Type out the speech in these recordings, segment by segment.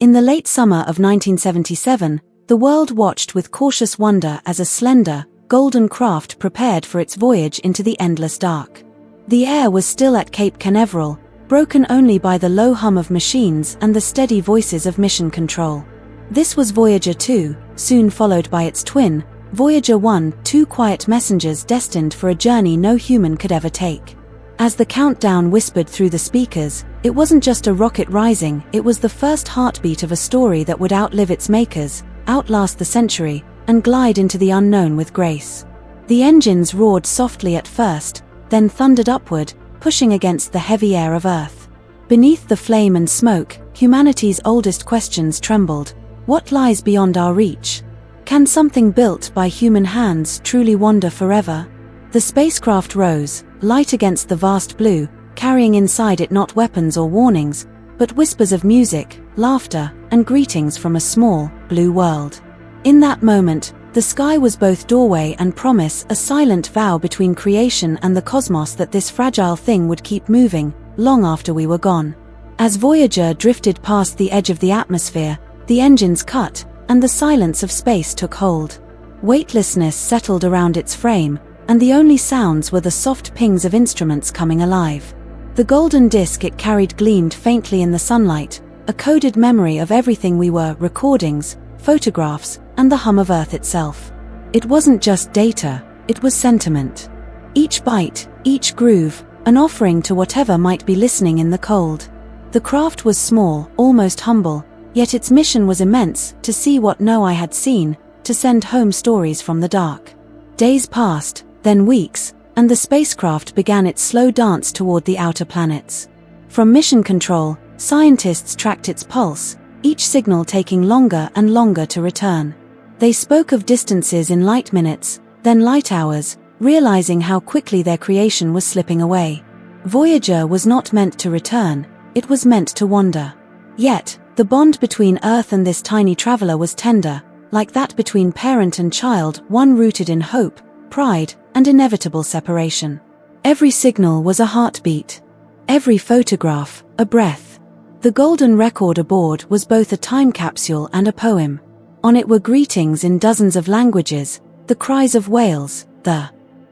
In the late summer of 1977, the world watched with cautious wonder as a slender, golden craft prepared for its voyage into the endless dark. The air was still at Cape Canaveral, broken only by the low hum of machines and the steady voices of mission control. This was Voyager 2, soon followed by its twin, Voyager 1, two quiet messengers destined for a journey no human could ever take. As the countdown whispered through the speakers, it wasn't just a rocket rising, it was the first heartbeat of a story that would outlive its makers, outlast the century, and glide into the unknown with grace. The engines roared softly at first, then thundered upward, pushing against the heavy air of Earth. Beneath the flame and smoke, humanity's oldest questions trembled. What lies beyond our reach? Can something built by human hands truly wander forever? The spacecraft rose, light against the vast blue, carrying inside it not weapons or warnings, but whispers of music, laughter, and greetings from a small, blue world. In that moment, the sky was both doorway and promise, a silent vow between creation and the cosmos that this fragile thing would keep moving, long after we were gone. As Voyager drifted past the edge of the atmosphere, the engines cut, and the silence of space took hold. Weightlessness settled around its frame, and the only sounds were the soft pings of instruments coming alive. The golden disk it carried gleamed faintly in the sunlight, a coded memory of everything we were, recordings, photographs, and the hum of Earth itself. It wasn't just data, it was sentiment. Each byte, each groove, an offering to whatever might be listening in the cold. The craft was small, almost humble, yet its mission was immense, to see what no eye had seen, to send home stories from the dark. Days passed, then weeks, and the spacecraft began its slow dance toward the outer planets. From mission control, scientists tracked its pulse, each signal taking longer and longer to return. They spoke of distances in light minutes, then light hours, realizing how quickly their creation was slipping away. Voyager was not meant to return, it was meant to wander. Yet, the bond between Earth and this tiny traveler was tender, like that between parent and child, one rooted in hope, pride, and inevitable separation. Every signal was a heartbeat. Every photograph, a breath. The golden record aboard was both a time capsule and a poem. On it were greetings in dozens of languages, the cries of whales, the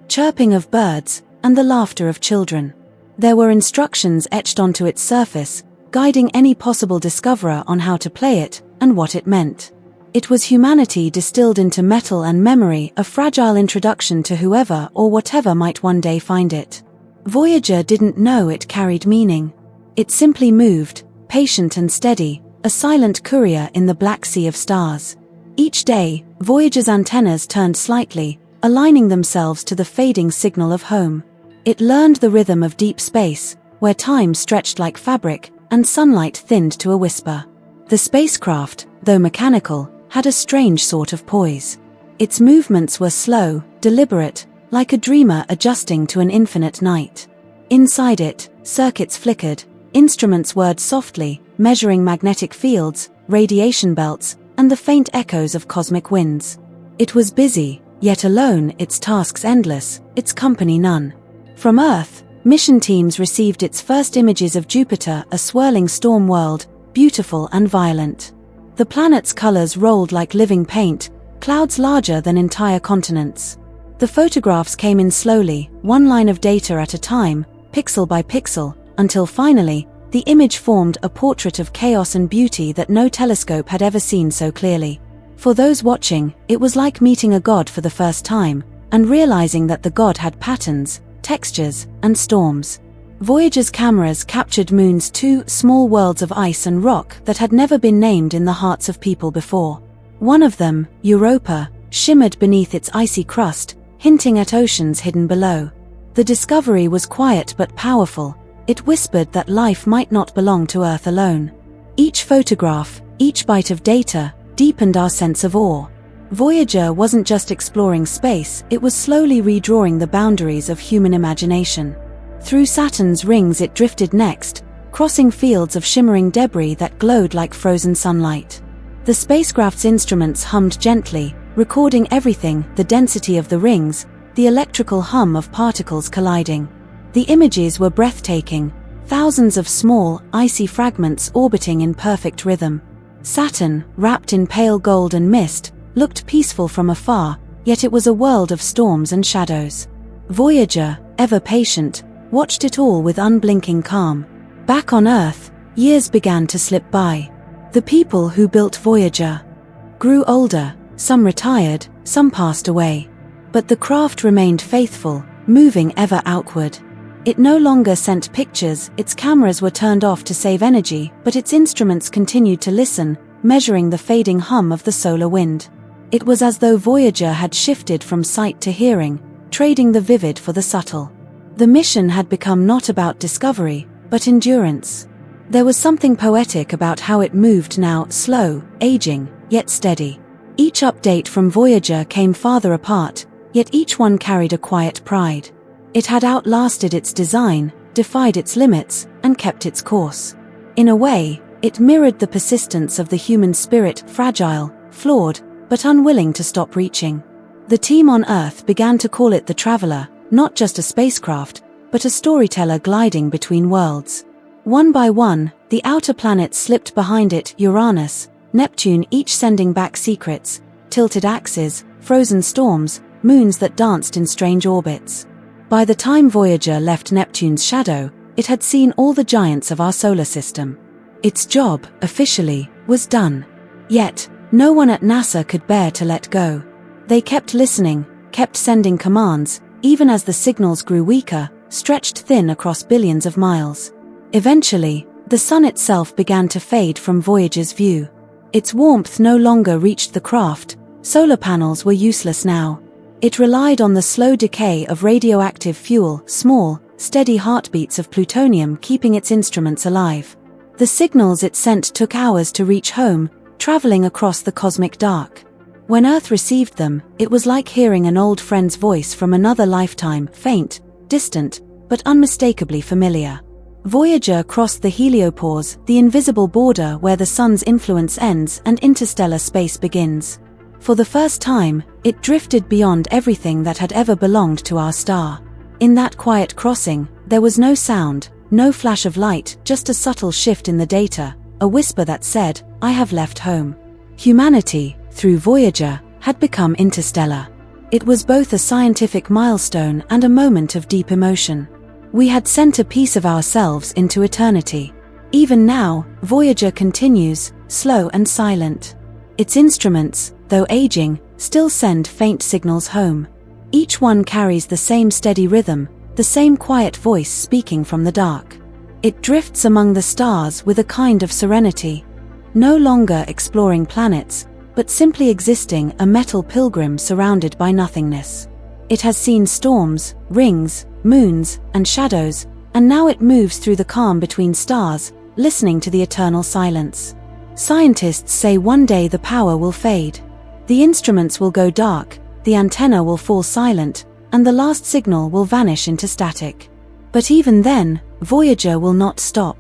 chirping of birds, and the laughter of children. There were instructions etched onto its surface, guiding any possible discoverer on how to play it, and what it meant. It was humanity distilled into metal and memory, a fragile introduction to whoever or whatever might one day find it. Voyager didn't know it carried meaning. It simply moved, patient and steady, a silent courier in the black sea of stars. Each day, Voyager's antennas turned slightly, aligning themselves to the fading signal of home. It learned the rhythm of deep space, where time stretched like fabric, and sunlight thinned to a whisper. The spacecraft, though mechanical, had a strange sort of poise. Its movements were slow, deliberate, like a dreamer adjusting to an infinite night. Inside it, circuits flickered, instruments whirred softly, measuring magnetic fields, radiation belts, and the faint echoes of cosmic winds. It was busy, yet alone, its tasks endless, its company none. From Earth, mission teams received its first images of Jupiter, a swirling storm world, beautiful and violent. The planet's colors rolled like living paint, clouds larger than entire continents. The photographs came in slowly, one line of data at a time, pixel by pixel, until finally, the image formed a portrait of chaos and beauty that no telescope had ever seen so clearly. For those watching, it was like meeting a god for the first time, and realizing that the god had patterns, textures, and storms. Voyager's cameras captured Moon's two small worlds of ice and rock that had never been named in the hearts of people before. One of them, Europa, shimmered beneath its icy crust, hinting at oceans hidden below. The discovery was quiet but powerful. It whispered that life might not belong to Earth alone. Each photograph, each byte of data, deepened our sense of awe. Voyager wasn't just exploring space, it was slowly redrawing the boundaries of human imagination. Through Saturn's rings it drifted next, crossing fields of shimmering debris that glowed like frozen sunlight. The spacecraft's instruments hummed gently, recording everything, the density of the rings, the electrical hum of particles colliding. The images were breathtaking, thousands of small, icy fragments orbiting in perfect rhythm. Saturn, wrapped in pale gold and mist, looked peaceful from afar, yet it was a world of storms and shadows. Voyager, ever patient, watched it all with unblinking calm. Back on Earth, years began to slip by. The people who built Voyager grew older, some retired, some passed away. But the craft remained faithful, moving ever outward. It no longer sent pictures, its cameras were turned off to save energy, but its instruments continued to listen, measuring the fading hum of the solar wind. It was as though Voyager had shifted from sight to hearing, trading the vivid for the subtle. The mission had become not about discovery, but endurance. There was something poetic about how it moved now, slow, aging, yet steady. Each update from Voyager came farther apart, yet each one carried a quiet pride. It had outlasted its design, defied its limits, and kept its course. In a way, it mirrored the persistence of the human spirit, fragile, flawed, but unwilling to stop reaching. The team on Earth began to call it the Traveler, not just a spacecraft, but a storyteller gliding between worlds. One by one, the outer planets slipped behind it, Uranus, Neptune, each sending back secrets, tilted axes, frozen storms, moons that danced in strange orbits. By the time Voyager left Neptune's shadow, it had seen all the giants of our solar system. Its job, officially, was done. Yet, no one at NASA could bear to let go. They kept listening, kept sending commands, even as the signals grew weaker, stretched thin across billions of miles. Eventually, the sun itself began to fade from Voyager's view. Its warmth no longer reached the craft, solar panels were useless now. It relied on the slow decay of radioactive fuel, small, steady heartbeats of plutonium keeping its instruments alive. The signals it sent took hours to reach home, traveling across the cosmic dark. When Earth received them, it was like hearing an old friend's voice from another lifetime, faint, distant, but unmistakably familiar. Voyager crossed the heliopause, the invisible border where the sun's influence ends and interstellar space begins. For the first time, it drifted beyond everything that had ever belonged to our star. In that quiet crossing, there was no sound, no flash of light, just a subtle shift in the data, a whisper that said, "I have left home." Humanity, through Voyager, had become interstellar. It was both a scientific milestone and a moment of deep emotion. We had sent a piece of ourselves into eternity. Even now, Voyager continues, slow and silent. Its instruments, though aging, still send faint signals home. Each one carries the same steady rhythm, the same quiet voice speaking from the dark. It drifts among the stars with a kind of serenity, no longer exploring planets, but simply existing, a metal pilgrim surrounded by nothingness. It has seen storms, rings, moons, and shadows, and now it moves through the calm between stars, listening to the eternal silence. Scientists say one day the power will fade. The instruments will go dark, the antenna will fall silent, and the last signal will vanish into static. But even then, Voyager will not stop.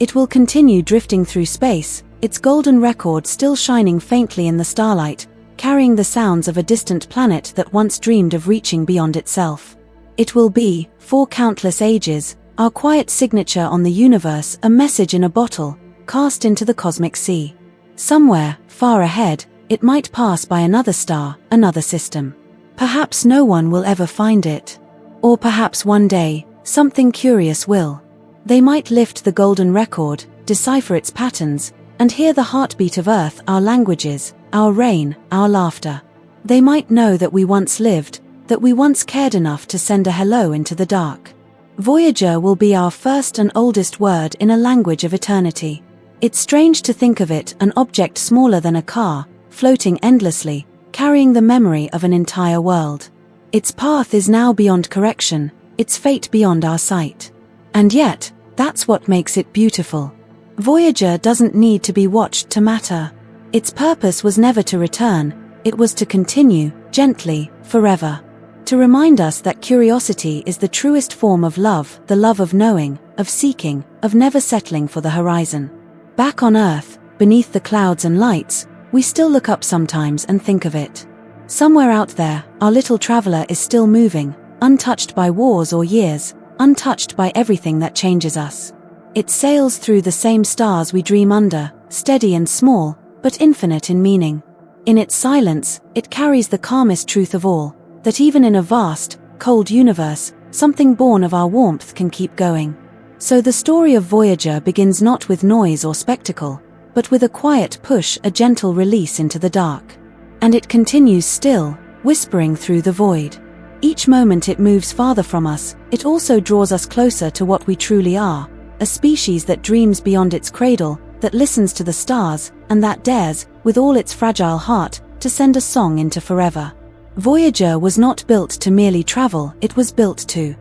It will continue drifting through space, its golden record still shining faintly in the starlight, carrying the sounds of a distant planet that once dreamed of reaching beyond itself. It will be, for countless ages, our quiet signature on the universe, a message in a bottle, cast into the cosmic sea. Somewhere, far ahead, it might pass by another star, another system. Perhaps no one will ever find it. Or perhaps one day, something curious will. They might lift the golden record, decipher its patterns, and hear the heartbeat of Earth, our languages, our rain, our laughter. They might know that we once lived, that we once cared enough to send a hello into the dark. Voyager will be our first and oldest word in a language of eternity. It's strange to think of it, an object smaller than a car, floating endlessly, carrying the memory of an entire world. Its path is now beyond correction, its fate beyond our sight. And yet, that's what makes it beautiful. Voyager doesn't need to be watched to matter. Its purpose was never to return, it was to continue, gently, forever. To remind us that curiosity is the truest form of love, the love of knowing, of seeking, of never settling for the horizon. Back on Earth, beneath the clouds and lights, we still look up sometimes and think of it. Somewhere out there, our little traveler is still moving, untouched by wars or years, untouched by everything that changes us. It sails through the same stars we dream under, steady and small, but infinite in meaning. In its silence, it carries the calmest truth of all, that even in a vast, cold universe, something born of our warmth can keep going. So the story of Voyager begins not with noise or spectacle, but with a quiet push, a gentle release into the dark. And it continues still, whispering through the void. Each moment it moves farther from us, it also draws us closer to what we truly are, a species that dreams beyond its cradle, that listens to the stars, and that dares, with all its fragile heart, to send a song into forever. Voyager was not built to merely travel, it was built to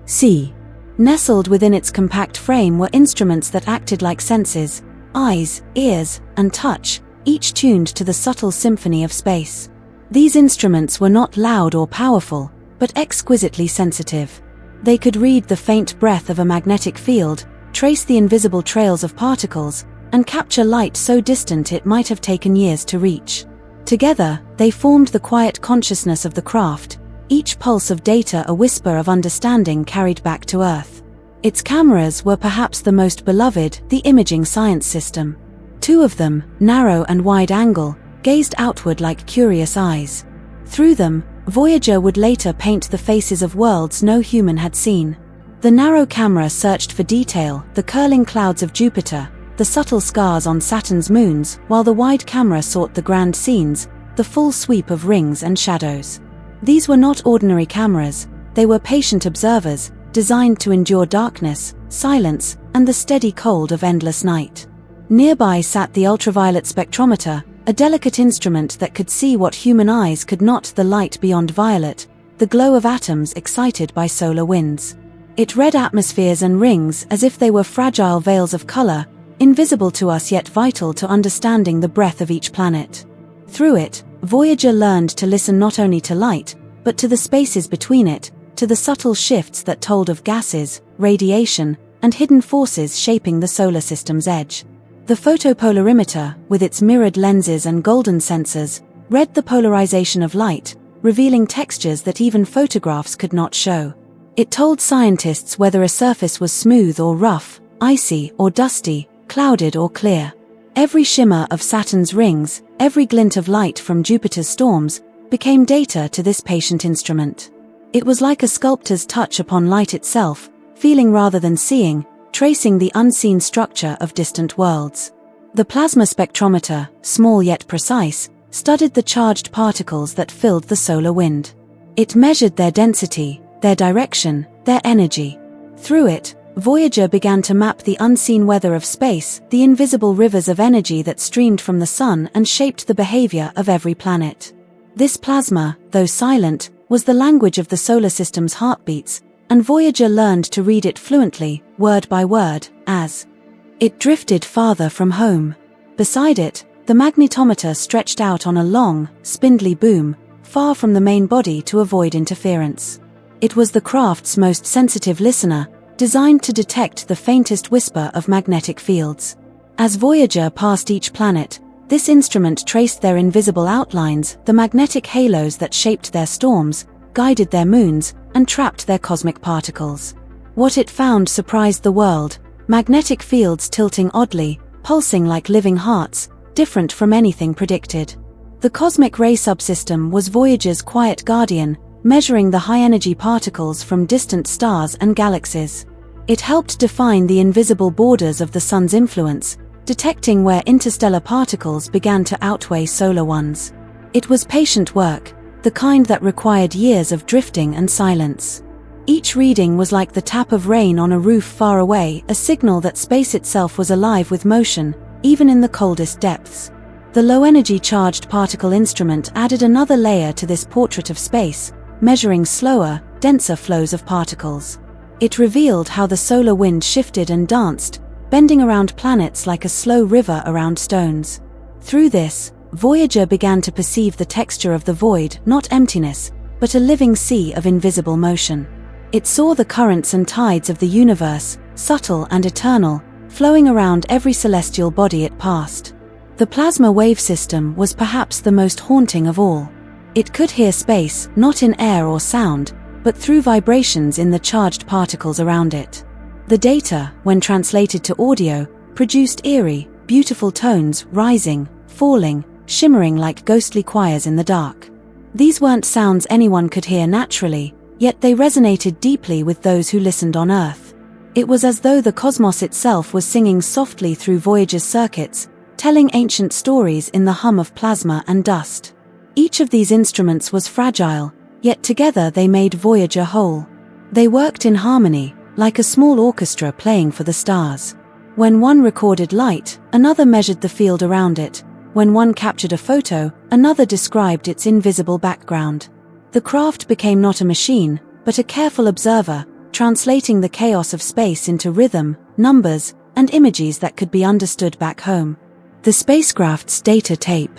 see. Nestled within its compact frame were instruments that acted like senses, eyes, ears, and touch, each tuned to the subtle symphony of space. These instruments were not loud or powerful, but exquisitely sensitive. They could read the faint breath of a magnetic field, trace the invisible trails of particles, and capture light so distant it might have taken years to reach. Together, they formed the quiet consciousness of the craft, each pulse of data a whisper of understanding carried back to Earth. Its cameras were perhaps the most beloved, the imaging science system. Two of them, narrow and wide-angle, gazed outward like curious eyes. Through them, Voyager would later paint the faces of worlds no human had seen. The narrow camera searched for detail, the curling clouds of Jupiter, the subtle scars on Saturn's moons, while the wide camera sought the grand scenes, the full sweep of rings and shadows. These were not ordinary cameras, they were patient observers, designed to endure darkness, silence, and the steady cold of endless night. Nearby sat the ultraviolet spectrometer, a delicate instrument that could see what human eyes could not, the light beyond violet, the glow of atoms excited by solar winds. It read atmospheres and rings as if they were fragile veils of color, invisible to us yet vital to understanding the breath of each planet. Through it, Voyager learned to listen not only to light, but to the spaces between it, to the subtle shifts that told of gases, radiation, and hidden forces shaping the solar system's edge. The photopolarimeter, with its mirrored lenses and golden sensors, read the polarization of light, revealing textures that even photographs could not show. It told scientists whether a surface was smooth or rough, icy or dusty, clouded or clear. Every shimmer of Saturn's rings, every glint of light from Jupiter's storms, became data to this patient instrument. It was like a sculptor's touch upon light itself, feeling rather than seeing, tracing the unseen structure of distant worlds. The plasma spectrometer, small yet precise, studied the charged particles that filled the solar wind. It measured their density, their direction, their energy. Through it, Voyager began to map the unseen weather of space, the invisible rivers of energy that streamed from the sun and shaped the behavior of every planet. This plasma, though silent, was the language of the solar system's heartbeats, and Voyager learned to read it fluently, word by word, as it drifted farther from home. Beside it, the magnetometer stretched out on a long, spindly boom, far from the main body to avoid interference. It was the craft's most sensitive listener, designed to detect the faintest whisper of magnetic fields. As Voyager passed each planet, this instrument traced their invisible outlines, the magnetic halos that shaped their storms, guided their moons, and trapped their cosmic particles. What it found surprised the world: magnetic fields tilting oddly, pulsing like living hearts, different from anything predicted. The cosmic ray subsystem was Voyager's quiet guardian, measuring the high-energy particles from distant stars and galaxies. It helped define the invisible borders of the sun's influence, detecting where interstellar particles began to outweigh solar ones. It was patient work, the kind that required years of drifting and silence. Each reading was like the tap of rain on a roof far away, a signal that space itself was alive with motion, even in the coldest depths. The low-energy charged particle instrument added another layer to this portrait of space, measuring slower, denser flows of particles. It revealed how the solar wind shifted and danced, bending around planets like a slow river around stones. Through this, Voyager began to perceive the texture of the void, not emptiness, but a living sea of invisible motion. It saw the currents and tides of the universe, subtle and eternal, flowing around every celestial body it passed. The plasma wave system was perhaps the most haunting of all. It could hear space, not in air or sound, but through vibrations in the charged particles around it. The data, when translated to audio, produced eerie, beautiful tones, rising, falling, shimmering like ghostly choirs in the dark. These weren't sounds anyone could hear naturally, yet they resonated deeply with those who listened on Earth. It was as though the cosmos itself was singing softly through Voyager's circuits, telling ancient stories in the hum of plasma and dust. Each of these instruments was fragile, yet together they made Voyager whole. They worked in harmony, like a small orchestra playing for the stars. When one recorded light, another measured the field around it. When one captured a photo, another described its invisible background. The craft became not a machine, but a careful observer, translating the chaos of space into rhythm, numbers, and images that could be understood back home. The spacecraft's data tape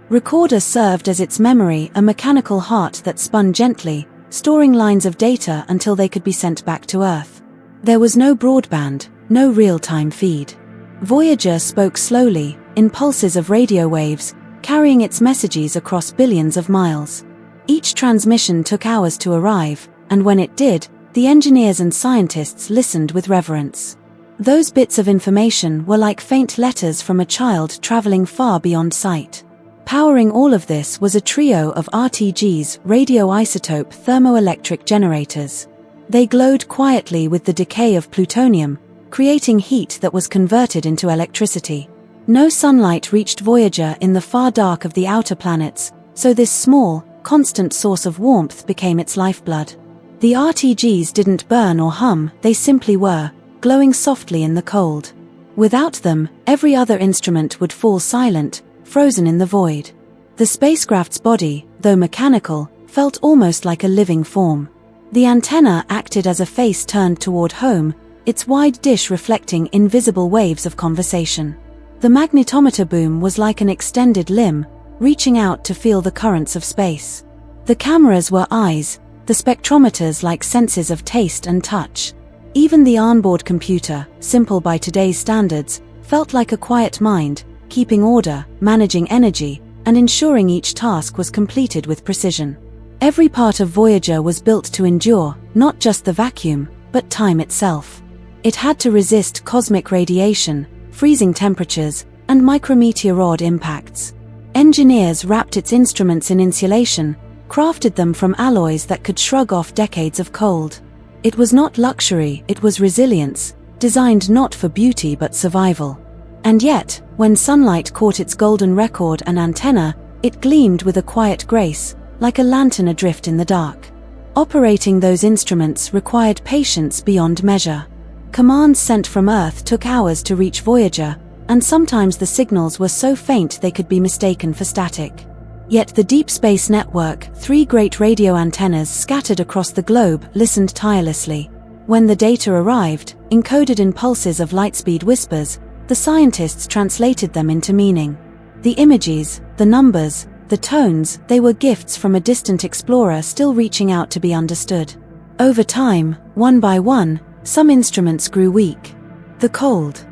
recorder served as its memory, a mechanical heart that spun gently, storing lines of data until they could be sent back to Earth. There was no broadband, no real-time feed. Voyager spoke slowly, in pulses of radio waves, carrying its messages across billions of miles. Each transmission took hours to arrive, and when it did, the engineers and scientists listened with reverence. Those bits of information were like faint letters from a child traveling far beyond sight. Powering all of this was a trio of RTGs, radioisotope thermoelectric generators. They glowed quietly with the decay of plutonium, creating heat that was converted into electricity. No sunlight reached Voyager in the far dark of the outer planets, so this small, constant source of warmth became its lifeblood. The RTGs didn't burn or hum, they simply were, glowing softly in the cold. Without them, every other instrument would fall silent, frozen in the void. The spacecraft's body, though mechanical, felt almost like a living form. The antenna acted as a face turned toward home, its wide dish reflecting invisible waves of conversation. The magnetometer boom was like an extended limb, reaching out to feel the currents of space. The cameras were eyes, the spectrometers like senses of taste and touch. Even the onboard computer, simple by today's standards, felt like a quiet mind, keeping order, managing energy, and ensuring each task was completed with precision. Every part of Voyager was built to endure, not just the vacuum, but time itself. It had to resist cosmic radiation, freezing temperatures, and micrometeoroid impacts. Engineers wrapped its instruments in insulation, crafted them from alloys that could shrug off decades of cold. It was not luxury, it was resilience, designed not for beauty but survival. And yet, when sunlight caught its golden record and antenna, it gleamed with a quiet grace, like a lantern adrift in the dark. Operating those instruments required patience beyond measure. Commands sent from Earth took hours to reach Voyager, and sometimes the signals were so faint they could be mistaken for static. Yet the Deep Space Network, 3 great radio antennas scattered across the globe, listened tirelessly. When the data arrived, encoded in pulses of lightspeed whispers, the scientists translated them into meaning. The images, the numbers, the tones, they were gifts from a distant explorer still reaching out to be understood. Over time, one by one, some instruments grew weak. The cold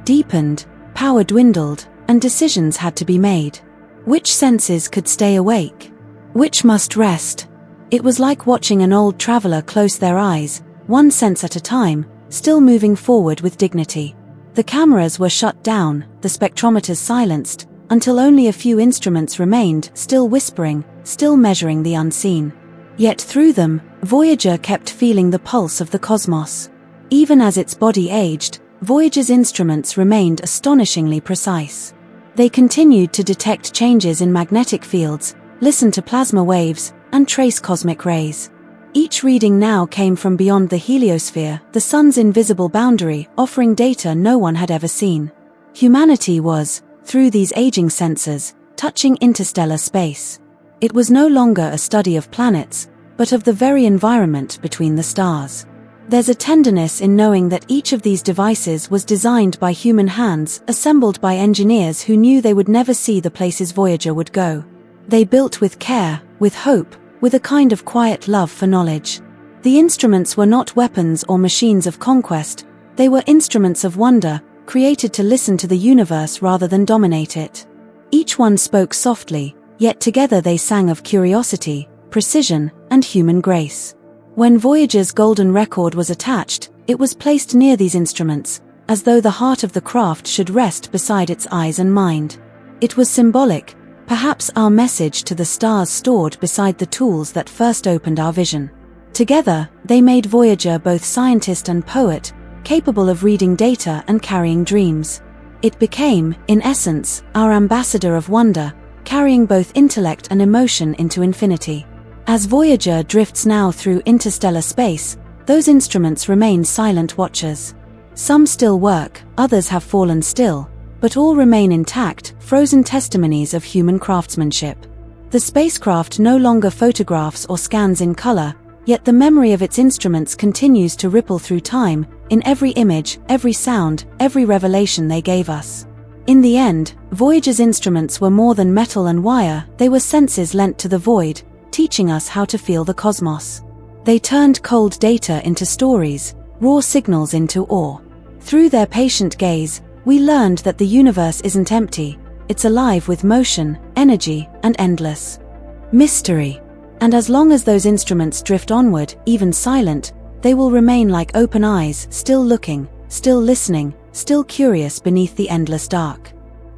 deepened, power dwindled, and decisions had to be made. Which senses could stay awake? Which must rest? It was like watching an old traveler close their eyes, one sense at a time, still moving forward with dignity. The cameras were shut down, the spectrometers silenced, until only a few instruments remained, still whispering, still measuring the unseen. Yet through them, Voyager kept feeling the pulse of the cosmos. Even as its body aged, Voyager's instruments remained astonishingly precise. They continued to detect changes in magnetic fields, listen to plasma waves, and trace cosmic rays. Each reading now came from beyond the heliosphere, the sun's invisible boundary, offering data no one had ever seen. Humanity was, through these aging sensors, touching interstellar space. It was no longer a study of planets, but of the very environment between the stars. There's a tenderness in knowing that each of these devices was designed by human hands, assembled by engineers who knew they would never see the places Voyager would go. They built with care, with hope, with a kind of quiet love for knowledge. The instruments were not weapons or machines of conquest, they were instruments of wonder, created to listen to the universe rather than dominate it. Each one spoke softly, yet together they sang of curiosity, precision, and human grace. When Voyager's golden record was attached, It was placed near these instruments, as though the heart of the craft should rest beside its eyes and mind. It was symbolic, perhaps our message to the stars stored beside the tools that first opened our vision. Together, they made Voyager both scientist and poet, capable of reading data and carrying dreams. It became, in essence, our ambassador of wonder, carrying both intellect and emotion into infinity. As Voyager drifts now through interstellar space, those instruments remain silent watchers. Some still work, others have fallen still, but all remain intact, frozen testimonies of human craftsmanship. The spacecraft no longer photographs or scans in color, yet the memory of its instruments continues to ripple through time, in every image, every sound, every revelation they gave us. In the end, Voyager's instruments were more than metal and wire, they were senses lent to the void, teaching us how to feel the cosmos. They turned cold data into stories, raw signals into awe. Through their patient gaze, we learned that the universe isn't empty, it's alive with motion, energy, and endless mystery. And as long as those instruments drift onward, even silent, they will remain like open eyes, still looking, still listening, still curious beneath the endless dark.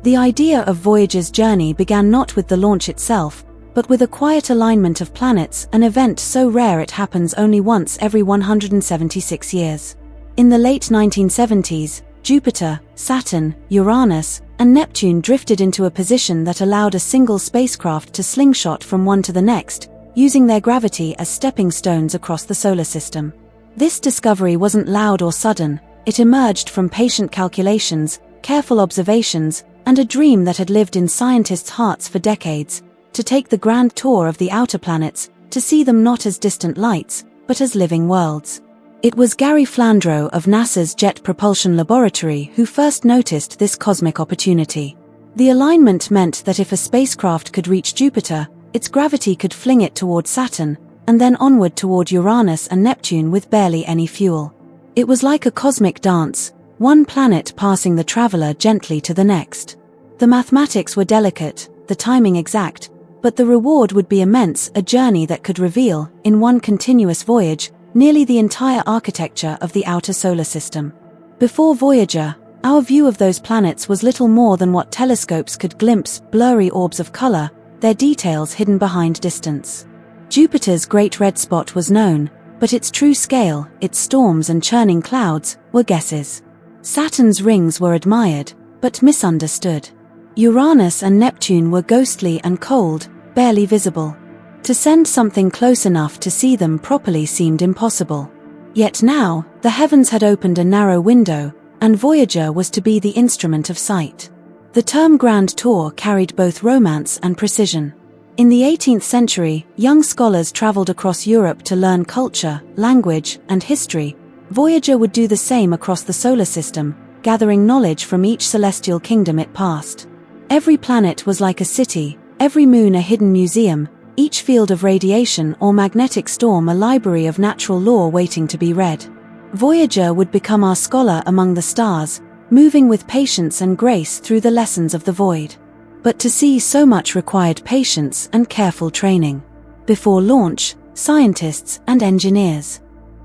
The idea of Voyager's journey began not with the launch itself, but with a quiet alignment of planets, an event so rare it happens only once every 176 years. In the late 1970s, Jupiter, Saturn, Uranus, and Neptune drifted into a position that allowed a single spacecraft to slingshot from one to the next, using their gravity as stepping stones across the solar system. This discovery wasn't loud or sudden, it emerged from patient calculations, careful observations, and a dream that had lived in scientists' hearts for decades, to take the grand tour of the outer planets, to see them not as distant lights, but as living worlds. It was Gary Flandreau of NASA's Jet Propulsion Laboratory who first noticed this cosmic opportunity. The alignment meant that if a spacecraft could reach Jupiter, its gravity could fling it toward Saturn, and then onward toward Uranus and Neptune with barely any fuel. It was like a cosmic dance, one planet passing the traveler gently to the next. The mathematics were delicate, the timing exact, but the reward would be immense, a journey that could reveal, in one continuous voyage, nearly the entire architecture of the outer solar system. Before Voyager, our view of those planets was little more than what telescopes could glimpse, blurry orbs of color, their details hidden behind distance. Jupiter's great red spot was known, but its true scale, its storms and churning clouds, were guesses. Saturn's rings were admired, but misunderstood. Uranus and Neptune were ghostly and cold, barely visible. To send something close enough to see them properly seemed impossible. Yet now, the heavens had opened a narrow window, and Voyager was to be the instrument of sight. The term Grand Tour carried both romance and precision. In the 18th century, young scholars traveled across Europe to learn culture, language, and history. Voyager would do the same across the solar system, gathering knowledge from each celestial kingdom it passed. Every planet was like a city, every moon a hidden museum, each field of radiation or magnetic storm a library of natural law waiting to be read. Voyager would become our scholar among the stars, moving with patience and grace through the lessons of the void. But to see so much required patience and careful training. Before launch, scientists and engineers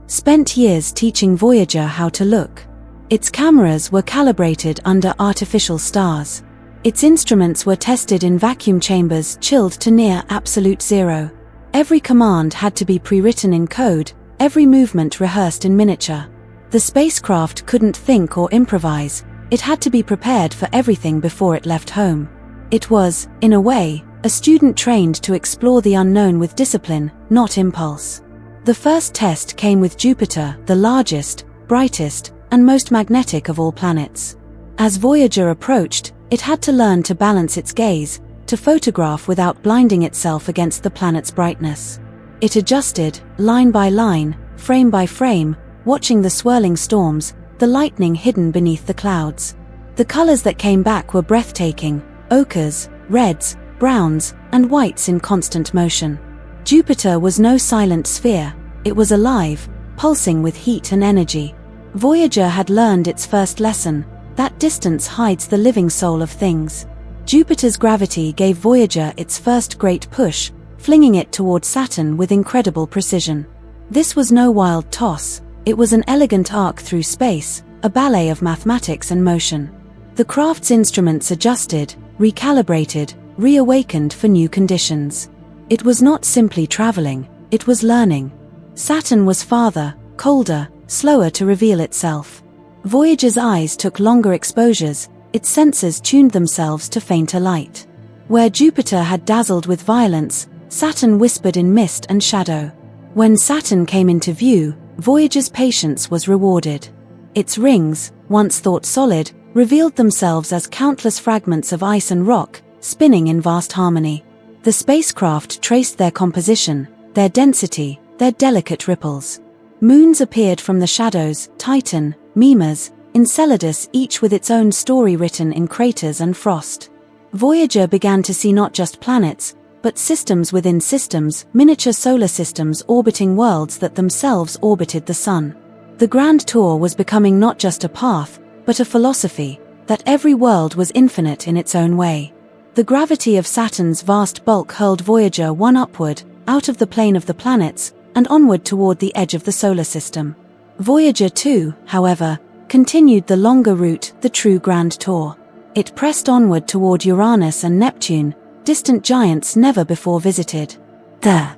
spent years teaching Voyager how to look. Its cameras were calibrated under artificial stars. Its instruments were tested in vacuum chambers chilled to near absolute zero. Every command had to be pre-written in code, every movement rehearsed in miniature. The spacecraft couldn't think or improvise, it had to be prepared for everything before it left home. It was, in a way, a student trained to explore the unknown with discipline, not impulse. The first test came with Jupiter, the largest, brightest, and most magnetic of all planets. As Voyager approached, it had to learn to balance its gaze, to photograph without blinding itself against the planet's brightness. It adjusted, line by line, frame by frame, watching the swirling storms, the lightning hidden beneath the clouds. The colors that came back were breathtaking, ochres, reds, browns, and whites in constant motion. Jupiter was no silent sphere, it was alive, pulsing with heat and energy. Voyager had learned its first lesson, that distance hides the living soul of things. Jupiter's gravity gave Voyager its first great push, flinging it toward Saturn with incredible precision. This was no wild toss, It was an elegant arc through space, a ballet of mathematics and motion. The craft's instruments adjusted, recalibrated, reawakened for new conditions. It was not simply traveling, it was learning. Saturn was farther, colder, slower to reveal itself. Voyager's eyes took longer exposures, its sensors tuned themselves to fainter light. Where Jupiter had dazzled with violence, Saturn whispered in mist and shadow. When Saturn came into view, Voyager's patience was rewarded. Its rings, once thought solid, revealed themselves as countless fragments of ice and rock, spinning in vast harmony. The spacecraft traced their composition, their density, their delicate ripples. Moons appeared from the shadows, Titan, Mimas, Enceladus, each with its own story written in craters and frost. Voyager began to see not just planets, but systems within systems, miniature solar systems orbiting worlds that themselves orbited the Sun. The Grand Tour was becoming not just a path, but a philosophy, that every world was infinite in its own way. The gravity of Saturn's vast bulk hurled Voyager one upward, out of the plane of the planets, and onward toward the edge of the solar system. Voyager 2, however, continued the longer route, the true Grand Tour. It pressed onward toward Uranus and Neptune, distant giants never before visited. The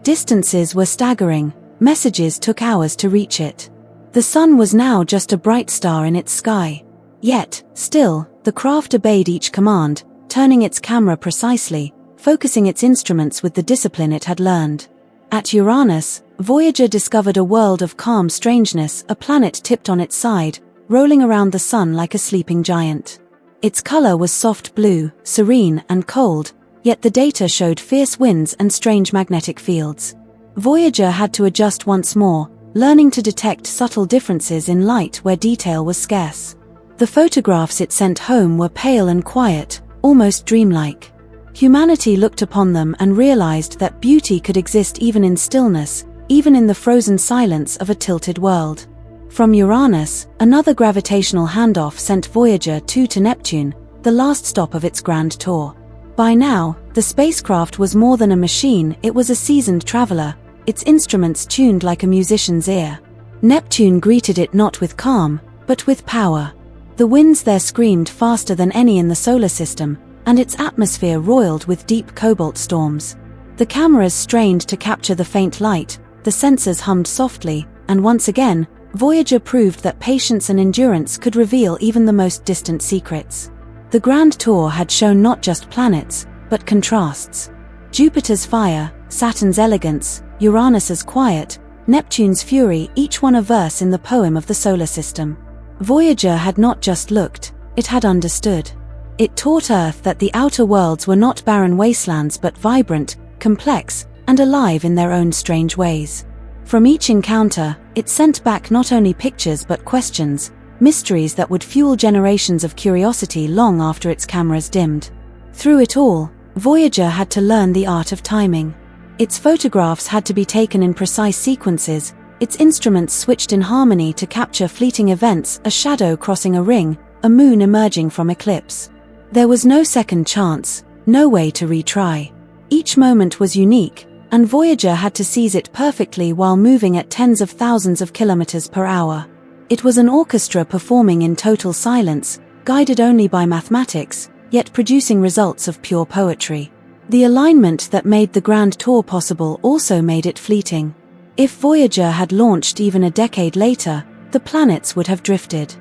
distances were staggering, messages took hours to reach it. The Sun was now just a bright star in its sky. Yet, still, the craft obeyed each command, turning its camera precisely, focusing its instruments with the discipline it had learned. At Uranus, Voyager discovered a world of calm strangeness, a planet tipped on its side, rolling around the Sun like a sleeping giant. Its color was soft blue, serene and cold, yet the data showed fierce winds and strange magnetic fields. Voyager had to adjust once more, learning to detect subtle differences in light where detail was scarce. The photographs it sent home were pale and quiet, almost dreamlike. Humanity looked upon them and realized that beauty could exist even in stillness, even in the frozen silence of a tilted world. From Uranus, another gravitational handoff sent Voyager 2 to Neptune, the last stop of its grand tour. By now, the spacecraft was more than a machine, it was a seasoned traveler, its instruments tuned like a musician's ear. Neptune greeted it not with calm, but with power. The winds there screamed faster than any in the solar system, and its atmosphere roiled with deep cobalt storms. The cameras strained to capture the faint light, the sensors hummed softly, and once again, Voyager proved that patience and endurance could reveal even the most distant secrets. The Grand Tour had shown not just planets, but contrasts. Jupiter's fire, Saturn's elegance, Uranus's quiet, Neptune's fury, each one a verse in the poem of the solar system. Voyager had not just looked, it had understood. It taught Earth that the outer worlds were not barren wastelands but vibrant, complex, and alive in their own strange ways. From each encounter, it sent back not only pictures but questions, mysteries that would fuel generations of curiosity long after its cameras dimmed. Through it all, Voyager had to learn the art of timing. Its photographs had to be taken in precise sequences, its instruments switched in harmony to capture fleeting events, a shadow crossing a ring, a moon emerging from eclipse. There was no second chance, no way to retry. Each moment was unique, and Voyager had to seize it perfectly while moving at tens of thousands of kilometers per hour. It was an orchestra performing in total silence, guided only by mathematics, yet producing results of pure poetry. The alignment that made the Grand Tour possible also made it fleeting. If Voyager had launched even a decade later, the planets would have drifted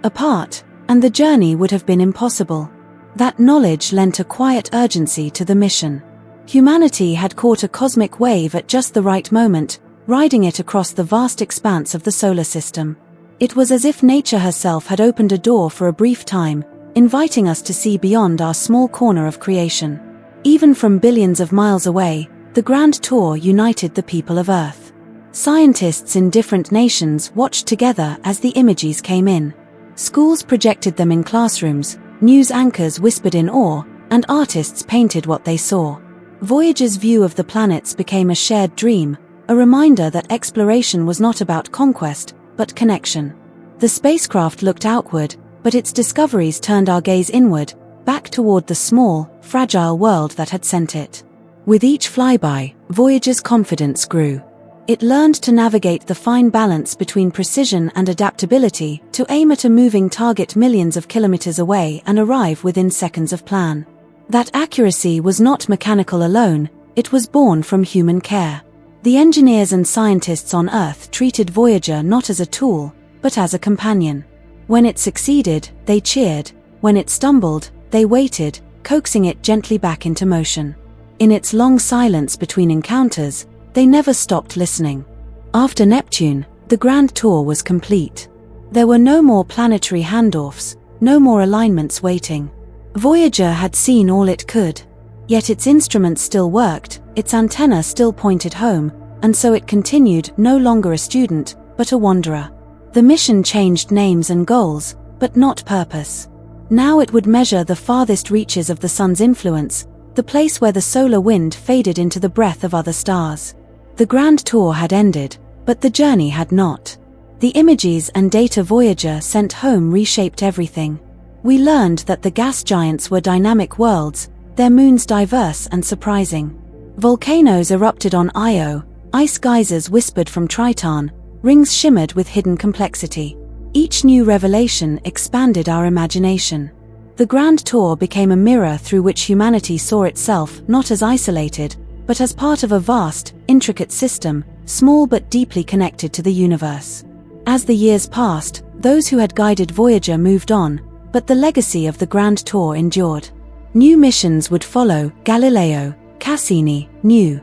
apart, and the journey would have been impossible. That knowledge lent a quiet urgency to the mission. Humanity had caught a cosmic wave at just the right moment, riding it across the vast expanse of the solar system. It was as if nature herself had opened a door for a brief time, inviting us to see beyond our small corner of creation. Even from billions of miles away, the Grand Tour united the people of Earth. Scientists in different nations watched together as the images came in. Schools projected them in classrooms, news anchors whispered in awe, and artists painted what they saw. Voyager's view of the planets became a shared dream, a reminder that exploration was not about conquest, but connection. The spacecraft looked outward, but its discoveries turned our gaze inward, back toward the small, fragile world that had sent it. With each flyby, Voyager's confidence grew. It learned to navigate the fine balance between precision and adaptability, to aim at a moving target millions of kilometers away and arrive within seconds of plan. That accuracy was not mechanical alone, it was born from human care. The engineers and scientists on Earth treated Voyager not as a tool, but as a companion. When it succeeded, they cheered. When it stumbled, they waited, coaxing it gently back into motion. In its long silence between encounters, they never stopped listening. After Neptune, the grand tour was complete. There were no more planetary handoffs, no more alignments waiting. Voyager had seen all it could. Yet its instruments still worked, its antenna still pointed home, and so it continued, no longer a student, but a wanderer. The mission changed names and goals, but not purpose. Now it would measure the farthest reaches of the sun's influence, the place where the solar wind faded into the breath of other stars. The grand tour had ended, but the journey had not. The images and data Voyager sent home reshaped everything. We learned that the gas giants were dynamic worlds, their moons diverse and surprising. Volcanoes erupted on Io, ice geysers whispered from Triton, rings shimmered with hidden complexity. Each new revelation expanded our imagination. The grand tour became a mirror through which humanity saw itself not as isolated, but as part of a vast, intricate system, small but deeply connected to the universe. As the years passed, those who had guided Voyager moved on, but the legacy of the grand tour endured. New missions would follow: Galileo, Cassini, New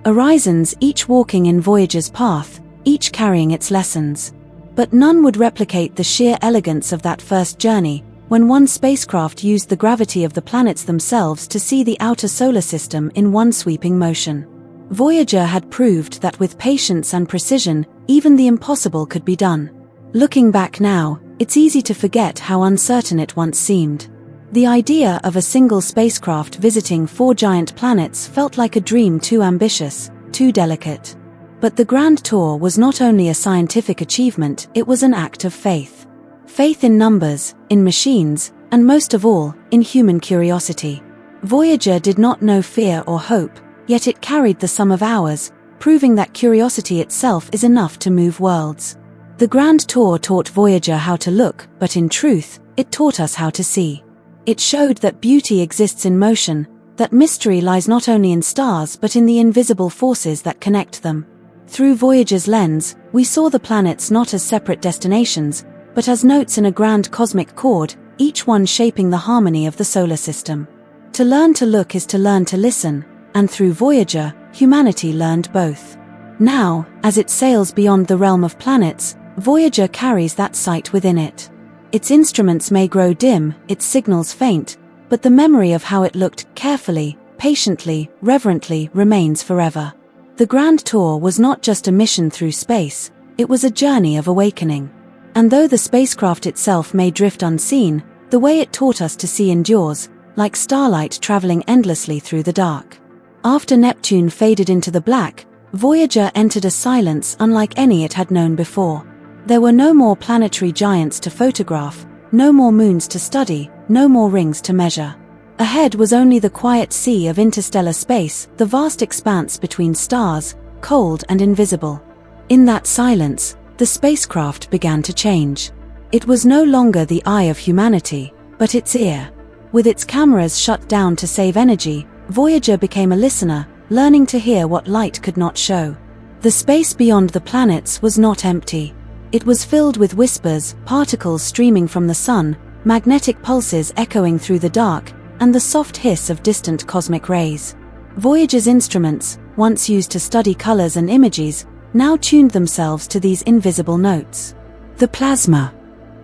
Horizons, each walking in Voyager's path, each carrying its lessons. But none would replicate the sheer elegance of that first journey, when one spacecraft used the gravity of the planets themselves to see the outer solar system in one sweeping motion. Voyager had proved that with patience and precision, even the impossible could be done. Looking back now, it's easy to forget how uncertain it once seemed. The idea of a single spacecraft visiting 4 giant planets felt like a dream too ambitious, too delicate. But the grand tour was not only a scientific achievement, it was an act of faith. Faith in numbers, in machines, and most of all, in human curiosity. Voyager did not know fear or hope, yet it carried the sum of ours, proving that curiosity itself is enough to move worlds. The grand tour taught Voyager how to look, but in truth, it taught us how to see. It showed that beauty exists in motion, that mystery lies not only in stars but in the invisible forces that connect them. Through Voyager's lens, we saw the planets not as separate destinations, but as notes in a grand cosmic chord, each one shaping the harmony of the solar system. To learn to look is to learn to listen, and through Voyager, humanity learned both. Now, as it sails beyond the realm of planets, Voyager carries that sight within it. Its instruments may grow dim, its signals faint, but the memory of how it looked carefully, patiently, reverently remains forever. The grand tour was not just a mission through space, it was a journey of awakening. And though the spacecraft itself may drift unseen, the way it taught us to see endures, like starlight traveling endlessly through the dark. After Neptune faded into the black, Voyager entered a silence unlike any it had known before. There were no more planetary giants to photograph, no more moons to study, no more rings to measure. Ahead was only the quiet sea of interstellar space, the vast expanse between stars, cold and invisible. In that silence, the spacecraft began to change. It was no longer the eye of humanity, but its ear. With its cameras shut down to save energy, Voyager became a listener, learning to hear what light could not show. The space beyond the planets was not empty. It was filled with whispers, particles streaming from the sun, magnetic pulses echoing through the dark, and the soft hiss of distant cosmic rays. Voyager's instruments, once used to study colors and images, now tuned themselves to these invisible notes. The plasma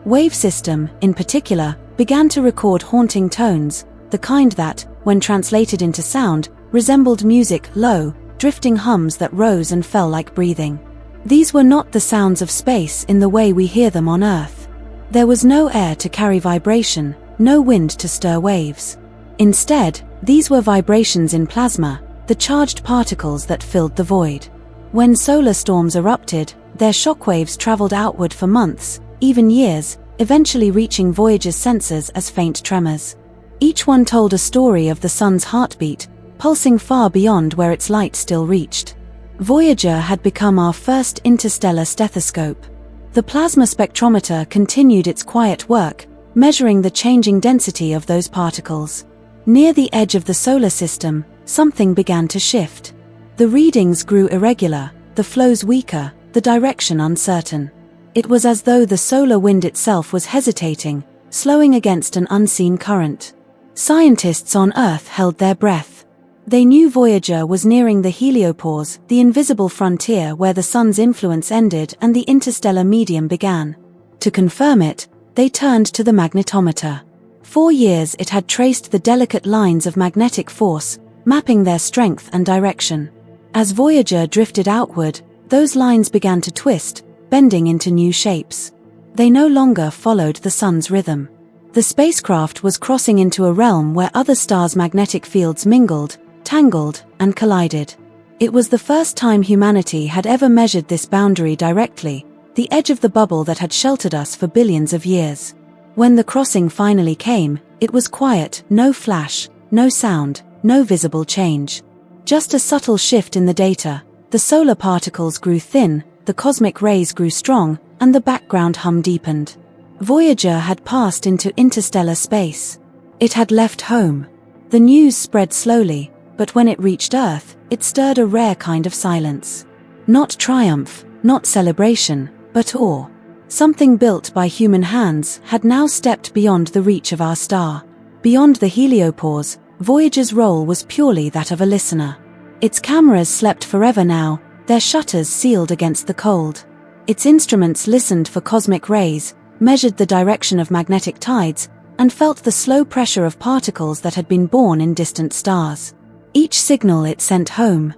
wave system, in particular, began to record haunting tones, the kind that, when translated into sound, resembled music, low, drifting hums that rose and fell like breathing. These were not the sounds of space in the way we hear them on Earth. There was no air to carry vibration, no wind to stir waves. Instead, these were vibrations in plasma, the charged particles that filled the void. When solar storms erupted, their shockwaves traveled outward for months, even years, eventually reaching Voyager's sensors as faint tremors. Each one told a story of the sun's heartbeat, pulsing far beyond where its light still reached. Voyager had become our first interstellar stethoscope. The plasma spectrometer continued its quiet work, measuring the changing density of those particles. Near the edge of the solar system, something began to shift. The readings grew irregular, the flows weaker, the direction uncertain. It was as though the solar wind itself was hesitating, slowing against an unseen current. Scientists on Earth held their breath. They knew Voyager was nearing the heliopause, the invisible frontier where the sun's influence ended and the interstellar medium began. To confirm it, they turned to the magnetometer. For years it had traced the delicate lines of magnetic force, mapping their strength and direction. As Voyager drifted outward, those lines began to twist, bending into new shapes. They no longer followed the sun's rhythm. The spacecraft was crossing into a realm where other stars' magnetic fields mingled, tangled, and collided. It was the first time humanity had ever measured this boundary directly, the edge of the bubble that had sheltered us for billions of years. When the crossing finally came, it was quiet, no flash, no sound, no visible change. Just a subtle shift in the data. The solar particles grew thin, the cosmic rays grew strong, and the background hum deepened. Voyager had passed into interstellar space. It had left home. The news spread slowly, but when it reached Earth, it stirred a rare kind of silence. Not triumph, not celebration, but awe. Something built by human hands had now stepped beyond the reach of our star. Beyond the heliopause, Voyager's role was purely that of a listener. Its cameras slept forever now, their shutters sealed against the cold. Its instruments listened for cosmic rays, measured the direction of magnetic tides, and felt the slow pressure of particles that had been born in distant stars. Each signal it sent home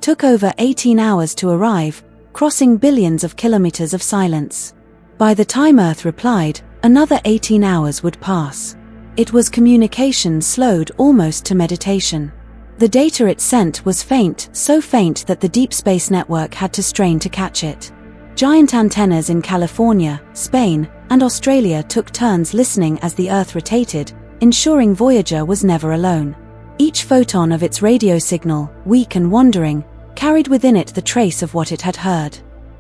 took over 18 hours to arrive, crossing billions of kilometers of silence. By the time Earth replied, another 18 hours would pass. It was communication slowed almost to meditation. The data it sent was faint, so faint that the Deep Space Network had to strain to catch it. Giant antennas in California, Spain, and Australia took turns listening as the Earth rotated, ensuring Voyager was never alone. Each photon of its radio signal, weak and wandering, carried within it the trace of what it had heard.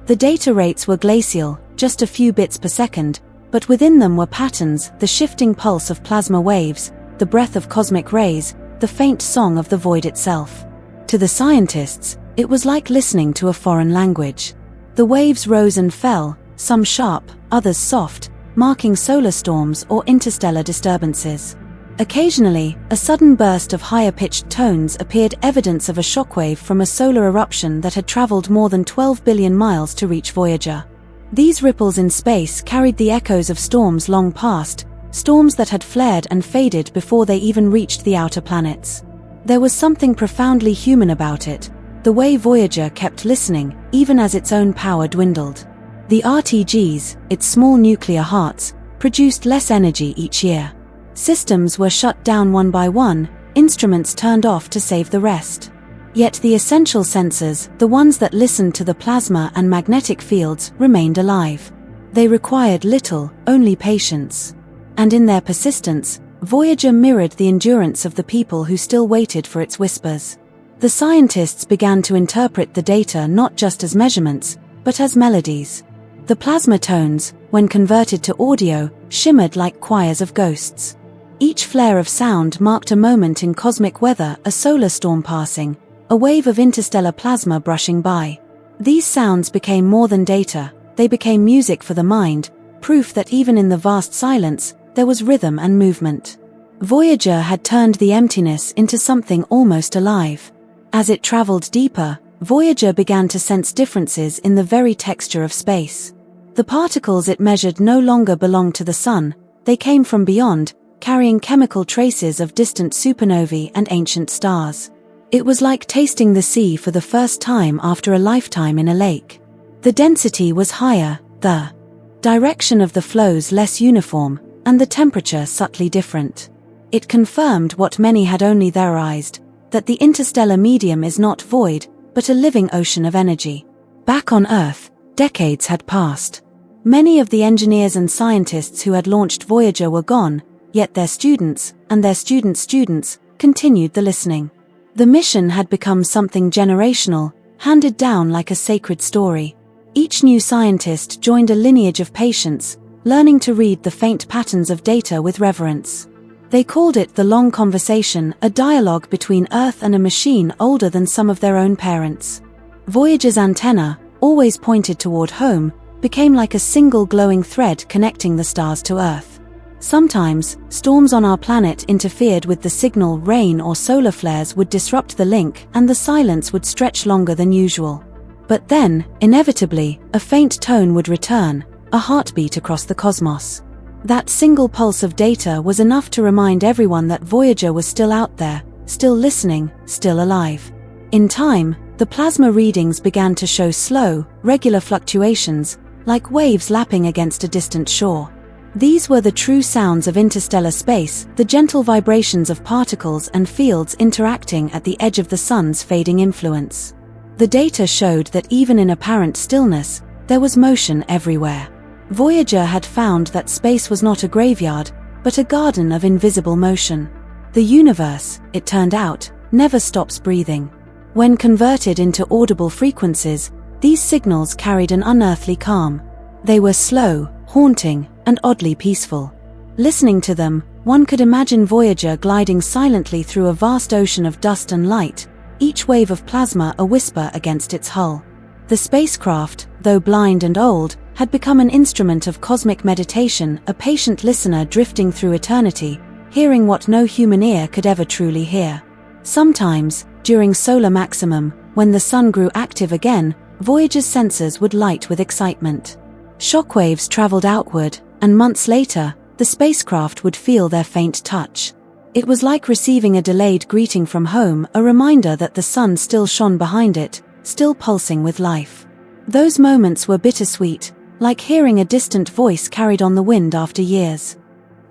The data rates were glacial, just a few bits per second, but within them were patterns, the shifting pulse of plasma waves, the breath of cosmic rays, the faint song of the void itself. To the scientists, it was like listening to a foreign language. The waves rose and fell, some sharp, others soft, marking solar storms or interstellar disturbances. Occasionally, a sudden burst of higher-pitched tones appeared, evidence of a shockwave from a solar eruption that had traveled more than 12 billion miles to reach Voyager. These ripples in space carried the echoes of storms long past, storms that had flared and faded before they even reached the outer planets. There was something profoundly human about it, the way Voyager kept listening, even as its own power dwindled. The RTGs, its small nuclear hearts, produced less energy each year. Systems were shut down one by one, instruments turned off to save the rest. Yet the essential sensors, the ones that listened to the plasma and magnetic fields, remained alive. They required little, only patience. And in their persistence, Voyager mirrored the endurance of the people who still waited for its whispers. The scientists began to interpret the data not just as measurements, but as melodies. The plasma tones, when converted to audio, shimmered like choirs of ghosts. Each flare of sound marked a moment in cosmic weather, a solar storm passing, a wave of interstellar plasma brushing by. These sounds became more than data, they became music for the mind, proof that even in the vast silence, there was rhythm and movement. Voyager had turned the emptiness into something almost alive. As it traveled deeper, Voyager began to sense differences in the very texture of space. The particles it measured no longer belonged to the sun, they came from beyond, carrying chemical traces of distant supernovae and ancient stars. It was like tasting the sea for the first time after a lifetime in a lake. The density was higher, the direction of the flows less uniform, and the temperature subtly different. It confirmed what many had only theorized, that the interstellar medium is not void, but a living ocean of energy. Back on Earth, decades had passed. Many of the engineers and scientists who had launched Voyager were gone, yet their students, and their students' students, continued the listening. The mission had become something generational, handed down like a sacred story. Each new scientist joined a lineage of patience, learning to read the faint patterns of data with reverence. They called it the long conversation, a dialogue between Earth and a machine older than some of their own parents. Voyager's antenna, always pointed toward home, became like a single glowing thread connecting the stars to Earth. Sometimes, storms on our planet interfered with the signal, rain or solar flares would disrupt the link, and the silence would stretch longer than usual. But then, inevitably, a faint tone would return, a heartbeat across the cosmos. That single pulse of data was enough to remind everyone that Voyager was still out there, still listening, still alive. In time, the plasma readings began to show slow, regular fluctuations, like waves lapping against a distant shore. These were the true sounds of interstellar space, the gentle vibrations of particles and fields interacting at the edge of the sun's fading influence. The data showed that even in apparent stillness, there was motion everywhere. Voyager had found that space was not a graveyard, but a garden of invisible motion. The universe, it turned out, never stops breathing. When converted into audible frequencies, these signals carried an unearthly calm. They were slow, haunting, and oddly peaceful. Listening to them, one could imagine Voyager gliding silently through a vast ocean of dust and light, each wave of plasma a whisper against its hull. The spacecraft, though blind and old, had become an instrument of cosmic meditation, a patient listener drifting through eternity, hearing what no human ear could ever truly hear. Sometimes, during solar maximum, when the sun grew active again, Voyager's sensors would light with excitement. Shockwaves traveled outward, and months later, the spacecraft would feel their faint touch. It was like receiving a delayed greeting from home, a reminder that the sun still shone behind it, still pulsing with life. Those moments were bittersweet, like hearing a distant voice carried on the wind after years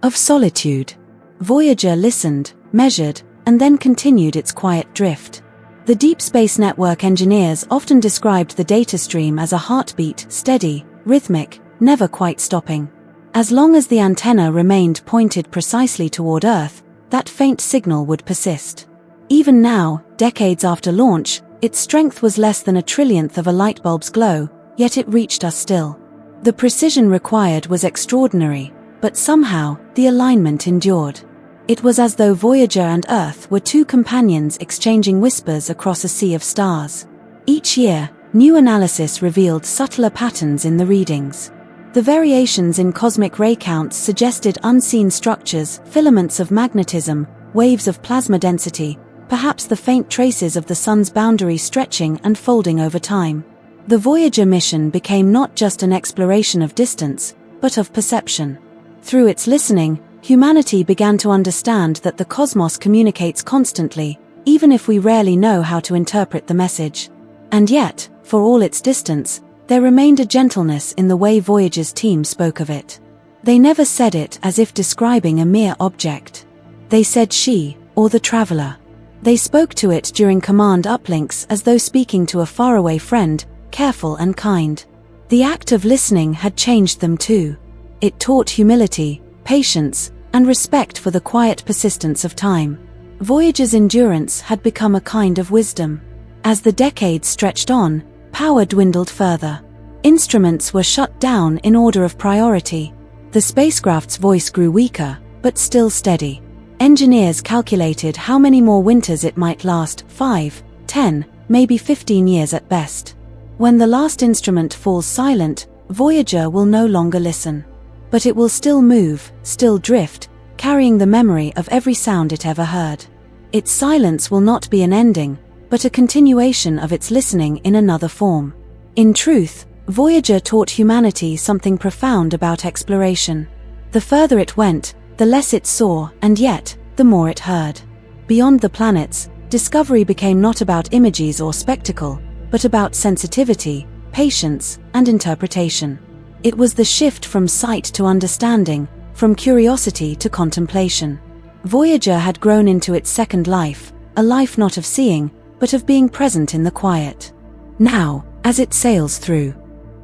of solitude. Voyager listened, measured, and then continued its quiet drift. The Deep Space Network engineers often described the data stream as a heartbeat, steady, rhythmic, never quite stopping. As long as the antenna remained pointed precisely toward Earth, that faint signal would persist. Even now, decades after launch, its strength was less than a trillionth of a lightbulb's glow, yet it reached us still. The precision required was extraordinary, but somehow, the alignment endured. It was as though Voyager and Earth were two companions exchanging whispers across a sea of stars. Each year, new analysis revealed subtler patterns in the readings. The variations in cosmic ray counts suggested unseen structures, filaments of magnetism, waves of plasma density, perhaps the faint traces of the sun's boundary stretching and folding over time. The Voyager mission became not just an exploration of distance, but of perception. Through its listening, humanity began to understand that the cosmos communicates constantly, even if we rarely know how to interpret the message. And yet, for all its distance, there remained a gentleness in the way Voyager's team spoke of it. They never said it as if describing a mere object. They said she, or the traveler. They spoke to it during command uplinks as though speaking to a faraway friend, careful and kind. The act of listening had changed them too. It taught humility, patience, and respect for the quiet persistence of time. Voyager's endurance had become a kind of wisdom. As the decades stretched on, power dwindled further. Instruments were shut down in order of priority. The spacecraft's voice grew weaker, but still steady. Engineers calculated how many more winters it might last, 5, 10, maybe 15 years at best. When the last instrument falls silent, Voyager will no longer listen. But it will still move, still drift, carrying the memory of every sound it ever heard. Its silence will not be an ending, but a continuation of its listening in another form. In truth, Voyager taught humanity something profound about exploration. The further it went, the less it saw, and yet, the more it heard. Beyond the planets, discovery became not about images or spectacle, but about sensitivity, patience, and interpretation. It was the shift from sight to understanding, from curiosity to contemplation. Voyager had grown into its second life, a life not of seeing, but of being present in the quiet. Now, as it sails through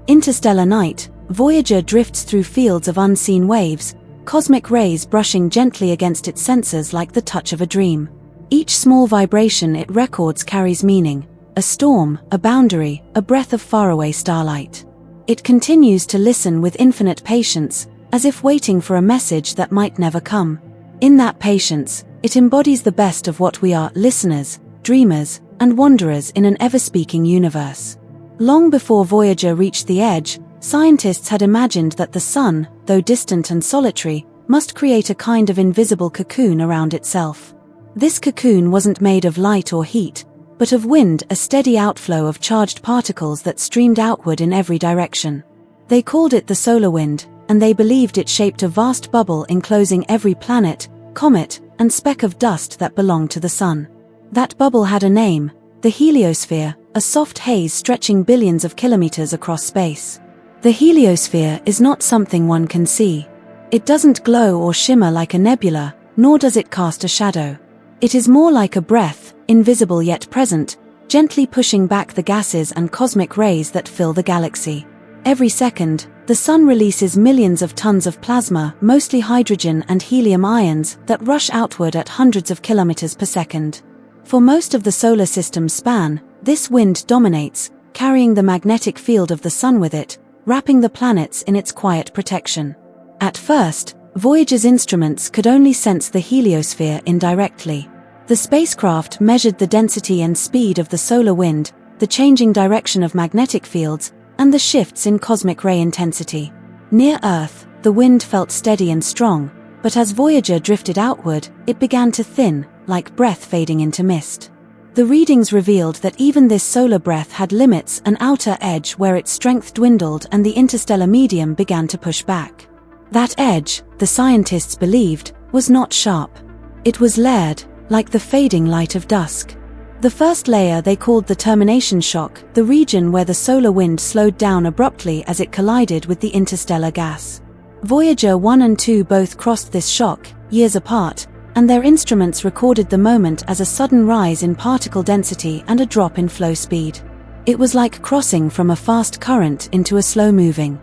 interstellar night, Voyager drifts through fields of unseen waves, cosmic rays brushing gently against its sensors like the touch of a dream. Each small vibration it records carries meaning, a storm, a boundary, a breath of faraway starlight. It continues to listen with infinite patience, as if waiting for a message that might never come. In that patience, it embodies the best of what we are: listeners, dreamers, and wanderers in an ever-speaking universe. Long before Voyager reached the edge, scientists had imagined that the sun, though distant and solitary, must create a kind of invisible cocoon around itself. This cocoon wasn't made of light or heat, but of wind, a steady outflow of charged particles that streamed outward in every direction. They called it the solar wind, and they believed it shaped a vast bubble enclosing every planet, comet, and speck of dust that belonged to the sun. That bubble had a name: the heliosphere, a soft haze stretching billions of kilometers across space. The heliosphere is not something one can see. It doesn't glow or shimmer like a nebula, nor does it cast a shadow. It is more like a breath, invisible yet present, gently pushing back the gases and cosmic rays that fill the galaxy. Every second, the sun releases millions of tons of plasma, mostly hydrogen and helium ions, that rush outward at hundreds of kilometers per second. For most of the solar system's span, this wind dominates, carrying the magnetic field of the sun with it, wrapping the planets in its quiet protection. At first, Voyager's instruments could only sense the heliosphere indirectly. The spacecraft measured the density and speed of the solar wind, the changing direction of magnetic fields, and the shifts in cosmic ray intensity. Near Earth, the wind felt steady and strong, but as Voyager drifted outward, it began to thin, like breath fading into mist. The readings revealed that even this solar breath had limits, an outer edge where its strength dwindled and the interstellar medium began to push back. That edge, the scientists believed, was not sharp. It was layered, like the fading light of dusk. The first layer they called the termination shock, the region where the solar wind slowed down abruptly as it collided with the interstellar gas. Voyager 1 and 2 both crossed this shock, years apart, and their instruments recorded the moment as a sudden rise in particle density and a drop in flow speed. It was like crossing from a fast current into a slow-moving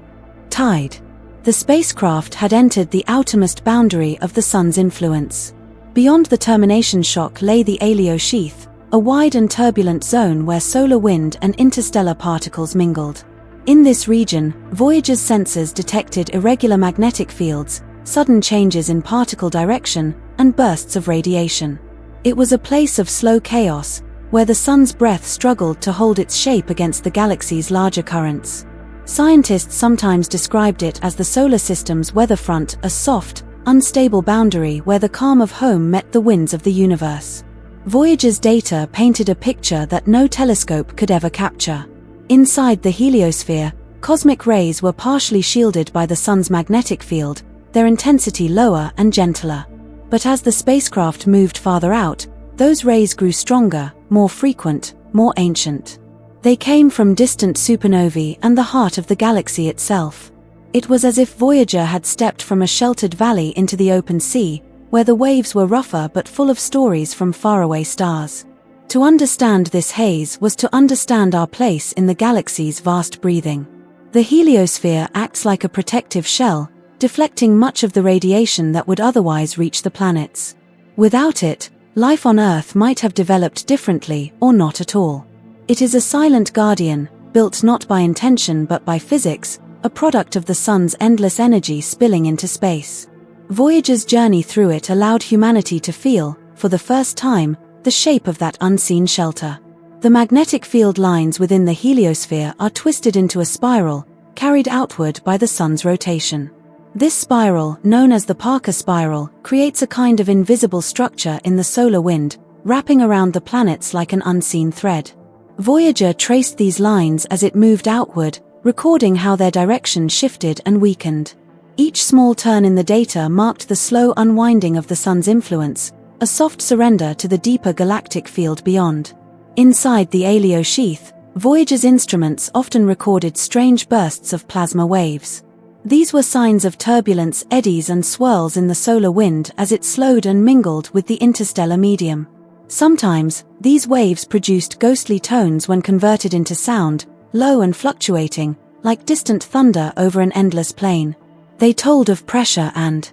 tide. The spacecraft had entered the outermost boundary of the sun's influence. Beyond the termination shock lay the aleo sheath, a wide and turbulent zone where solar wind and interstellar particles mingled. In this region, Voyager's sensors detected irregular magnetic fields, sudden changes in particle direction, and bursts of radiation. It was a place of slow chaos, where the sun's breath struggled to hold its shape against the galaxy's larger currents. Scientists sometimes described it as the solar system's weather front, a soft, unstable boundary where the calm of home met the winds of the universe. Voyager's data painted a picture that no telescope could ever capture. Inside the heliosphere, cosmic rays were partially shielded by the sun's magnetic field, their intensity lower and gentler. But as the spacecraft moved farther out, those rays grew stronger, more frequent, more ancient. They came from distant supernovae and the heart of the galaxy itself. It was as if Voyager had stepped from a sheltered valley into the open sea, where the waves were rougher but full of stories from faraway stars. To understand this haze was to understand our place in the galaxy's vast breathing. The heliosphere acts like a protective shell, deflecting much of the radiation that would otherwise reach the planets. Without it, life on Earth might have developed differently or not at all. It is a silent guardian, built not by intention but by physics, a product of the sun's endless energy spilling into space. Voyager's journey through it allowed humanity to feel, for the first time, the shape of that unseen shelter. The magnetic field lines within the heliosphere are twisted into a spiral, carried outward by the sun's rotation. This spiral, known as the Parker spiral, creates a kind of invisible structure in the solar wind, wrapping around the planets like an unseen thread. Voyager traced these lines as it moved outward, recording how their direction shifted and weakened. Each small turn in the data marked the slow unwinding of the sun's influence, a soft surrender to the deeper galactic field beyond. Inside the aleo sheath, Voyager's instruments often recorded strange bursts of plasma waves. These were signs of turbulence, eddies and swirls in the solar wind as it slowed and mingled with the interstellar medium. Sometimes, these waves produced ghostly tones when converted into sound, low and fluctuating, like distant thunder over an endless plain. They told of pressure and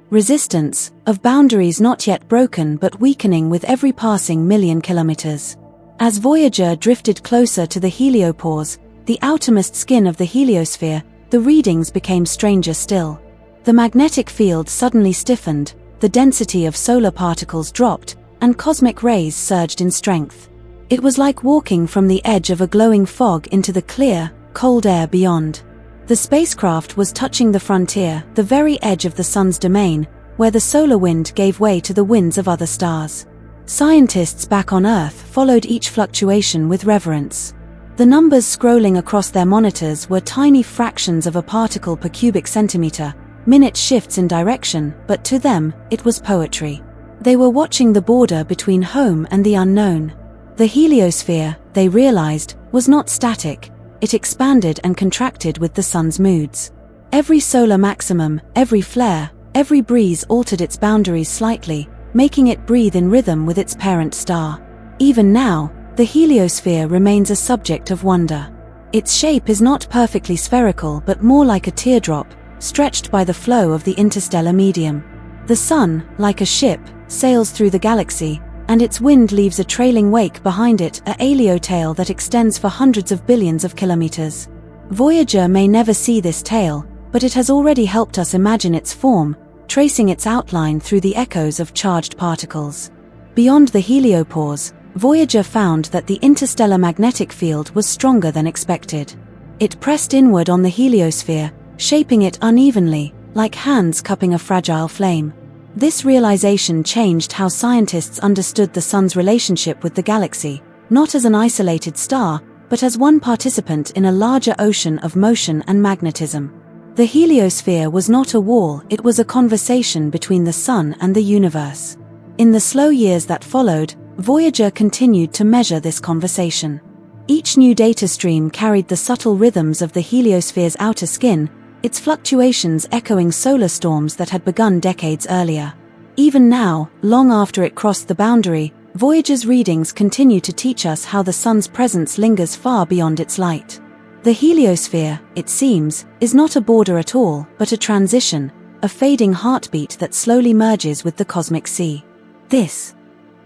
resistance, of boundaries not yet broken but weakening with every passing million kilometers. As Voyager drifted closer to the heliopause, the outermost skin of the heliosphere, the readings became stranger still. The magnetic field suddenly stiffened, the density of solar particles dropped, and cosmic rays surged in strength. It was like walking from the edge of a glowing fog into the clear, cold air beyond. The spacecraft was touching the frontier, the very edge of the sun's domain, where the solar wind gave way to the winds of other stars. Scientists back on Earth followed each fluctuation with reverence. The numbers scrolling across their monitors were tiny fractions of a particle per cubic centimeter, minute shifts in direction, but to them, it was poetry. They were watching the border between home and the unknown. The heliosphere, they realized, was not static. It expanded and contracted with the sun's moods. Every solar maximum, every flare, every breeze altered its boundaries slightly, making it breathe in rhythm with its parent star. Even now, the heliosphere remains a subject of wonder. Its shape is not perfectly spherical but more like a teardrop, stretched by the flow of the interstellar medium. The sun, like a ship, sails through the galaxy, and its wind leaves a trailing wake behind it, a heliotale that extends for hundreds of billions of kilometers. Voyager may never see this tale, but it has already helped us imagine its form, tracing its outline through the echoes of charged particles. Beyond the heliopause, Voyager found that the interstellar magnetic field was stronger than expected. It pressed inward on the heliosphere, shaping it unevenly, like hands cupping a fragile flame. This realization changed how scientists understood the sun's relationship with the galaxy, not as an isolated star, but as one participant in a larger ocean of motion and magnetism. The heliosphere was not a wall, it was a conversation between the sun and the universe. In the slow years that followed, Voyager continued to measure this conversation. Each new data stream carried the subtle rhythms of the heliosphere's outer skin, its fluctuations echoing solar storms that had begun decades earlier. Even now, long after it crossed the boundary, Voyager's readings continue to teach us how the sun's presence lingers far beyond its light. The heliosphere, it seems, is not a border at all, but a transition, a fading heartbeat that slowly merges with the cosmic sea. This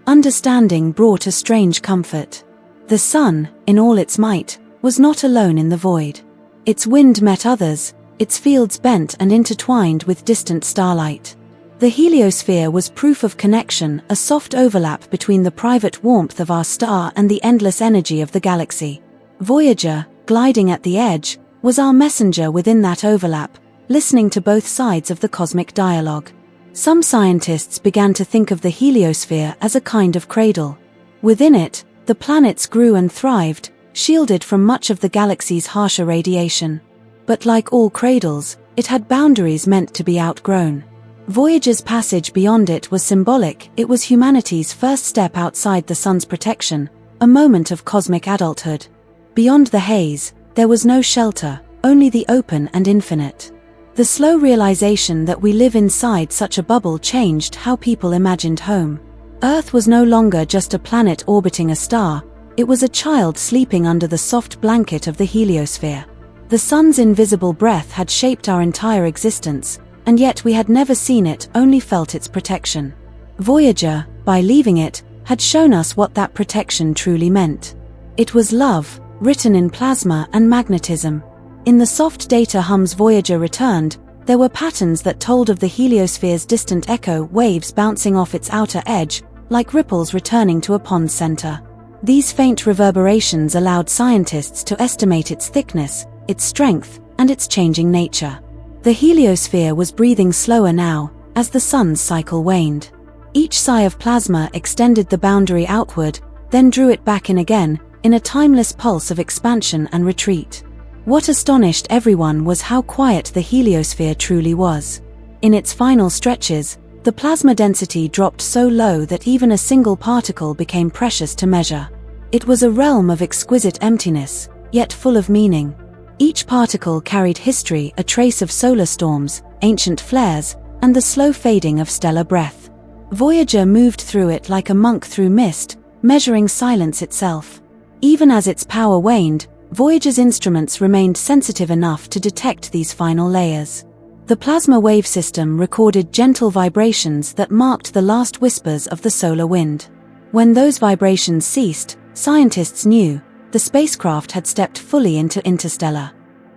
understanding brought a strange comfort. The sun, in all its might, was not alone in the void. Its wind met others, its fields bent and intertwined with distant starlight. The heliosphere was proof of connection, a soft overlap between the private warmth of our star and the endless energy of the galaxy. Voyager, gliding at the edge, was our messenger within that overlap, listening to both sides of the cosmic dialogue. Some scientists began to think of the heliosphere as a kind of cradle. Within it, the planets grew and thrived, shielded from much of the galaxy's harsher radiation. But like all cradles, it had boundaries meant to be outgrown. Voyager's passage beyond it was symbolic. It was humanity's first step outside the sun's protection, a moment of cosmic adulthood. Beyond the haze, there was no shelter, only the open and infinite. The slow realization that we live inside such a bubble changed how people imagined home. Earth was no longer just a planet orbiting a star, it was a child sleeping under the soft blanket of the heliosphere. The sun's invisible breath had shaped our entire existence, and yet we had never seen it, only felt its protection. Voyager, by leaving it, had shown us what that protection truly meant. It was love, written in plasma and magnetism. In the soft data hums Voyager returned, there were patterns that told of the heliosphere's distant echo waves bouncing off its outer edge, like ripples returning to a pond center. These faint reverberations allowed scientists to estimate its thickness, its strength, and its changing nature. The heliosphere was breathing slower now, as the sun's cycle waned. Each sigh of plasma extended the boundary outward, then drew it back in again, in a timeless pulse of expansion and retreat. What astonished everyone was how quiet the heliosphere truly was. In its final stretches, the plasma density dropped so low that even a single particle became precious to measure. It was a realm of exquisite emptiness, yet full of meaning. Each particle carried history, a trace of solar storms, ancient flares, and the slow fading of stellar breath. Voyager moved through it like a monk through mist, measuring silence itself. Even as its power waned, Voyager's instruments remained sensitive enough to detect these final layers. The plasma wave system recorded gentle vibrations that marked the last whispers of the solar wind. When those vibrations ceased, Scientists knew the spacecraft had stepped fully into interstellar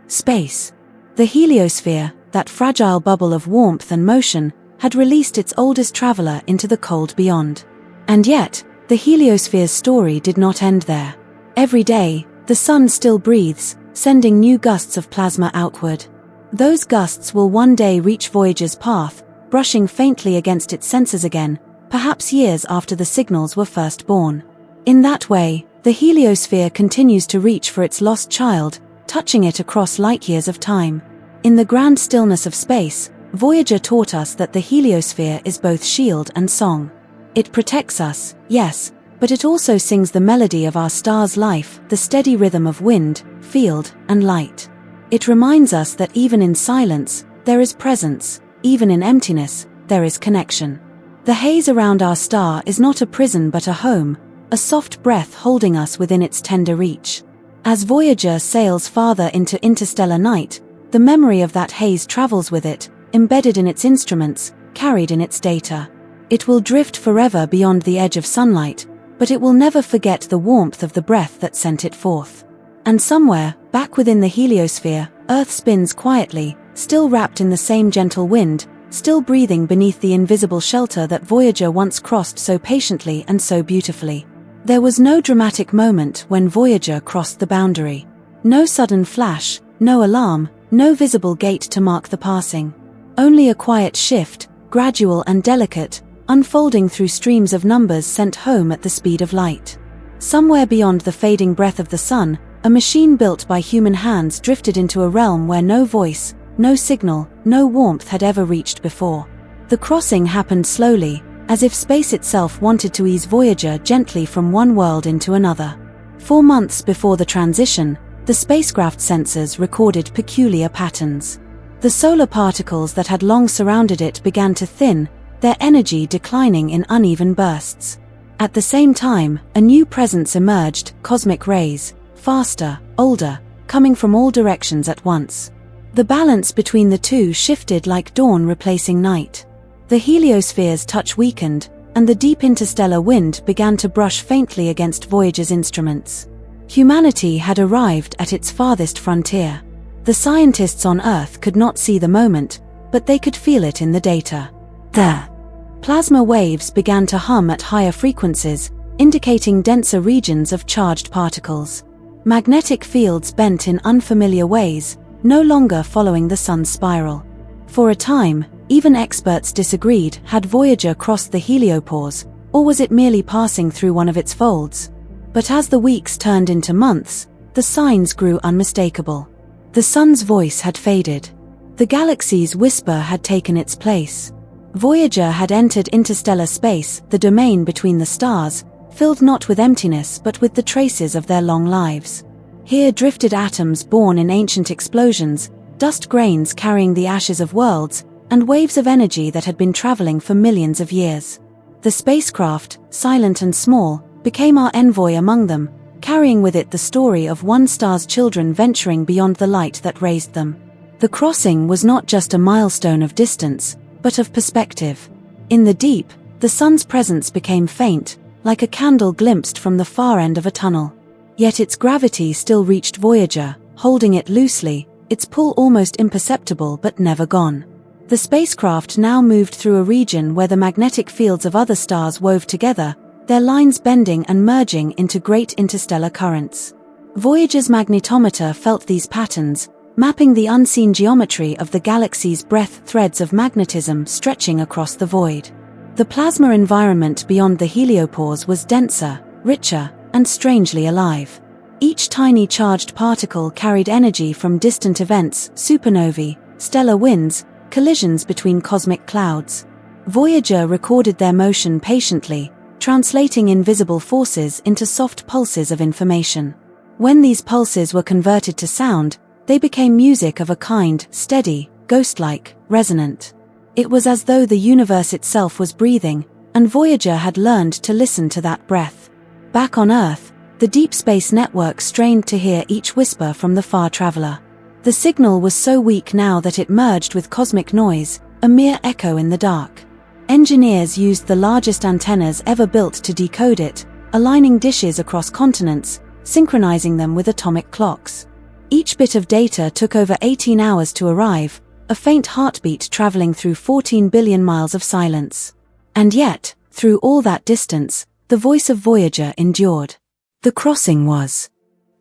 space. The heliosphere, that fragile bubble of warmth and motion, had released its oldest traveler into the cold beyond. And yet, the heliosphere's story did not end there. Every day, the sun still breathes, sending new gusts of plasma outward. Those gusts will one day reach Voyager's path, brushing faintly against its sensors again, perhaps years after the signals were first born. In that way, the heliosphere continues to reach for its lost child, touching it across light-years of time. In the grand stillness of space, Voyager taught us that the heliosphere is both shield and song. It protects us, yes, but it also sings the melody of our star's life, the steady rhythm of wind, field, and light. It reminds us that even in silence, there is presence, even in emptiness, there is connection. The haze around our star is not a prison but a home, a soft breath holding us within its tender reach. As Voyager sails farther into interstellar night, the memory of that haze travels with it, embedded in its instruments, carried in its data. It will drift forever beyond the edge of sunlight, but it will never forget the warmth of the breath that sent it forth. And somewhere, back within the heliosphere, Earth spins quietly, still wrapped in the same gentle wind, still breathing beneath the invisible shelter that Voyager once crossed so patiently and so beautifully. There was no dramatic moment when Voyager crossed the boundary. No sudden flash, no alarm, no visible gate to mark the passing. Only a quiet shift, gradual and delicate, unfolding through streams of numbers sent home at the speed of light. Somewhere beyond the fading breath of the sun, a machine built by human hands drifted into a realm where no voice, no signal, no warmth had ever reached before. The crossing happened slowly, as if space itself wanted to ease Voyager gently from one world into another. 4 months before the transition, the spacecraft sensors recorded peculiar patterns. The solar particles that had long surrounded it began to thin, their energy declining in uneven bursts. At the same time, a new presence emerged, cosmic rays, faster, older, coming from all directions at once. The balance between the two shifted like dawn replacing night. The heliosphere's touch weakened, and the deep interstellar wind began to brush faintly against Voyager's instruments. Humanity had arrived at its farthest frontier. The scientists on Earth could not see the moment, but they could feel it in the data. The plasma waves began to hum at higher frequencies, indicating denser regions of charged particles. Magnetic fields bent in unfamiliar ways, no longer following the sun's spiral. For a time, even experts disagreed, had Voyager crossed the heliopause, or was it merely passing through one of its folds? But as the weeks turned into months, the signs grew unmistakable. The sun's voice had faded. The galaxy's whisper had taken its place. Voyager had entered interstellar space, the domain between the stars, filled not with emptiness but with the traces of their long lives. Here drifted atoms born in ancient explosions, dust grains carrying the ashes of worlds, and waves of energy that had been traveling for millions of years. The spacecraft, silent and small, became our envoy among them, carrying with it the story of one star's children venturing beyond the light that raised them. The crossing was not just a milestone of distance, but of perspective. In the deep, the sun's presence became faint, like a candle glimpsed from the far end of a tunnel. Yet its gravity still reached Voyager, holding it loosely, its pull almost imperceptible but never gone. The spacecraft now moved through a region where the magnetic fields of other stars wove together, their lines bending and merging into great interstellar currents. Voyager's magnetometer felt these patterns, mapping the unseen geometry of the galaxy's breath, threads of magnetism stretching across the void. The plasma environment beyond the heliopause was denser, richer, and strangely alive. Each tiny charged particle carried energy from distant events, supernovae, stellar winds, collisions between cosmic clouds. Voyager recorded their motion patiently, translating invisible forces into soft pulses of information. When these pulses were converted to sound, they became music of a kind, steady, ghost-like, resonant. It was as though the universe itself was breathing, and Voyager had learned to listen to that breath. Back on Earth, the Deep Space Network strained to hear each whisper from the far traveler. The signal was so weak now that it merged with cosmic noise, a mere echo in the dark. Engineers used the largest antennas ever built to decode it, aligning dishes across continents, synchronizing them with atomic clocks. Each bit of data took over 18 hours to arrive, a faint heartbeat traveling through 14 billion miles of silence. And yet, through all that distance, the voice of Voyager endured. The crossing was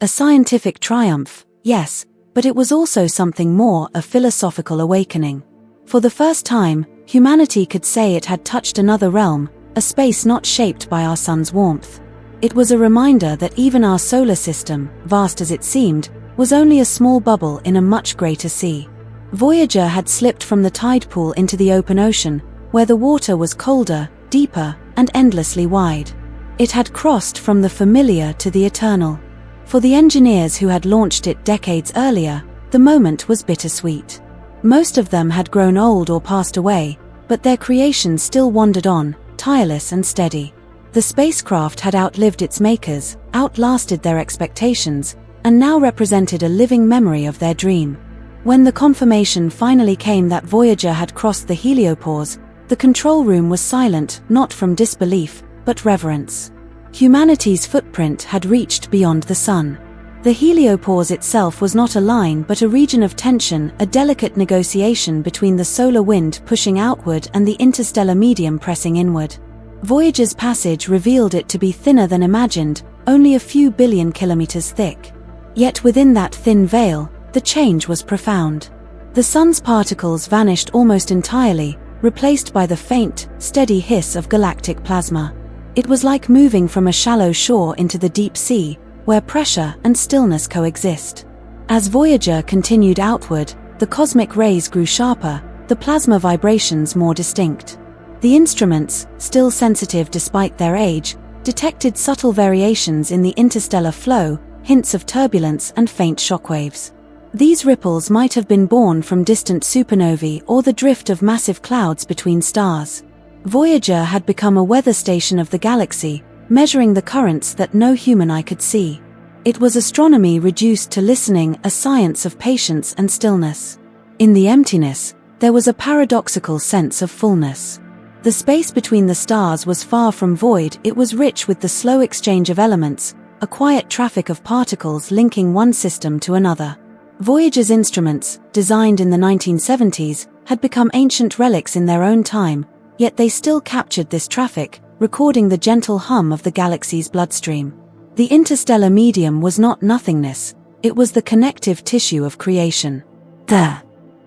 a scientific triumph, yes, but it was also something more, a philosophical awakening. For the first time, humanity could say it had touched another realm, a space not shaped by our sun's warmth. It was a reminder that even our solar system, vast as it seemed, was only a small bubble in a much greater sea. Voyager had slipped from the tide pool into the open ocean, where the water was colder, deeper, and endlessly wide. It had crossed from the familiar to the eternal. For the engineers who had launched it decades earlier, the moment was bittersweet. Most of them had grown old or passed away, but their creation still wandered on, tireless and steady. The spacecraft had outlived its makers, outlasted their expectations, and now represented a living memory of their dream. When the confirmation finally came that Voyager had crossed the heliopause, the control room was silent, not from disbelief, but reverence. Humanity's footprint had reached beyond the sun. The heliopause itself was not a line but a region of tension, a delicate negotiation between the solar wind pushing outward and the interstellar medium pressing inward. Voyager's passage revealed it to be thinner than imagined, only a few billion kilometers thick. Yet within that thin veil, the change was profound. The sun's particles vanished almost entirely, replaced by the faint, steady hiss of galactic plasma. It was like moving from a shallow shore into the deep sea, where pressure and stillness coexist. As Voyager continued outward, the cosmic rays grew sharper, the plasma vibrations more distinct. The instruments, still sensitive despite their age, detected subtle variations in the interstellar flow, hints of turbulence and faint shockwaves. These ripples might have been born from distant supernovae or the drift of massive clouds between stars. Voyager had become a weather station of the galaxy, measuring the currents that no human eye could see. It was astronomy reduced to listening, a science of patience and stillness. In the emptiness, there was a paradoxical sense of fullness. The space between the stars was far from void, it was rich with the slow exchange of elements, a quiet traffic of particles linking one system to another. Voyager's instruments, designed in the 1970s, had become ancient relics in their own time, yet they still captured this traffic, recording the gentle hum of the galaxy's bloodstream. The interstellar medium was not nothingness, it was the connective tissue of creation. The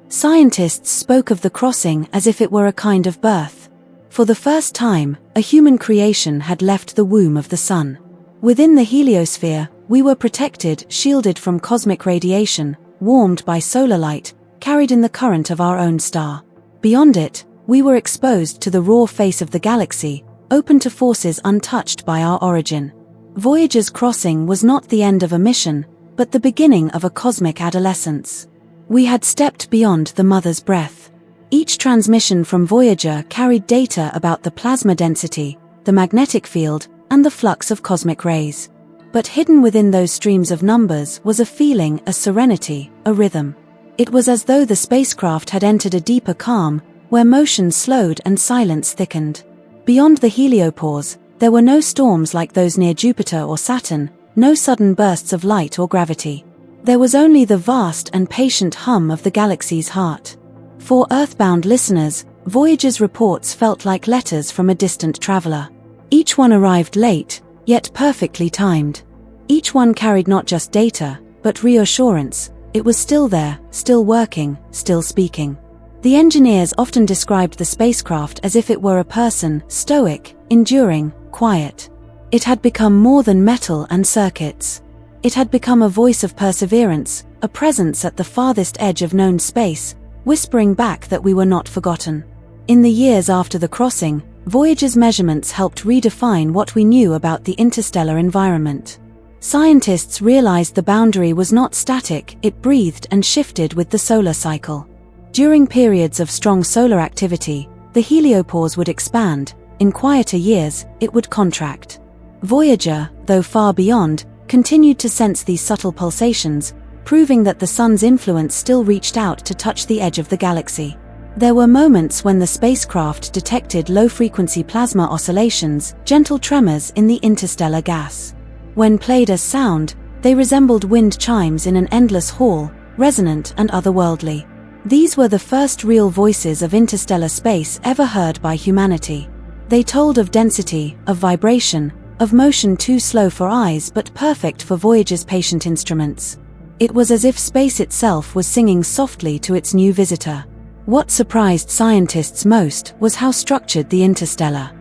scientists spoke of the crossing as if it were a kind of birth. For the first time, a human creation had left the womb of the sun. Within the heliosphere, we were protected, shielded from cosmic radiation, warmed by solar light, carried in the current of our own star. Beyond it, we were exposed to the raw face of the galaxy, open to forces untouched by our origin. Voyager's crossing was not the end of a mission, but the beginning of a cosmic adolescence. We had stepped beyond the mother's breath. Each transmission from Voyager carried data about the plasma density, the magnetic field, and the flux of cosmic rays. But hidden within those streams of numbers was a feeling, a serenity, a rhythm. It was as though the spacecraft had entered a deeper calm, where motion slowed and silence thickened. Beyond the heliopause, there were no storms like those near Jupiter or Saturn, no sudden bursts of light or gravity. There was only the vast and patient hum of the galaxy's heart. For Earthbound listeners, Voyager's reports felt like letters from a distant traveler. Each one arrived late, yet perfectly timed. Each one carried not just data, but reassurance. It was still there, still working, still speaking. The engineers often described the spacecraft as if it were a person, stoic, enduring, quiet. It had become more than metal and circuits. It had become a voice of perseverance, a presence at the farthest edge of known space, whispering back that we were not forgotten. In the years after the crossing, Voyager's measurements helped redefine what we knew about the interstellar environment. Scientists realized the boundary was not static, it breathed and shifted with the solar cycle. During periods of strong solar activity, the heliopause would expand. In quieter years, it would contract. Voyager, though far beyond, continued to sense these subtle pulsations, proving that the sun's influence still reached out to touch the edge of the galaxy. There were moments when the spacecraft detected low-frequency plasma oscillations, gentle tremors in the interstellar gas. When played as sound, they resembled wind chimes in an endless hall, resonant and otherworldly. These were the first real voices of interstellar space ever heard by humanity. They told of density, of vibration, of motion too slow for eyes but perfect for Voyager's patient instruments. It was as if space itself was singing softly to its new visitor. What surprised scientists most was how structured the interstellar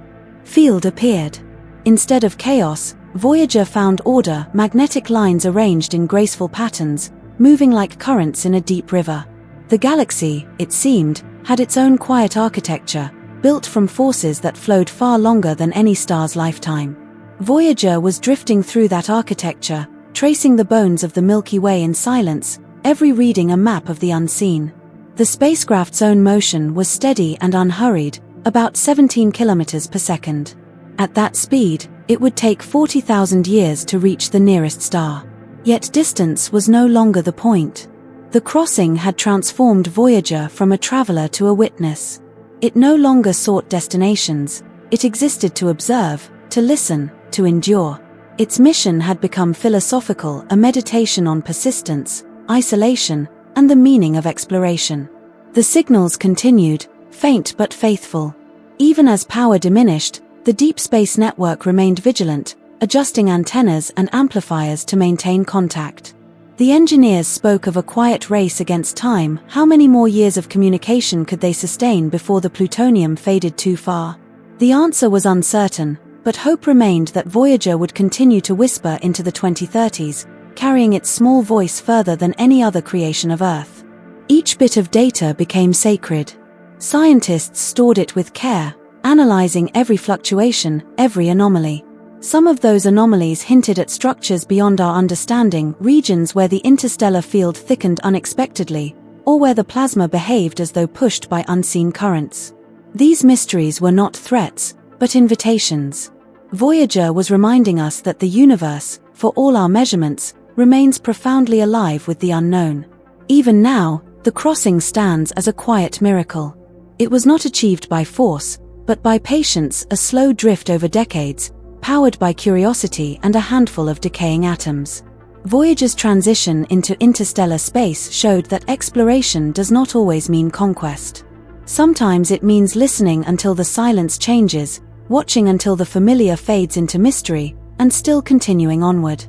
field appeared. Instead of chaos, Voyager found order, magnetic lines arranged in graceful patterns, moving like currents in a deep river. The galaxy, it seemed, had its own quiet architecture, built from forces that flowed far longer than any star's lifetime. Voyager was drifting through that architecture, tracing the bones of the Milky Way in silence, every reading a map of the unseen. The spacecraft's own motion was steady and unhurried, about 17 kilometers per second. At that speed, it would take 40,000 years to reach the nearest star. Yet distance was no longer the point. The crossing had transformed Voyager from a traveler to a witness. It no longer sought destinations, it existed to observe, to listen, to endure. Its mission had become philosophical, a meditation on persistence, isolation, and the meaning of exploration. The signals continued, faint but faithful. Even as power diminished, the Deep Space Network remained vigilant, adjusting antennas and amplifiers to maintain contact. The engineers spoke of a quiet race against time. How many more years of communication could they sustain before the plutonium faded too far? The answer was uncertain, but hope remained that Voyager would continue to whisper into the 2030s, carrying its small voice further than any other creation of Earth. Each bit of data became sacred. Scientists stored it with care, analyzing every fluctuation, every anomaly. Some of those anomalies hinted at structures beyond our understanding, regions where the interstellar field thickened unexpectedly, or where the plasma behaved as though pushed by unseen currents. These mysteries were not threats, but invitations. Voyager was reminding us that the universe, for all our measurements, remains profoundly alive with the unknown. Even now, the crossing stands as a quiet miracle. It was not achieved by force, but by patience, a slow drift over decades, powered by curiosity and a handful of decaying atoms. Voyager's transition into interstellar space showed that exploration does not always mean conquest. Sometimes it means listening until the silence changes, watching until the familiar fades into mystery, and still continuing onward.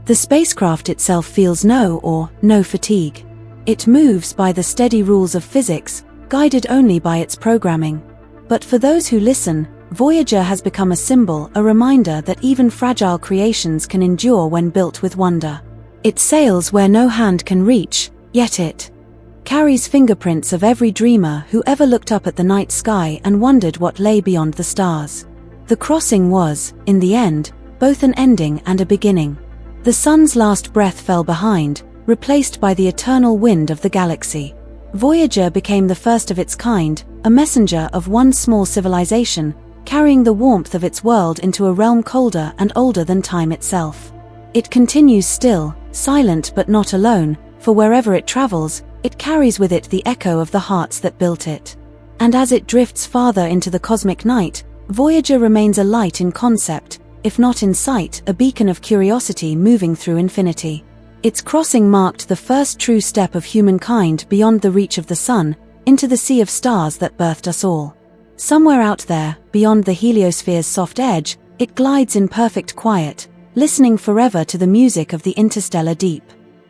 The spacecraft itself feels no fatigue. It moves by the steady rules of physics, guided only by its programming. But for those who listen, Voyager has become a symbol, a reminder that even fragile creations can endure when built with wonder. It sails where no hand can reach, yet it carries fingerprints of every dreamer who ever looked up at the night sky and wondered what lay beyond the stars. The crossing was, in the end, both an ending and a beginning. The sun's last breath fell behind, replaced by the eternal wind of the galaxy. Voyager became the first of its kind, a messenger of one small civilization, carrying the warmth of its world into a realm colder and older than time itself. It continues still, silent but not alone, for wherever it travels, it carries with it the echo of the hearts that built it. And as it drifts farther into the cosmic night, Voyager remains a light in concept, if not in sight, a beacon of curiosity moving through infinity. Its crossing marked the first true step of humankind beyond the reach of the sun, into the sea of stars that birthed us all. Somewhere out there, beyond the heliosphere's soft edge, it glides in perfect quiet, listening forever to the music of the interstellar deep.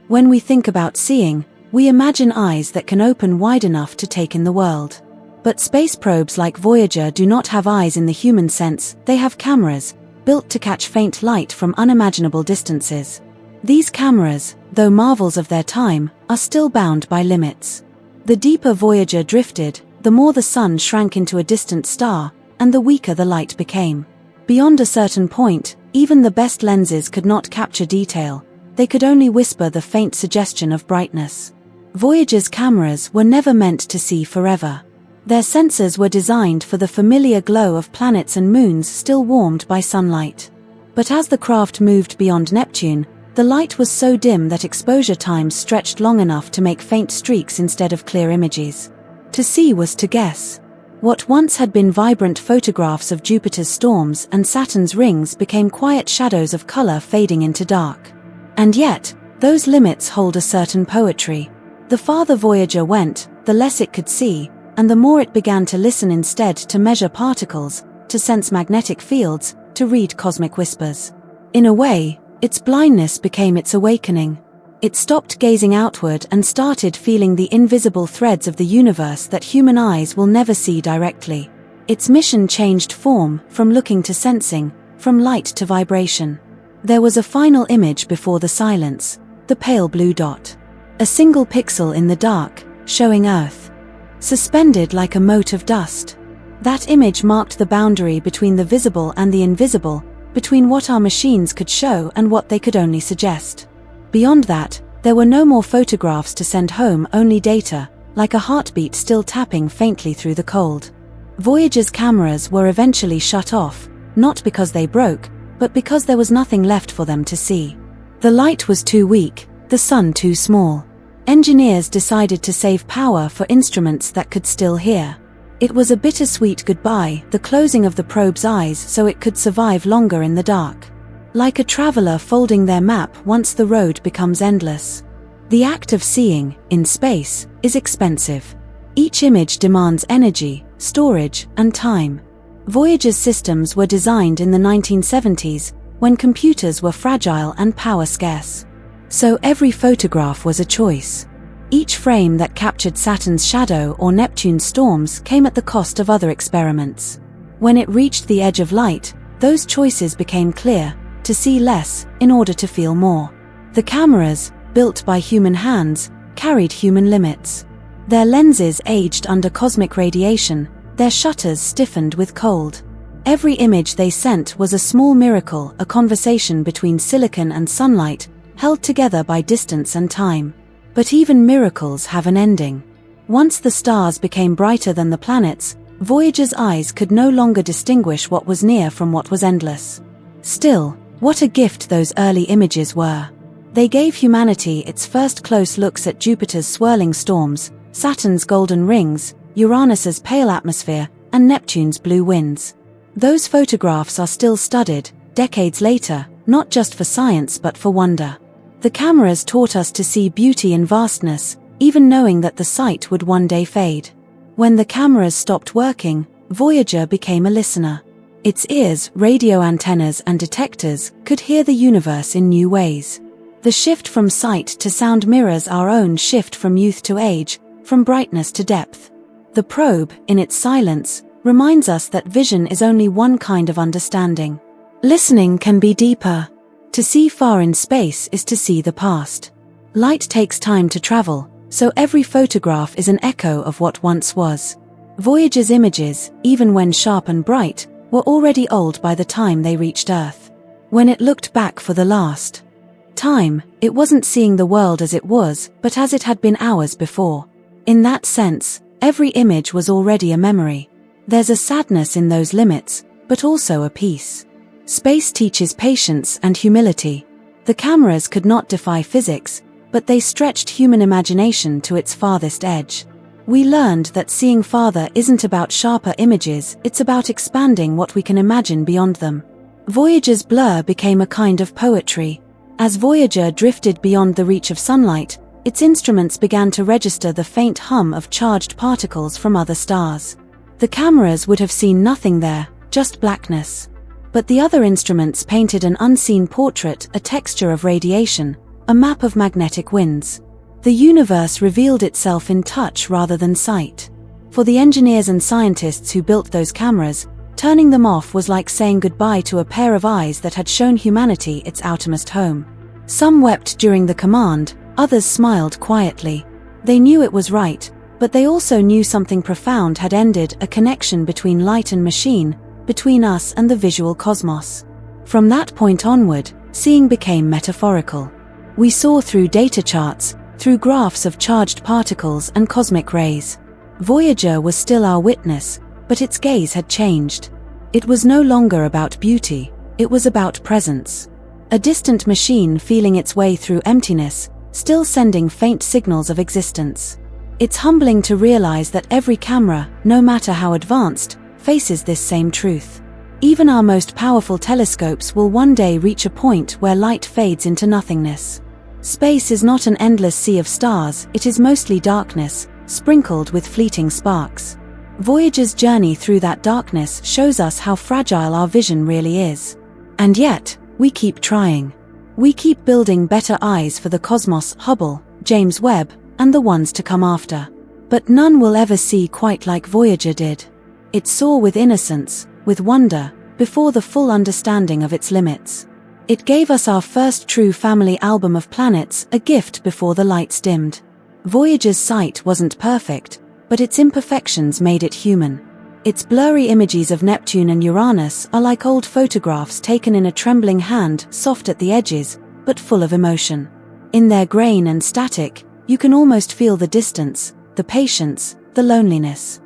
When we think about seeing, we imagine eyes that can open wide enough to take in the world. But space probes like Voyager do not have eyes in the human sense, they have cameras, built to catch faint light from unimaginable distances. These cameras, though marvels of their time, are still bound by limits. The deeper Voyager drifted, the more the sun shrank into a distant star, and the weaker the light became. Beyond a certain point, even the best lenses could not capture detail, they could only whisper the faint suggestion of brightness. Voyager's cameras were never meant to see forever. Their sensors were designed for the familiar glow of planets and moons still warmed by sunlight. But as the craft moved beyond Neptune, the light was so dim that exposure times stretched long enough to make faint streaks instead of clear images. To see was to guess. What once had been vibrant photographs of Jupiter's storms and Saturn's rings became quiet shadows of color fading into dark. And yet, those limits hold a certain poetry. The farther Voyager went, the less it could see, and the more it began to listen instead, to measure particles, to sense magnetic fields, to read cosmic whispers. In a way, its blindness became its awakening. It stopped gazing outward and started feeling the invisible threads of the universe that human eyes will never see directly. Its mission changed form, from looking to sensing, from light to vibration. There was a final image before the silence, the pale blue dot. A single pixel in the dark, showing Earth, suspended like a mote of dust. That image marked the boundary between the visible and the invisible, between what our machines could show and what they could only suggest. Beyond that, there were no more photographs to send home, only data, like a heartbeat still tapping faintly through the cold. Voyager's cameras were eventually shut off, not because they broke, but because there was nothing left for them to see. The light was too weak, the sun too small. Engineers decided to save power for instruments that could still hear. It was a bittersweet goodbye, the closing of the probe's eyes so it could survive longer in the dark. Like a traveler folding their map once the road becomes endless. The act of seeing, in space, is expensive. Each image demands energy, storage, and time. Voyager's systems were designed in the 1970s, when computers were fragile and power scarce. So every photograph was a choice. Each frame that captured Saturn's shadow or Neptune's storms came at the cost of other experiments. When it reached the edge of light, those choices became clear: to see less, in order to feel more. The cameras, built by human hands, carried human limits. Their lenses aged under cosmic radiation, their shutters stiffened with cold. Every image they sent was a small miracle, a conversation between silicon and sunlight, held together by distance and time. But even miracles have an ending. Once the stars became brighter than the planets, Voyager's eyes could no longer distinguish what was near from what was endless. Still, what a gift those early images were. They gave humanity its first close looks at Jupiter's swirling storms, Saturn's golden rings, Uranus's pale atmosphere, and Neptune's blue winds. Those photographs are still studied, decades later, not just for science but for wonder. The cameras taught us to see beauty in vastness, even knowing that the sight would one day fade. When the cameras stopped working, Voyager became a listener. Its ears, radio antennas and detectors, could hear the universe in new ways. The shift from sight to sound mirrors our own shift from youth to age, from brightness to depth. The probe, in its silence, reminds us that vision is only one kind of understanding. Listening can be deeper. To see far in space is to see the past. Light takes time to travel, so every photograph is an echo of what once was. Voyager's images, even when sharp and bright, were already old by the time they reached Earth. When it looked back for the last time, it wasn't seeing the world as it was, but as it had been hours before. In that sense, every image was already a memory. There's a sadness in those limits, but also a peace. Space teaches patience and humility. The cameras could not defy physics, but they stretched human imagination to its farthest edge. We learned that seeing farther isn't about sharper images, it's about expanding what we can imagine beyond them. Voyager's blur became a kind of poetry. As Voyager drifted beyond the reach of sunlight, its instruments began to register the faint hum of charged particles from other stars. The cameras would have seen nothing there, just blackness. But the other instruments painted an unseen portrait, a texture of radiation, a map of magnetic winds. The universe revealed itself in touch rather than sight. For the engineers and scientists who built those cameras, turning them off was like saying goodbye to a pair of eyes that had shown humanity its outermost home. Some wept during the command, others smiled quietly. They knew it was right, but they also knew something profound had ended, a connection between light and machine, between us and the visual cosmos. From that point onward, seeing became metaphorical. We saw through data charts, through graphs of charged particles and cosmic rays. Voyager was still our witness, but its gaze had changed. It was no longer about beauty, it was about presence. A distant machine feeling its way through emptiness, still sending faint signals of existence. It's humbling to realize that every camera, no matter how advanced, faces this same truth. Even our most powerful telescopes will one day reach a point where light fades into nothingness. Space is not an endless sea of stars, it is mostly darkness, sprinkled with fleeting sparks. Voyager's journey through that darkness shows us how fragile our vision really is. And yet, we keep trying. We keep building better eyes for the cosmos, Hubble, James Webb, and the ones to come after. But none will ever see quite like Voyager did. It saw with innocence, with wonder, before the full understanding of its limits. It gave us our first true family album of planets, a gift before the lights dimmed. Voyager's sight wasn't perfect, but its imperfections made it human. Its blurry images of Neptune and Uranus are like old photographs taken in a trembling hand, soft at the edges, but full of emotion. In their grain and static, you can almost feel the distance, the patience, the loneliness.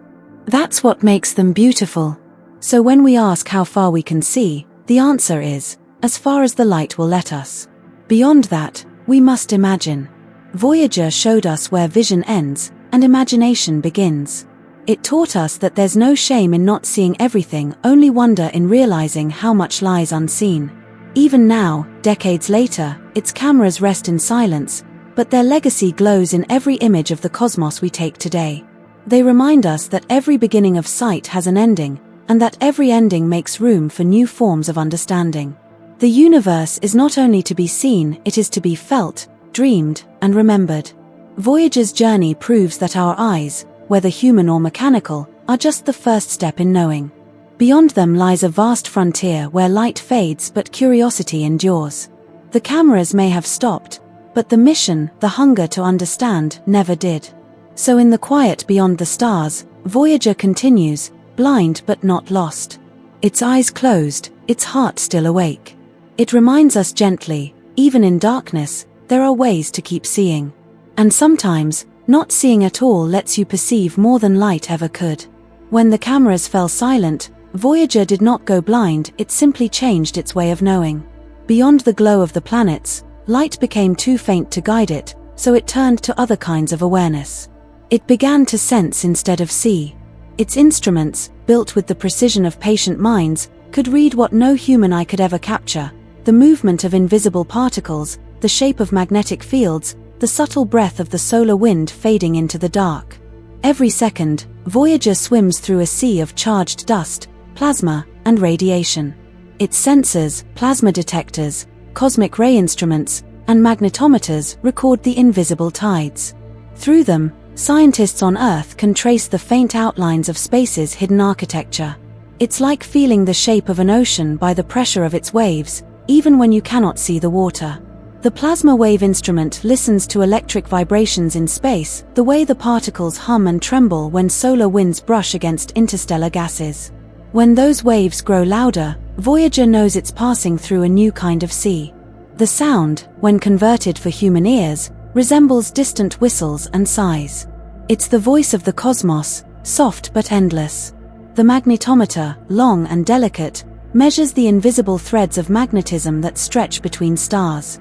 That's what makes them beautiful. So when we ask how far we can see, the answer is, as far as the light will let us. Beyond that, we must imagine. Voyager showed us where vision ends, and imagination begins. It taught us that there's no shame in not seeing everything, only wonder in realizing how much lies unseen. Even now, decades later, its cameras rest in silence, but their legacy glows in every image of the cosmos we take today. They remind us that every beginning of sight has an ending, and that every ending makes room for new forms of understanding. The universe is not only to be seen, it is to be felt, dreamed, and remembered. Voyager's journey proves that our eyes, whether human or mechanical, are just the first step in knowing. Beyond them lies a vast frontier where light fades but curiosity endures. The cameras may have stopped, but the mission, the hunger to understand, never did. So in the quiet beyond the stars, Voyager continues, blind but not lost. Its eyes closed, its heart still awake. It reminds us gently, even in darkness, there are ways to keep seeing. And sometimes, not seeing at all lets you perceive more than light ever could. When the cameras fell silent, Voyager did not go blind, it simply changed its way of knowing. Beyond the glow of the planets, light became too faint to guide it, so it turned to other kinds of awareness. It began to sense instead of see. Its instruments, built with the precision of patient minds, could read what no human eye could ever capture: the movement of invisible particles, the shape of magnetic fields, the subtle breath of the solar wind fading into the dark. Every second, Voyager swims through a sea of charged dust, plasma, and radiation. Its sensors, plasma detectors, cosmic ray instruments, and magnetometers record the invisible tides. Through them, scientists on Earth can trace the faint outlines of space's hidden architecture. It's like feeling the shape of an ocean by the pressure of its waves, even when you cannot see the water. The plasma wave instrument listens to electric vibrations in space, the way the particles hum and tremble when solar winds brush against interstellar gases. When those waves grow louder, Voyager knows it's passing through a new kind of sea. The sound, when converted for human ears, resembles distant whistles and sighs. It's the voice of the cosmos, soft but endless. The magnetometer, long and delicate, measures the invisible threads of magnetism that stretch between stars.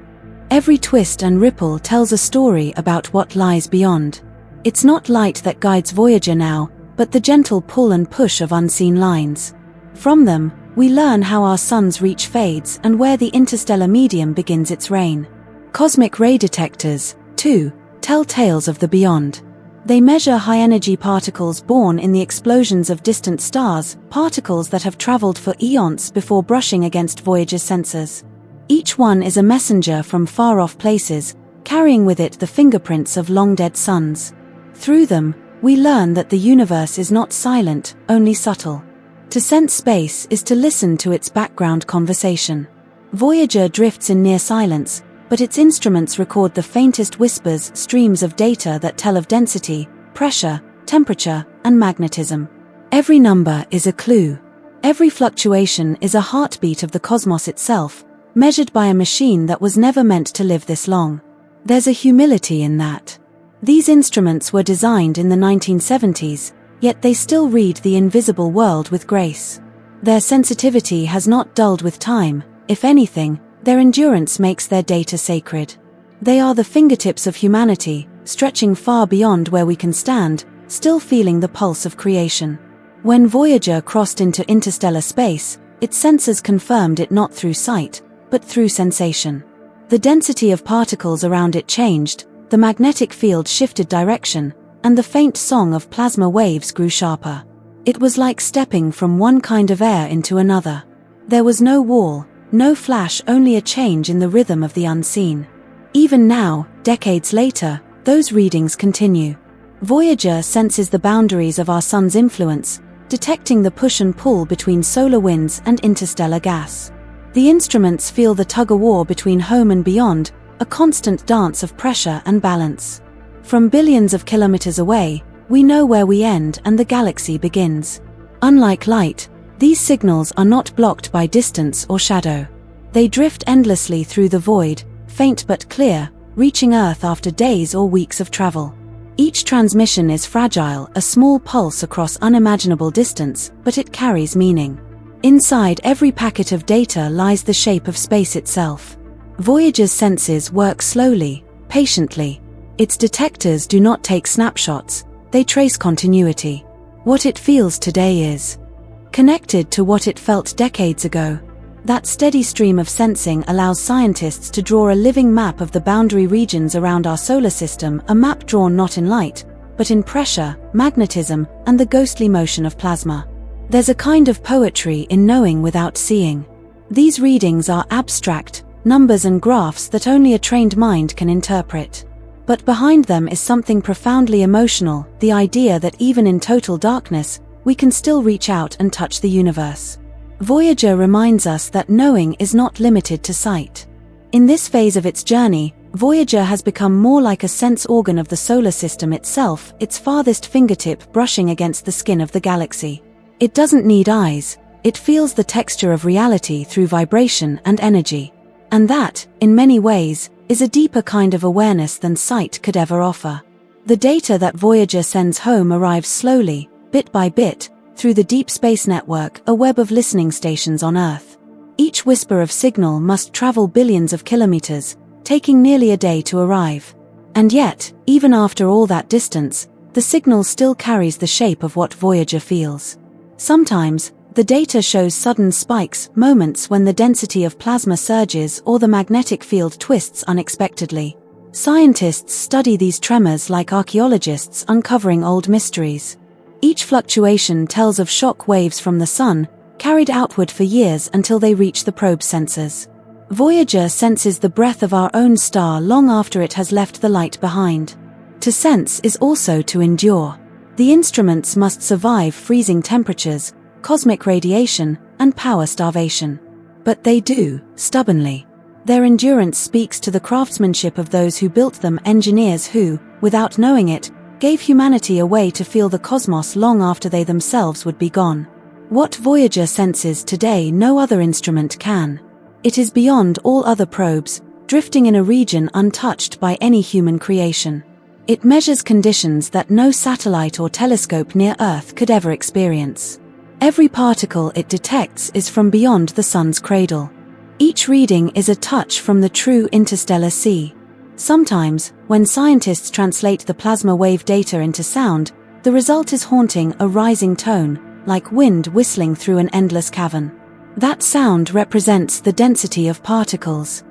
Every twist and ripple tells a story about what lies beyond. It's not light that guides Voyager now, but the gentle pull and push of unseen lines. From them, we learn how our sun's reach fades and where the interstellar medium begins its reign. Cosmic ray detectors, too, tell tales of the beyond. They measure high-energy particles born in the explosions of distant stars, particles that have traveled for eons before brushing against Voyager's sensors. Each one is a messenger from far-off places, carrying with it the fingerprints of long-dead suns. Through them, we learn that the universe is not silent, only subtle. To sense space is to listen to its background conversation. Voyager drifts in near silence, but its instruments record the faintest whispers, streams of data that tell of density, pressure, temperature, and magnetism. Every number is a clue. Every fluctuation is a heartbeat of the cosmos itself, measured by a machine that was never meant to live this long. There's a humility in that. These instruments were designed in the 1970s, yet they still read the invisible world with grace. Their sensitivity has not dulled with time. If anything, their endurance makes their data sacred. They are the fingertips of humanity, stretching far beyond where we can stand, still feeling the pulse of creation. When Voyager crossed into interstellar space, its sensors confirmed it not through sight, but through sensation. The density of particles around it changed, the magnetic field shifted direction, and the faint song of plasma waves grew sharper. It was like stepping from one kind of air into another. There was no wall, no flash, only a change in the rhythm of the unseen. Even now, decades later, those readings continue. Voyager senses the boundaries of our sun's influence, detecting the push and pull between solar winds and interstellar gas. The instruments feel the tug-of-war between home and beyond, a constant dance of pressure and balance. From billions of kilometers away, we know where we end and the galaxy begins. Unlike light, these signals are not blocked by distance or shadow. They drift endlessly through the void, faint but clear, reaching Earth after days or weeks of travel. Each transmission is fragile, a small pulse across unimaginable distance, but it carries meaning. Inside every packet of data lies the shape of space itself. Voyager's senses work slowly, patiently. Its detectors do not take snapshots, they trace continuity. What it feels today is connected to what it felt decades ago. That steady stream of sensing allows scientists to draw a living map of the boundary regions around our solar system, a map drawn not in light, but in pressure, magnetism, and the ghostly motion of plasma. There's a kind of poetry in knowing without seeing. These readings are abstract, numbers and graphs that only a trained mind can interpret. But behind them is something profoundly emotional, the idea that even in total darkness, we can still reach out and touch the universe. Voyager reminds us that knowing is not limited to sight. In this phase of its journey, Voyager has become more like a sense organ of the solar system itself, its farthest fingertip brushing against the skin of the galaxy. It doesn't need eyes, it feels the texture of reality through vibration and energy. And that, in many ways, is a deeper kind of awareness than sight could ever offer. The data that Voyager sends home arrives slowly, bit by bit, through the deep space network, a web of listening stations on Earth. Each whisper of signal must travel billions of kilometers, taking nearly a day to arrive. And yet, even after all that distance, the signal still carries the shape of what Voyager feels. Sometimes, the data shows sudden spikes, moments when the density of plasma surges or the magnetic field twists unexpectedly. Scientists study these tremors like archaeologists uncovering old mysteries. Each fluctuation tells of shock waves from the sun, carried outward for years until they reach the probe's sensors. Voyager senses the breath of our own star long after it has left the light behind. To sense is also to endure. The instruments must survive freezing temperatures, cosmic radiation, and power starvation. But they do, stubbornly. Their endurance speaks to the craftsmanship of those who built them, engineers who, without knowing it, gave humanity a way to feel the cosmos long after they themselves would be gone. What Voyager senses today no other instrument can. It is beyond all other probes, drifting in a region untouched by any human creation. It measures conditions that no satellite or telescope near Earth could ever experience. Every particle it detects is from beyond the sun's cradle. Each reading is a touch from the true interstellar sea. Sometimes, when scientists translate the plasma wave data into sound, the result is haunting, a rising tone, like wind whistling through an endless cavern. That sound represents the density of particles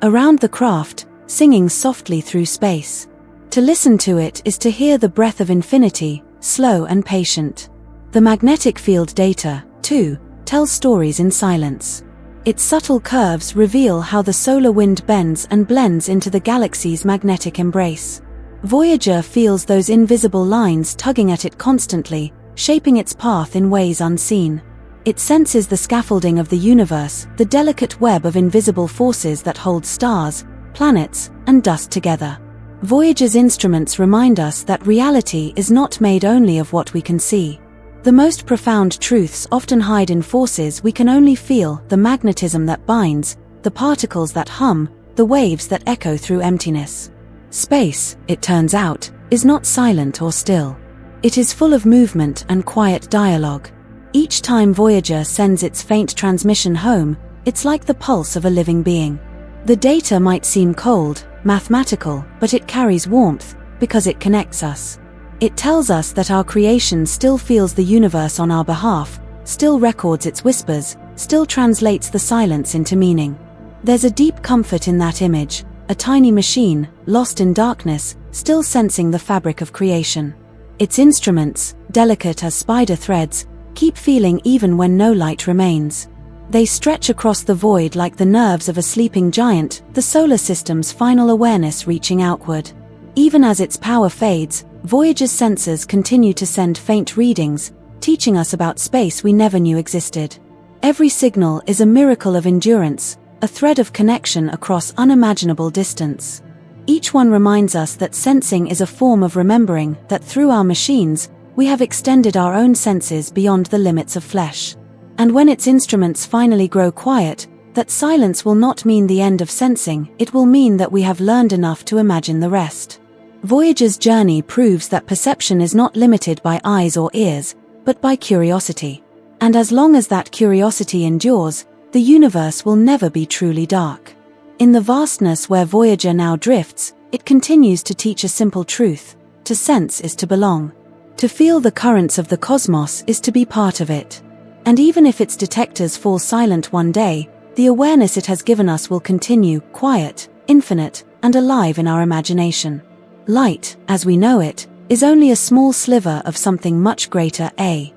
around the craft, singing softly through space. To listen to it is to hear the breath of infinity, slow and patient. The magnetic field data, too, tells stories in silence. Its subtle curves reveal how the solar wind bends and blends into the galaxy's magnetic embrace. Voyager feels those invisible lines tugging at it constantly, shaping its path in ways unseen. It senses the scaffolding of the universe, the delicate web of invisible forces that hold stars, planets, and dust together. Voyager's instruments remind us that reality is not made only of what we can see. The most profound truths often hide in forces we can only feel, the magnetism that binds, the particles that hum, the waves that echo through emptiness. Space, it turns out, is not silent or still. It is full of movement and quiet dialogue. Each time Voyager sends its faint transmission home, it's like the pulse of a living being. The data might seem cold, mathematical, but it carries warmth, because it connects us. It tells us that our creation still feels the universe on our behalf, still records its whispers, still translates the silence into meaning. There's a deep comfort in that image, a tiny machine, lost in darkness, still sensing the fabric of creation. Its instruments, delicate as spider threads, keep feeling even when no light remains. They stretch across the void like the nerves of a sleeping giant, the solar system's final awareness reaching outward. Even as its power fades, Voyager's sensors continue to send faint readings, teaching us about space we never knew existed. Every signal is a miracle of endurance, a thread of connection across unimaginable distance. Each one reminds us that sensing is a form of remembering, that through our machines, we have extended our own senses beyond the limits of flesh. And when its instruments finally grow quiet, that silence will not mean the end of sensing, it will mean that we have learned enough to imagine the rest. Voyager's journey proves that perception is not limited by eyes or ears, but by curiosity. And as long as that curiosity endures, the universe will never be truly dark. In the vastness where Voyager now drifts, it continues to teach a simple truth: to sense is to belong. To feel the currents of the cosmos is to be part of it. And even if its detectors fall silent one day, the awareness it has given us will continue, quiet, infinite, and alive in our imagination. Light, as we know it, is only a small sliver of something much greater, a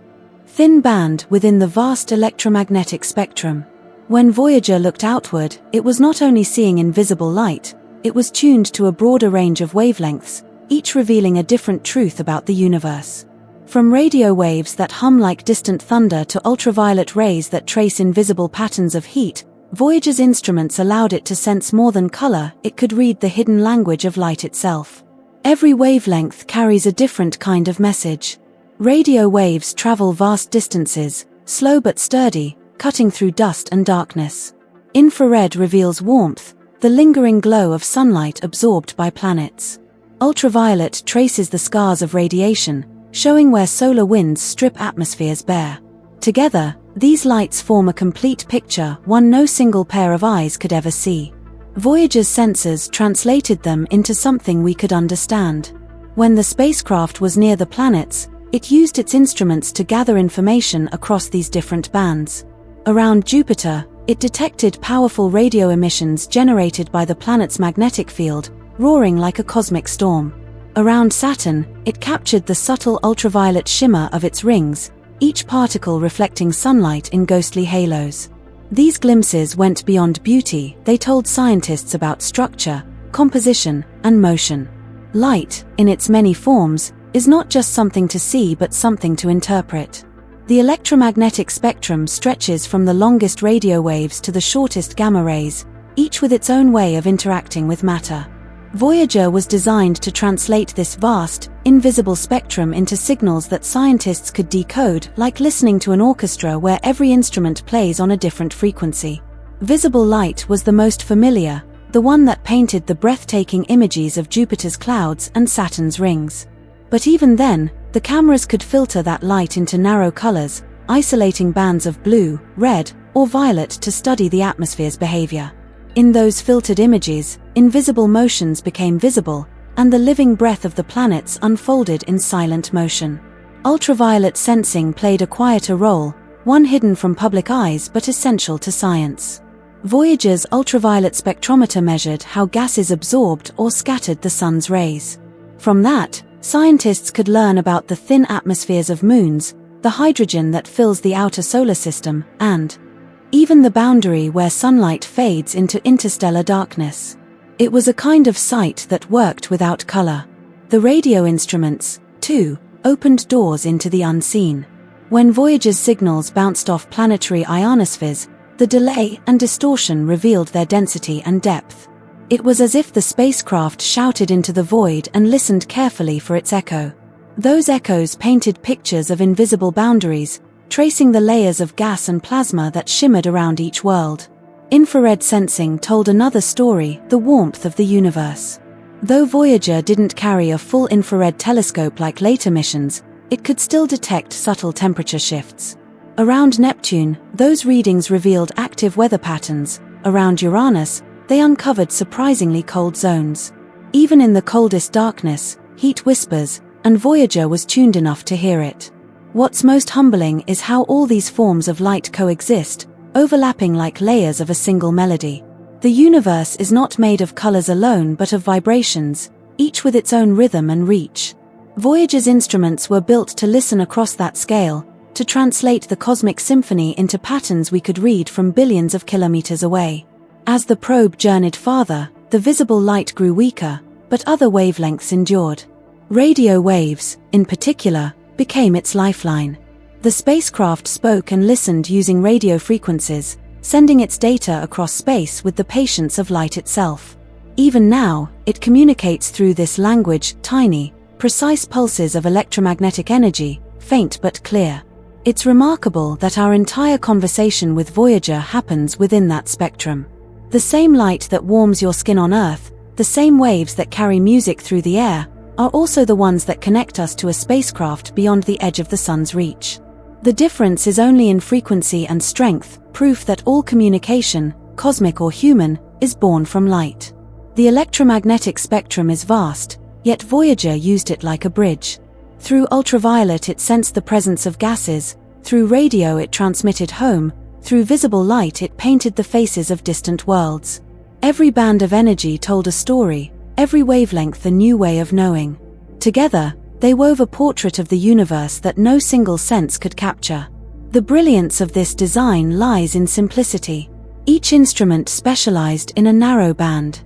thin band within the vast electromagnetic spectrum. When Voyager looked outward, it was not only seeing invisible light, it was tuned to a broader range of wavelengths, each revealing a different truth about the universe. From radio waves that hum like distant thunder to ultraviolet rays that trace invisible patterns of heat, Voyager's instruments allowed it to sense more than color. It could read the hidden language of light itself. Every wavelength carries a different kind of message. Radio waves travel vast distances, slow but sturdy, cutting through dust and darkness. Infrared reveals warmth, the lingering glow of sunlight absorbed by planets. Ultraviolet traces the scars of radiation, showing where solar winds strip atmospheres bare. Together, these lights form a complete picture, one no single pair of eyes could ever see. Voyager's sensors translated them into something we could understand. When the spacecraft was near the planets, it used its instruments to gather information across these different bands. Around Jupiter, it detected powerful radio emissions generated by the planet's magnetic field, roaring like a cosmic storm. Around Saturn, it captured the subtle ultraviolet shimmer of its rings, each particle reflecting sunlight in ghostly halos. These glimpses went beyond beauty. They told scientists about structure, composition, and motion. Light, in its many forms, is not just something to see but something to interpret. The electromagnetic spectrum stretches from the longest radio waves to the shortest gamma rays, each with its own way of interacting with matter. Voyager was designed to translate this vast, invisible spectrum into signals that scientists could decode, like listening to an orchestra where every instrument plays on a different frequency. Visible light was the most familiar, the one that painted the breathtaking images of Jupiter's clouds and Saturn's rings. But even then, the cameras could filter that light into narrow colors, isolating bands of blue, red, or violet to study the atmosphere's behavior. In those filtered images, invisible motions became visible, and the living breath of the planets unfolded in silent motion. Ultraviolet sensing played a quieter role, one hidden from public eyes but essential to science. Voyager's ultraviolet spectrometer measured how gases absorbed or scattered the sun's rays. From that, scientists could learn about the thin atmospheres of moons, the hydrogen that fills the outer solar system, and even the boundary where sunlight fades into interstellar darkness. It was a kind of sight that worked without color. The radio instruments, too, opened doors into the unseen. When Voyager's signals bounced off planetary ionospheres, the delay and distortion revealed their density and depth. It was as if the spacecraft shouted into the void and listened carefully for its echo. Those echoes painted pictures of invisible boundaries, tracing the layers of gas and plasma that shimmered around each world. Infrared sensing told another story, the warmth of the universe. Though Voyager didn't carry a full infrared telescope like later missions, it could still detect subtle temperature shifts. Around Neptune, those readings revealed active weather patterns. Around Uranus, they uncovered surprisingly cold zones. Even in the coldest darkness, heat whispers, and Voyager was tuned enough to hear it. What's most humbling is how all these forms of light coexist, overlapping like layers of a single melody. The universe is not made of colors alone but of vibrations, each with its own rhythm and reach. Voyager's instruments were built to listen across that scale, to translate the cosmic symphony into patterns we could read from billions of kilometers away. As the probe journeyed farther, the visible light grew weaker, but other wavelengths endured. Radio waves, in particular, became its lifeline. The spacecraft spoke and listened using radio frequencies, sending its data across space with the patience of light itself. Even now, it communicates through this language, tiny, precise pulses of electromagnetic energy, faint but clear. It's remarkable that our entire conversation with Voyager happens within that spectrum. The same light that warms your skin on Earth, the same waves that carry music through the air, are also the ones that connect us to a spacecraft beyond the edge of the sun's reach. The difference is only in frequency and strength, proof that all communication, cosmic or human, is born from light. The electromagnetic spectrum is vast, yet Voyager used it like a bridge. Through ultraviolet it sensed the presence of gases, through radio it transmitted home, through visible light it painted the faces of distant worlds. Every band of energy told a story, every wavelength a new way of knowing. Together, they wove a portrait of the universe that no single sense could capture. The brilliance of this design lies in simplicity. Each instrument specialized in a narrow band.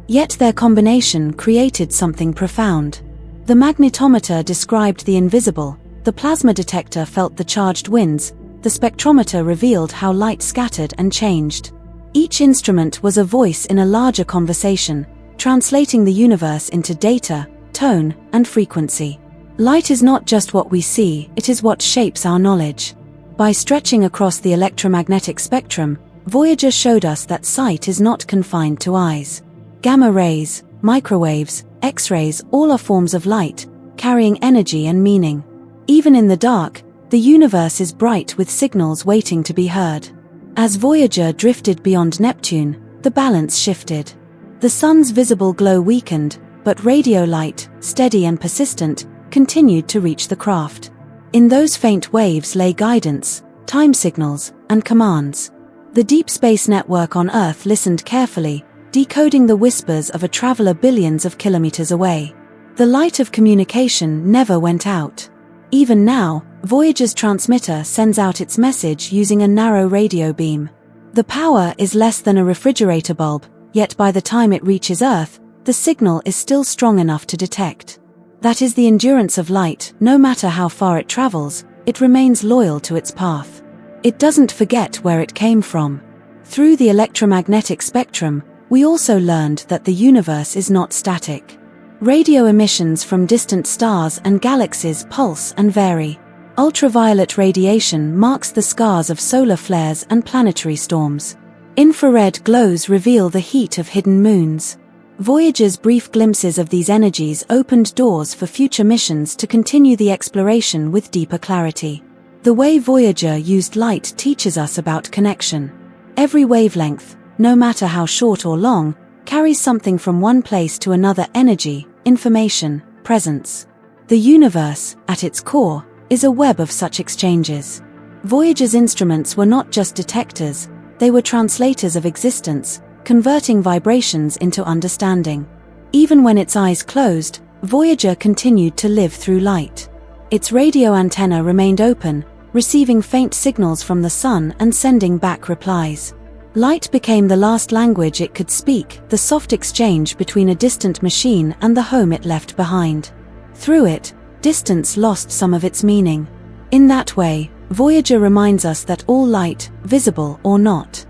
Yet their combination created something profound. The magnetometer described the invisible, the plasma detector felt the charged winds, the spectrometer revealed how light scattered and changed. Each instrument was a voice in a larger conversation, translating the universe into data, tone, and frequency. Light is not just what we see, it is what shapes our knowledge. By stretching across the electromagnetic spectrum, Voyager showed us that sight is not confined to eyes. Gamma rays, microwaves, X-rays, all are forms of light, carrying energy and meaning. Even in the dark, the universe is bright with signals waiting to be heard. As Voyager drifted beyond Neptune, the balance shifted. The sun's visible glow weakened, but radio light, steady and persistent, continued to reach the craft. In those faint waves lay guidance, time signals, and commands. The deep space network on Earth listened carefully, decoding the whispers of a traveler billions of kilometers away. The light of communication never went out. Even now, Voyager's transmitter sends out its message using a narrow radio beam. The power is less than a refrigerator bulb, yet by the time it reaches Earth, the signal is still strong enough to detect. That is the endurance of light. No matter how far it travels, it remains loyal to its path. It doesn't forget where it came from. Through the electromagnetic spectrum, we also learned that the universe is not static. Radio emissions from distant stars and galaxies pulse and vary. Ultraviolet radiation marks the scars of solar flares and planetary storms. Infrared glows reveal the heat of hidden moons. Voyager's brief glimpses of these energies opened doors for future missions to continue the exploration with deeper clarity. The way Voyager used light teaches us about connection. Every wavelength, no matter how short or long, carries something from one place to another: energy, information, presence. The universe, at its core, is a web of such exchanges. Voyager's instruments were not just detectors, they were translators of existence, converting vibrations into understanding. Even when its eyes closed, Voyager continued to live through light. Its radio antenna remained open, receiving faint signals from the sun and sending back replies. Light became the last language it could speak, the soft exchange between a distant machine and the home it left behind. Through it, distance lost some of its meaning. In that way, Voyager reminds us that all light, visible or not,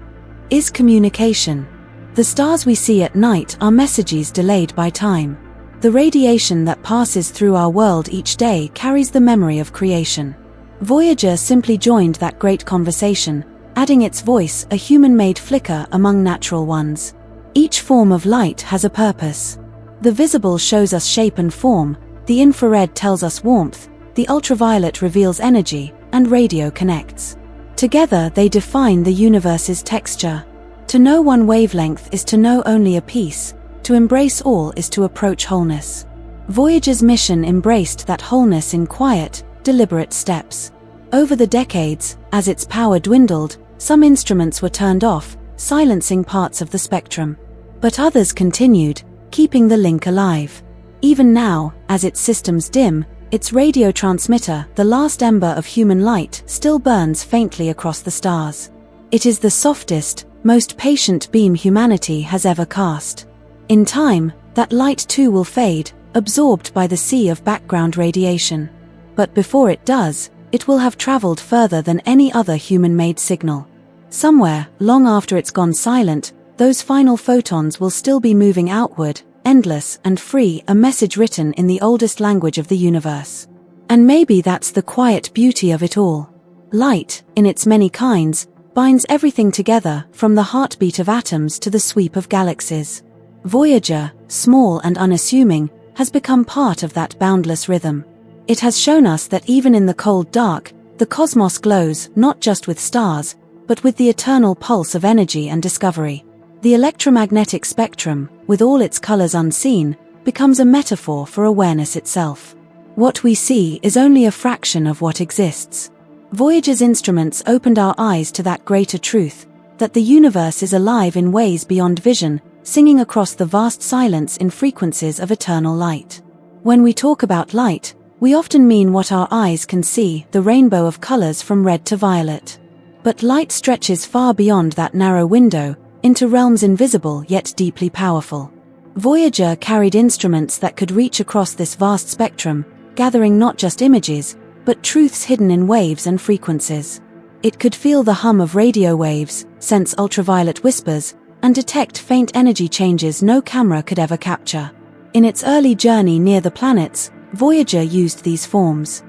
is communication. The stars we see at night are messages delayed by time. The radiation that passes through our world each day carries the memory of creation. Voyager simply joined that great conversation, adding its voice, a human-made flicker among natural ones. Each form of light has a purpose. The visible shows us shape and form, the infrared tells us warmth, the ultraviolet reveals energy, and radio connects. Together they define the universe's texture. To know one wavelength is to know only a piece, to embrace all is to approach wholeness. Voyager's mission embraced that wholeness in quiet, deliberate steps. Over the decades, as its power dwindled, some instruments were turned off, silencing parts of the spectrum. But others continued, keeping the link alive. Even now, as its systems dim, its radio transmitter, the last ember of human light, still burns faintly across the stars. It is the softest, most patient beam humanity has ever cast. In time, that light too will fade, absorbed by the sea of background radiation. But before it does, it will have traveled further than any other human-made signal. Somewhere, long after it's gone silent, those final photons will still be moving outward, endless and free, a message written in the oldest language of the universe. And maybe that's the quiet beauty of it all. Light, in its many kinds, binds everything together, from the heartbeat of atoms to the sweep of galaxies. Voyager, small and unassuming, has become part of that boundless rhythm. It has shown us that even in the cold dark, the cosmos glows not just with stars, but with the eternal pulse of energy and discovery. The electromagnetic spectrum, with all its colors unseen, becomes a metaphor for awareness itself. What we see is only a fraction of what exists. Voyager's instruments opened our eyes to that greater truth, that the universe is alive in ways beyond vision, singing across the vast silence in frequencies of eternal light. When we talk about light, we often mean what our eyes can see, the rainbow of colors from red to violet. But light stretches far beyond that narrow window, into realms invisible yet deeply powerful. Voyager carried instruments that could reach across this vast spectrum, gathering not just images, but truths hidden in waves and frequencies. It could feel the hum of radio waves, sense ultraviolet whispers, and detect faint energy changes no camera could ever capture. In its early journey near the planets, Voyager used these forms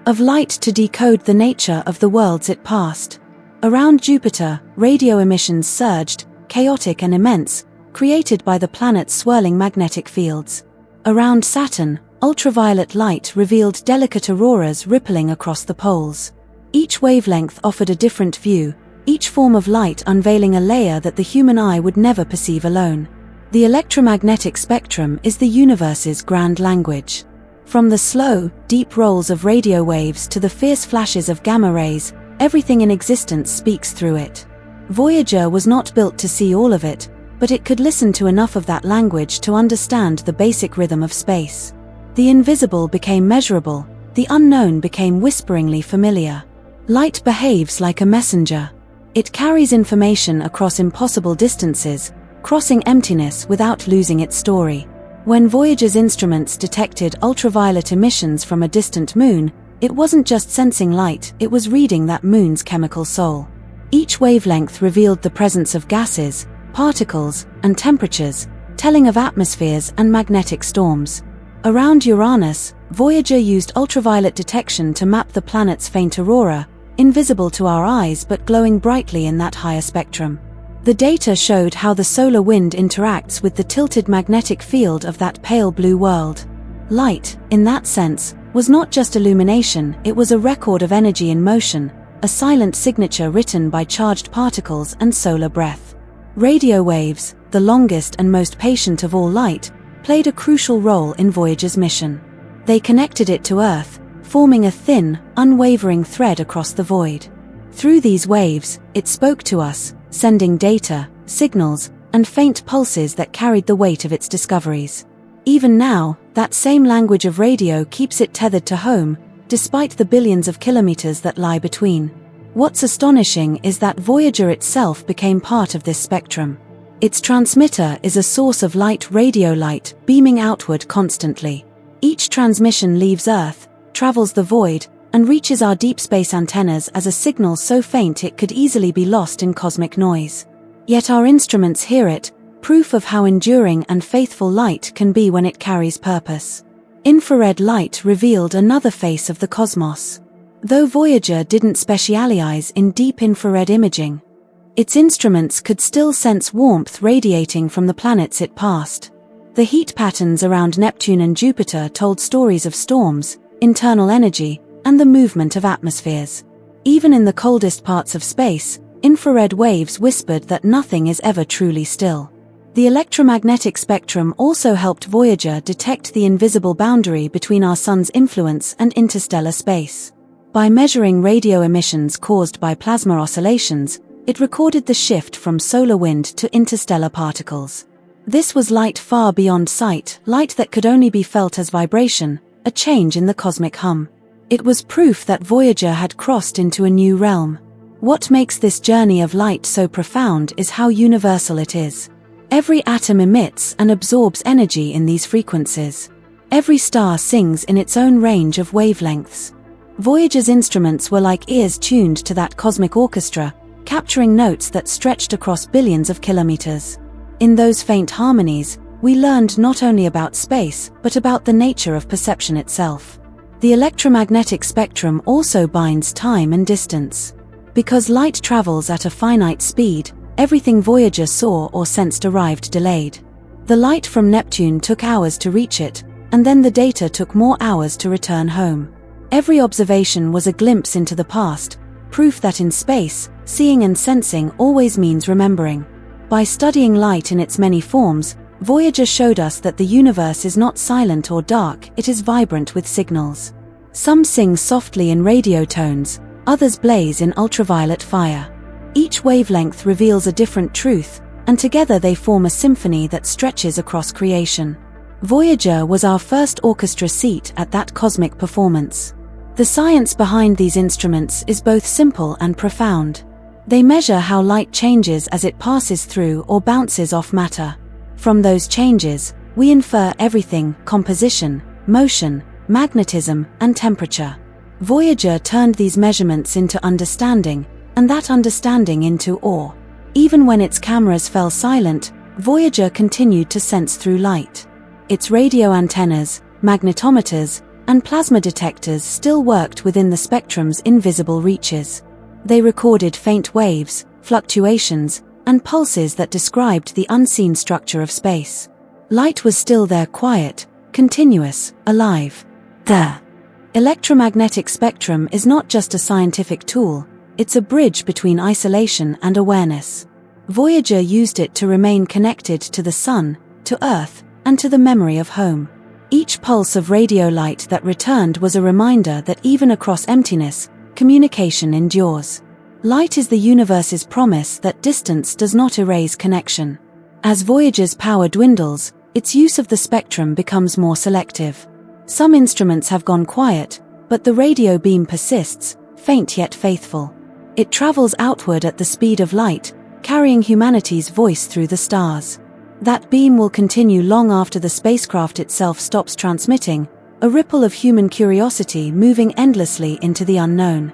of light to decode the nature of the worlds it passed. Around Jupiter, radio emissions surged, chaotic and immense, created by the planet's swirling magnetic fields. Around Saturn, ultraviolet light revealed delicate auroras rippling across the poles. Each wavelength offered a different view, each form of light unveiling a layer that the human eye would never perceive alone. The electromagnetic spectrum is the universe's grand language. From the slow, deep rolls of radio waves to the fierce flashes of gamma rays, everything in existence speaks through it. Voyager was not built to see all of it, but it could listen to enough of that language to understand the basic rhythm of space. The invisible became measurable, the unknown became whisperingly familiar. Light behaves like a messenger. It carries information across impossible distances, crossing emptiness without losing its story. When Voyager's instruments detected ultraviolet emissions from a distant moon, it wasn't just sensing light, it was reading that moon's chemical soul. Each wavelength revealed the presence of gases, particles, and temperatures, telling of atmospheres and magnetic storms. Around Uranus, Voyager used ultraviolet detection to map the planet's faint aurora, invisible to our eyes but glowing brightly in that higher spectrum. The data showed how the solar wind interacts with the tilted magnetic field of that pale blue world. Light, in that sense, was not just illumination, it was a record of energy in motion, a silent signature written by charged particles and solar breath. Radio waves, the longest and most patient of all light, played a crucial role in Voyager's mission. They connected it to Earth, forming a thin, unwavering thread across the void. Through these waves, it spoke to us, sending data, signals, and faint pulses that carried the weight of its discoveries. Even now, that same language of radio keeps it tethered to home, despite the billions of kilometers that lie between. What's astonishing is that Voyager itself became part of this spectrum. Its transmitter is a source of light, radio light, beaming outward constantly. Each transmission leaves Earth, travels the void, and reaches our deep space antennas as a signal so faint it could easily be lost in cosmic noise. Yet our instruments hear it, proof of how enduring and faithful light can be when it carries purpose. Infrared light revealed another face of the cosmos. Though Voyager didn't specialize in deep infrared imaging, its instruments could still sense warmth radiating from the planets it passed. The heat patterns around Neptune and Jupiter told stories of storms, internal energy, and the movement of atmospheres. Even in the coldest parts of space, infrared waves whispered that nothing is ever truly still. The electromagnetic spectrum also helped Voyager detect the invisible boundary between our Sun's influence and interstellar space. By measuring radio emissions caused by plasma oscillations, it recorded the shift from solar wind to interstellar particles. This was light far beyond sight, light that could only be felt as vibration, a change in the cosmic hum. It was proof that Voyager had crossed into a new realm. What makes this journey of light so profound is how universal it is. Every atom emits and absorbs energy in these frequencies. Every star sings in its own range of wavelengths. Voyager's instruments were like ears tuned to that cosmic orchestra, capturing notes that stretched across billions of kilometers. In those faint harmonies, we learned not only about space, but about the nature of perception itself. The electromagnetic spectrum also binds time and distance. Because light travels at a finite speed, everything Voyager saw or sensed arrived delayed. The light from Neptune took hours to reach it, and then the data took more hours to return home. Every observation was a glimpse into the past, proof that in space, seeing and sensing always means remembering. By studying light in its many forms, Voyager showed us that the universe is not silent or dark, it is vibrant with signals. Some sing softly in radio tones, others blaze in ultraviolet fire. Each wavelength reveals a different truth, and together they form a symphony that stretches across creation. Voyager was our first orchestra seat at that cosmic performance. The science behind these instruments is both simple and profound. They measure how light changes as it passes through or bounces off matter. From those changes, we infer everything: composition, motion, magnetism, and temperature. Voyager turned these measurements into understanding, and that understanding into awe. Even when its cameras fell silent, Voyager continued to sense through light. Its radio antennas, magnetometers, and plasma detectors still worked within the spectrum's invisible reaches. They recorded faint waves, fluctuations, and pulses that described the unseen structure of space. Light was still there, quiet, continuous, alive. The electromagnetic spectrum is not just a scientific tool, it's a bridge between isolation and awareness. Voyager used it to remain connected to the Sun, to Earth, and to the memory of home. Each pulse of radio light that returned was a reminder that even across emptiness, communication endures. Light is the universe's promise that distance does not erase connection. As Voyager's power dwindles, its use of the spectrum becomes more selective. Some instruments have gone quiet, but the radio beam persists, faint yet faithful. It travels outward at the speed of light, carrying humanity's voice through the stars. That beam will continue long after the spacecraft itself stops transmitting, a ripple of human curiosity moving endlessly into the unknown.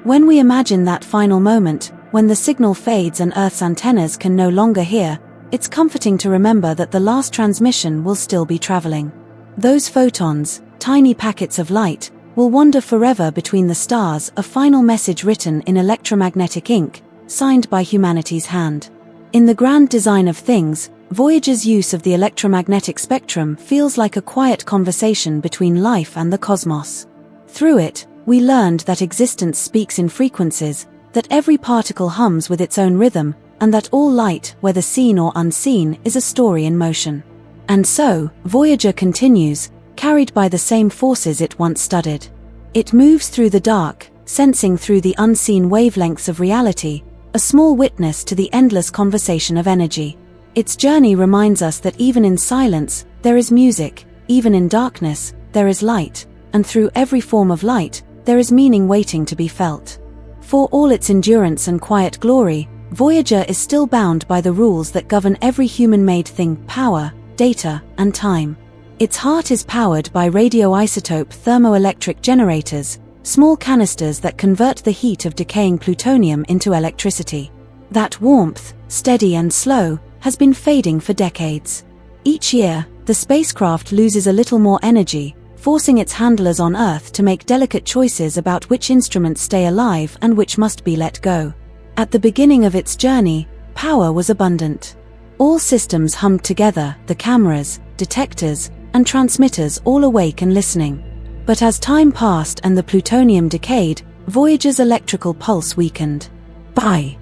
When we imagine that final moment, when the signal fades and Earth's antennas can no longer hear, it's comforting to remember that the last transmission will still be traveling. Those photons, tiny packets of light, will wander forever between the stars, a final message written in electromagnetic ink, signed by humanity's hand. In the grand design of things, Voyager's use of the electromagnetic spectrum feels like a quiet conversation between life and the cosmos. Through it, we learned that existence speaks in frequencies, that every particle hums with its own rhythm, and that all light, whether seen or unseen, is a story in motion. And so, Voyager continues, carried by the same forces it once studied. It moves through the dark, sensing through the unseen wavelengths of reality, a small witness to the endless conversation of energy. Its journey reminds us that even in silence, there is music, even in darkness, there is light, and through every form of light, there is meaning waiting to be felt. For all its endurance and quiet glory, Voyager is still bound by the rules that govern every human-made thing: power, data, and time. Its heart is powered by radioisotope thermoelectric generators, small canisters that convert the heat of decaying plutonium into electricity. That warmth, steady and slow, has been fading for decades. Each year, the spacecraft loses a little more energy, forcing its handlers on Earth to make delicate choices about which instruments stay alive and which must be let go. At the beginning of its journey, power was abundant. All systems hummed together, the cameras, detectors, and transmitters all awake and listening. But as time passed and the plutonium decayed, Voyager's electrical pulse weakened. By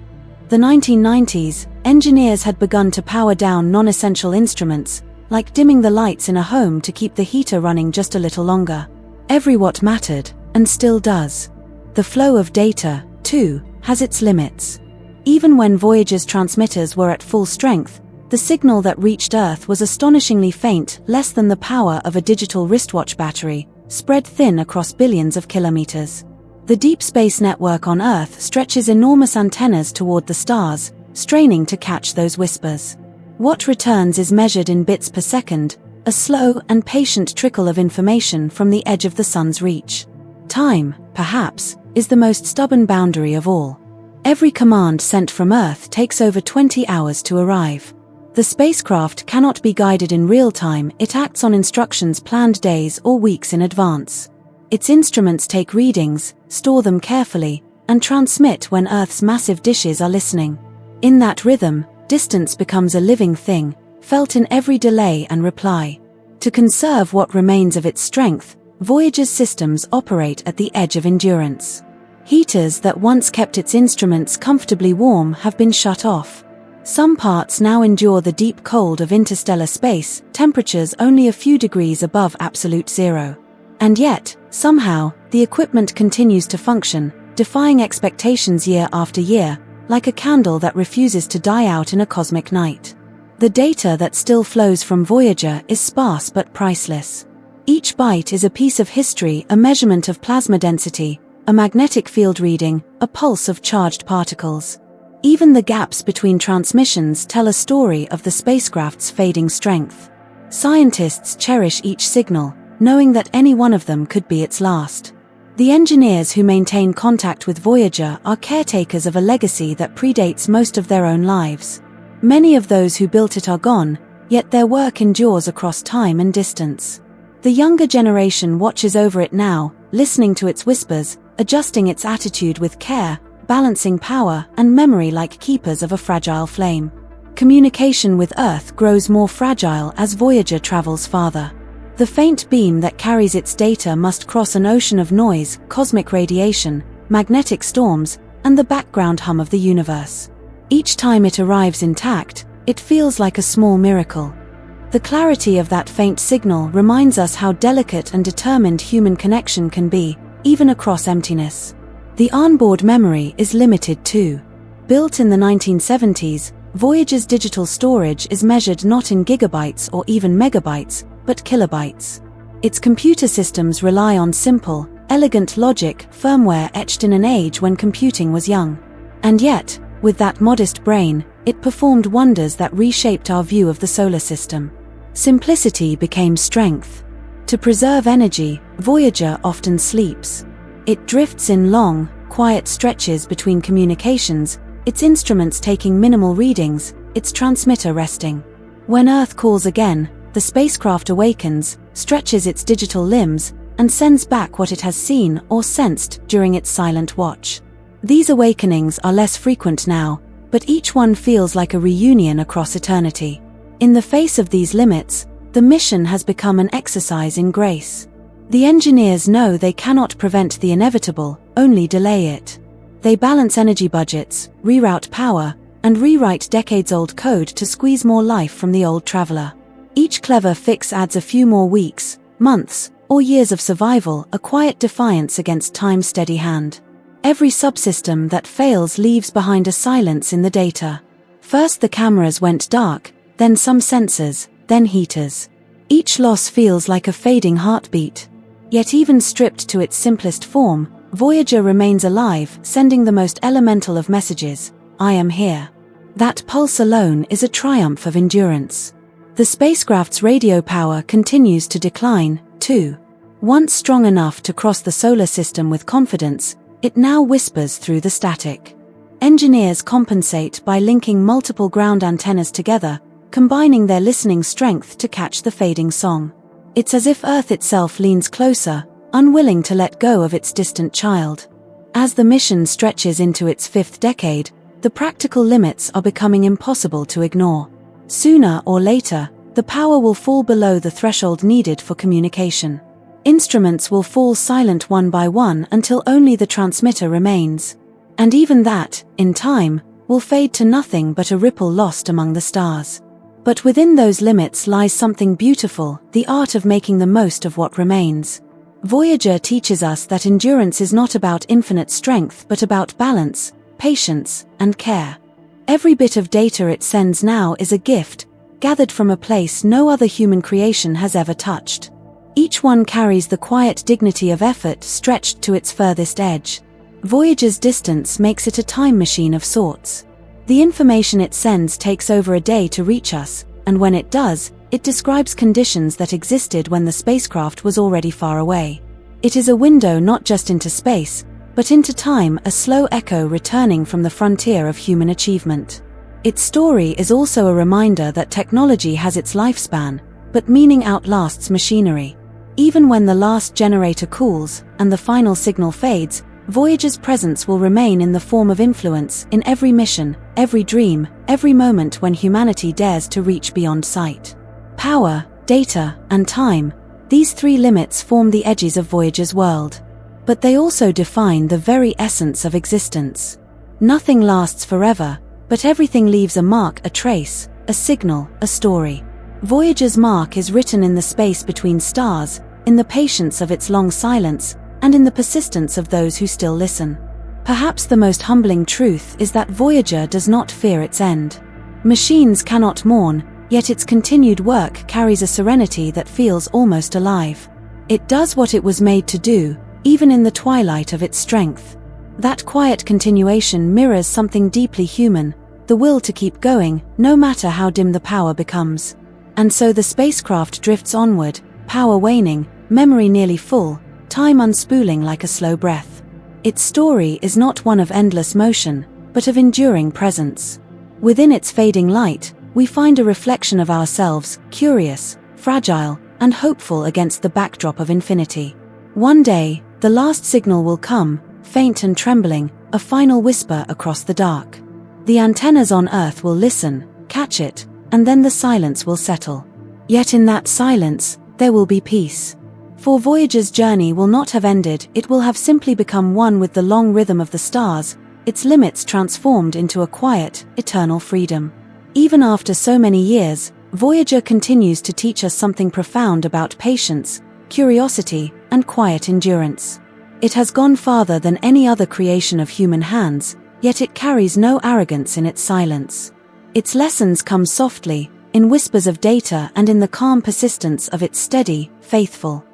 The 1990s, engineers had begun to power down non-essential instruments, like dimming the lights in a home to keep the heater running just a little longer. Every watt mattered, and still does. The flow of data, too, has its limits. Even when Voyager's transmitters were at full strength, the signal that reached Earth was astonishingly faint, less than the power of a digital wristwatch battery, spread thin across billions of kilometers. The deep space network on Earth stretches enormous antennas toward the stars, straining to catch those whispers. What returns is measured in bits per second, a slow and patient trickle of information from the edge of the sun's reach. Time, perhaps, is the most stubborn boundary of all. Every command sent from Earth takes over 20 hours to arrive. The spacecraft cannot be guided in real time, it acts on instructions planned days or weeks in advance. Its instruments take readings, store them carefully, and transmit when Earth's massive dishes are listening. In that rhythm, distance becomes a living thing, felt in every delay and reply. To conserve what remains of its strength, Voyager's systems operate at the edge of endurance. Heaters that once kept its instruments comfortably warm have been shut off. Some parts now endure the deep cold of interstellar space, temperatures only a few degrees above absolute zero. And yet, somehow, the equipment continues to function, defying expectations year after year, like a candle that refuses to die out in a cosmic night. The data that still flows from Voyager is sparse but priceless. Each byte is a piece of history, a measurement of plasma density, a magnetic field reading, a pulse of charged particles. Even the gaps between transmissions tell a story of the spacecraft's fading strength. Scientists cherish each signal, knowing that any one of them could be its last. The engineers who maintain contact with Voyager are caretakers of a legacy that predates most of their own lives. Many of those who built it are gone, yet their work endures across time and distance. The younger generation watches over it now, listening to its whispers, adjusting its attitude with care, balancing power and memory like keepers of a fragile flame. Communication with Earth grows more fragile as Voyager travels farther. The faint beam that carries its data must cross an ocean of noise, cosmic radiation, magnetic storms, and the background hum of the universe. Each time it arrives intact, it feels like a small miracle. The clarity of that faint signal reminds us how delicate and determined human connection can be, even across emptiness. The onboard memory is limited too. Built in the 1970s, Voyager's digital storage is measured not in gigabytes or even megabytes, but kilobytes. Its computer systems rely on simple, elegant logic, firmware etched in an age when computing was young. And yet, with that modest brain, it performed wonders that reshaped our view of the solar system. Simplicity became strength. To preserve energy, Voyager often sleeps. It drifts in long, quiet stretches between communications, its instruments taking minimal readings, its transmitter resting. When Earth calls again, the spacecraft awakens, stretches its digital limbs, and sends back what it has seen or sensed during its silent watch. These awakenings are less frequent now, but each one feels like a reunion across eternity. In the face of these limits, the mission has become an exercise in grace. The engineers know they cannot prevent the inevitable, only delay it. They balance energy budgets, reroute power, and rewrite decades-old code to squeeze more life from the old traveler. Each clever fix adds a few more weeks, months, or years of survival, a quiet defiance against time's steady hand. Every subsystem that fails leaves behind a silence in the data. First the cameras went dark, then some sensors, then heaters. Each loss feels like a fading heartbeat. Yet even stripped to its simplest form, Voyager remains alive, sending the most elemental of messages: I am here. That pulse alone is a triumph of endurance. The spacecraft's radio power continues to decline, too. Once strong enough to cross the solar system with confidence, it now whispers through the static. Engineers compensate by linking multiple ground antennas together, combining their listening strength to catch the fading song. It's as if Earth itself leans closer, unwilling to let go of its distant child. As the mission stretches into its fifth decade, the practical limits are becoming impossible to ignore. Sooner or later, the power will fall below the threshold needed for communication. Instruments will fall silent one by one until only the transmitter remains. And even that, in time, will fade to nothing but a ripple lost among the stars. But within those limits lies something beautiful, the art of making the most of what remains. Voyager teaches us that endurance is not about infinite strength but about balance, patience, and care. Every bit of data it sends now is a gift, gathered from a place no other human creation has ever touched. Each one carries the quiet dignity of effort stretched to its furthest edge. Voyager's distance makes it a time machine of sorts. The information it sends takes over a day to reach us, and when it does, it describes conditions that existed when the spacecraft was already far away. It is a window not just into space, but into time, a slow echo returning from the frontier of human achievement. Its story is also a reminder that technology has its lifespan, but meaning outlasts machinery. Even when the last generator cools and the final signal fades, Voyager's presence will remain in the form of influence in every mission, every dream, every moment when humanity dares to reach beyond sight. Power, data, and time, these three limits form the edges of Voyager's world. But they also define the very essence of existence. Nothing lasts forever, but everything leaves a mark, a trace, a signal, a story. Voyager's mark is written in the space between stars, in the patience of its long silence, and in the persistence of those who still listen. Perhaps the most humbling truth is that Voyager does not fear its end. Machines cannot mourn, yet its continued work carries a serenity that feels almost alive. It does what it was made to do, even in the twilight of its strength. That quiet continuation mirrors something deeply human, the will to keep going, no matter how dim the power becomes. And so the spacecraft drifts onward, power waning, memory nearly full, time unspooling like a slow breath. Its story is not one of endless motion, but of enduring presence. Within its fading light, we find a reflection of ourselves, curious, fragile, and hopeful against the backdrop of infinity. One day, the last signal will come, faint and trembling, a final whisper across the dark. The antennas on Earth will listen, catch it, and then the silence will settle. Yet in that silence, there will be peace. For Voyager's journey will not have ended, it will have simply become one with the long rhythm of the stars, its limits transformed into a quiet, eternal freedom. Even after so many years, Voyager continues to teach us something profound about patience, curiosity, and quiet endurance. It has gone farther than any other creation of human hands, yet it carries no arrogance in its silence. Its lessons come softly, in whispers of data and in the calm persistence of its steady, faithful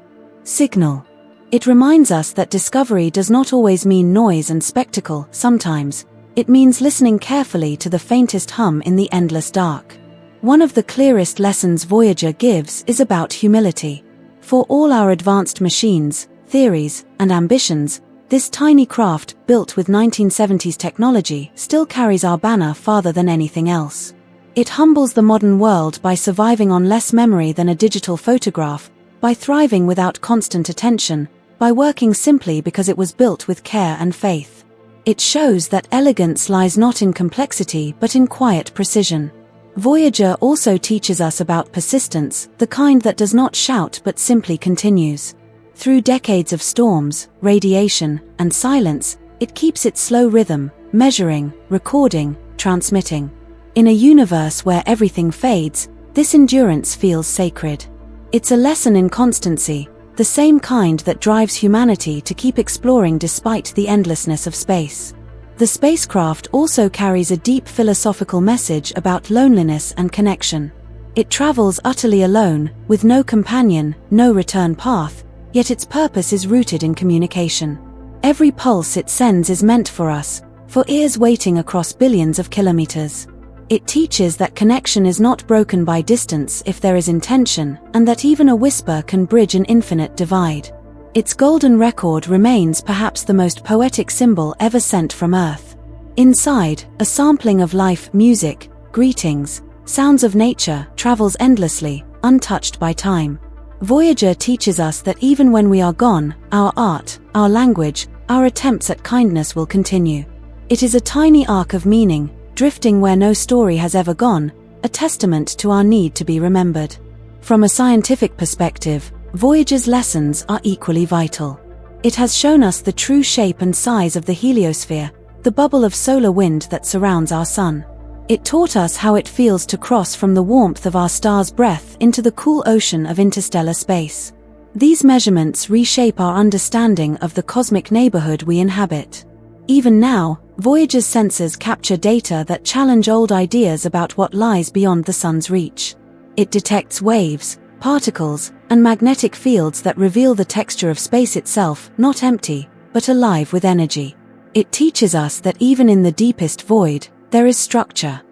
signal. It reminds us that discovery does not always mean noise and spectacle. Sometimes, it means listening carefully to the faintest hum in the endless dark. One of the clearest lessons Voyager gives is about humility. For all our advanced machines, theories, and ambitions, this tiny craft, built with 1970s technology, still carries our banner farther than anything else. It humbles the modern world by surviving on less memory than a digital photograph, by thriving without constant attention, by working simply because it was built with care and faith. It shows that elegance lies not in complexity but in quiet precision. Voyager also teaches us about persistence, the kind that does not shout but simply continues. Through decades of storms, radiation, and silence, it keeps its slow rhythm, measuring, recording, transmitting. In a universe where everything fades, this endurance feels sacred. It's a lesson in constancy, the same kind that drives humanity to keep exploring despite the endlessness of space. The spacecraft also carries a deep philosophical message about loneliness and connection. It travels utterly alone, with no companion, no return path, yet its purpose is rooted in communication. Every pulse it sends is meant for us, for ears waiting across billions of kilometers. It teaches that connection is not broken by distance if there is intention, and that even a whisper can bridge an infinite divide. Its golden record remains perhaps the most poetic symbol ever sent from Earth. Inside, a sampling of life, music, greetings, sounds of nature travels endlessly, untouched by time. Voyager teaches us that even when we are gone, our art, our language, our attempts at kindness will continue. It is a tiny arc of meaning, drifting where no story has ever gone, a testament to our need to be remembered. From a scientific perspective, Voyager's lessons are equally vital. It has shown us the true shape and size of the heliosphere, the bubble of solar wind that surrounds our sun. It taught us how it feels to cross from the warmth of our star's breath into the cool ocean of interstellar space. These measurements reshape our understanding of the cosmic neighborhood we inhabit. Even now, Voyager's sensors capture data that challenge old ideas about what lies beyond the sun's reach. It detects waves, particles, and magnetic fields that reveal the texture of space itself, not empty, but alive with energy. It teaches us that even in the deepest void, there is structure,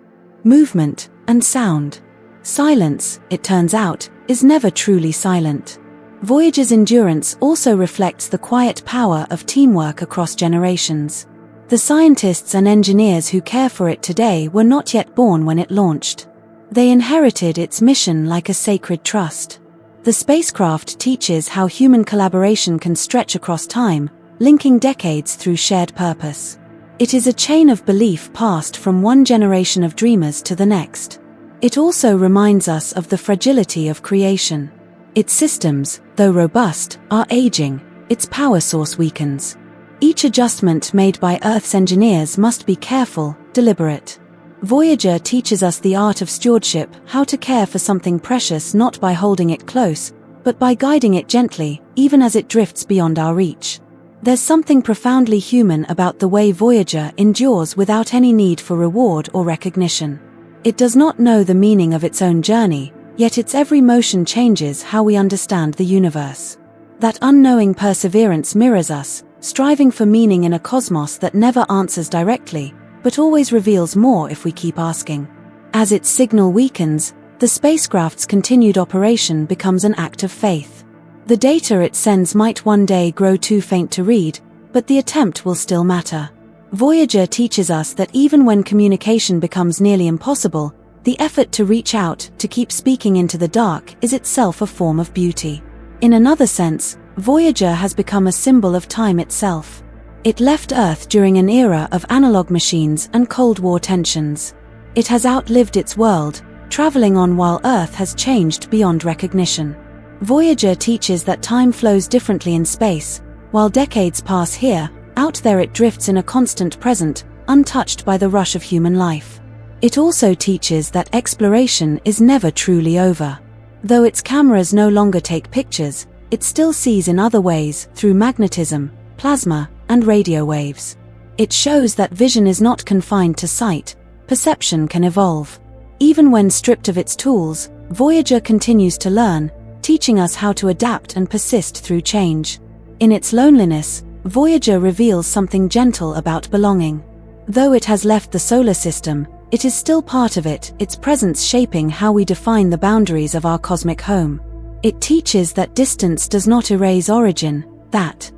movement, and sound. Silence, it turns out, is never truly silent. Voyager's endurance also reflects the quiet power of teamwork across generations. The scientists and engineers who care for it today were not yet born when it launched. They inherited its mission like a sacred trust. The spacecraft teaches how human collaboration can stretch across time, linking decades through shared purpose. It is a chain of belief passed from one generation of dreamers to the next. It also reminds us of the fragility of creation. Its systems, though robust, are aging, its power source weakens. Each adjustment made by Earth's engineers must be careful, deliberate. Voyager teaches us the art of stewardship, how to care for something precious not by holding it close, but by guiding it gently, even as it drifts beyond our reach. There's something profoundly human about the way Voyager endures without any need for reward or recognition. It does not know the meaning of its own journey, yet its every motion changes how we understand the universe. That unknowing perseverance mirrors us, striving for meaning in a cosmos that never answers directly, but always reveals more if we keep asking. As its signal weakens, the spacecraft's continued operation becomes an act of faith. The data it sends might one day grow too faint to read, but the attempt will still matter. Voyager teaches us that even when communication becomes nearly impossible, the effort to reach out, to keep speaking into the dark, is itself a form of beauty. In another sense, Voyager has become a symbol of time itself. It left Earth during an era of analog machines and Cold War tensions. It has outlived its world, traveling on while Earth has changed beyond recognition. Voyager teaches that time flows differently in space. While decades pass here, out there it drifts in a constant present, untouched by the rush of human life. It also teaches that exploration is never truly over. Though its cameras no longer take pictures, it still sees in other ways, through magnetism, plasma, and radio waves. It shows that vision is not confined to sight, perception can evolve. Even when stripped of its tools, Voyager continues to learn, teaching us how to adapt and persist through change. In its loneliness, Voyager reveals something gentle about belonging. Though it has left the solar system, it is still part of it, its presence shaping how we define the boundaries of our cosmic home. It teaches that distance does not erase origin, that,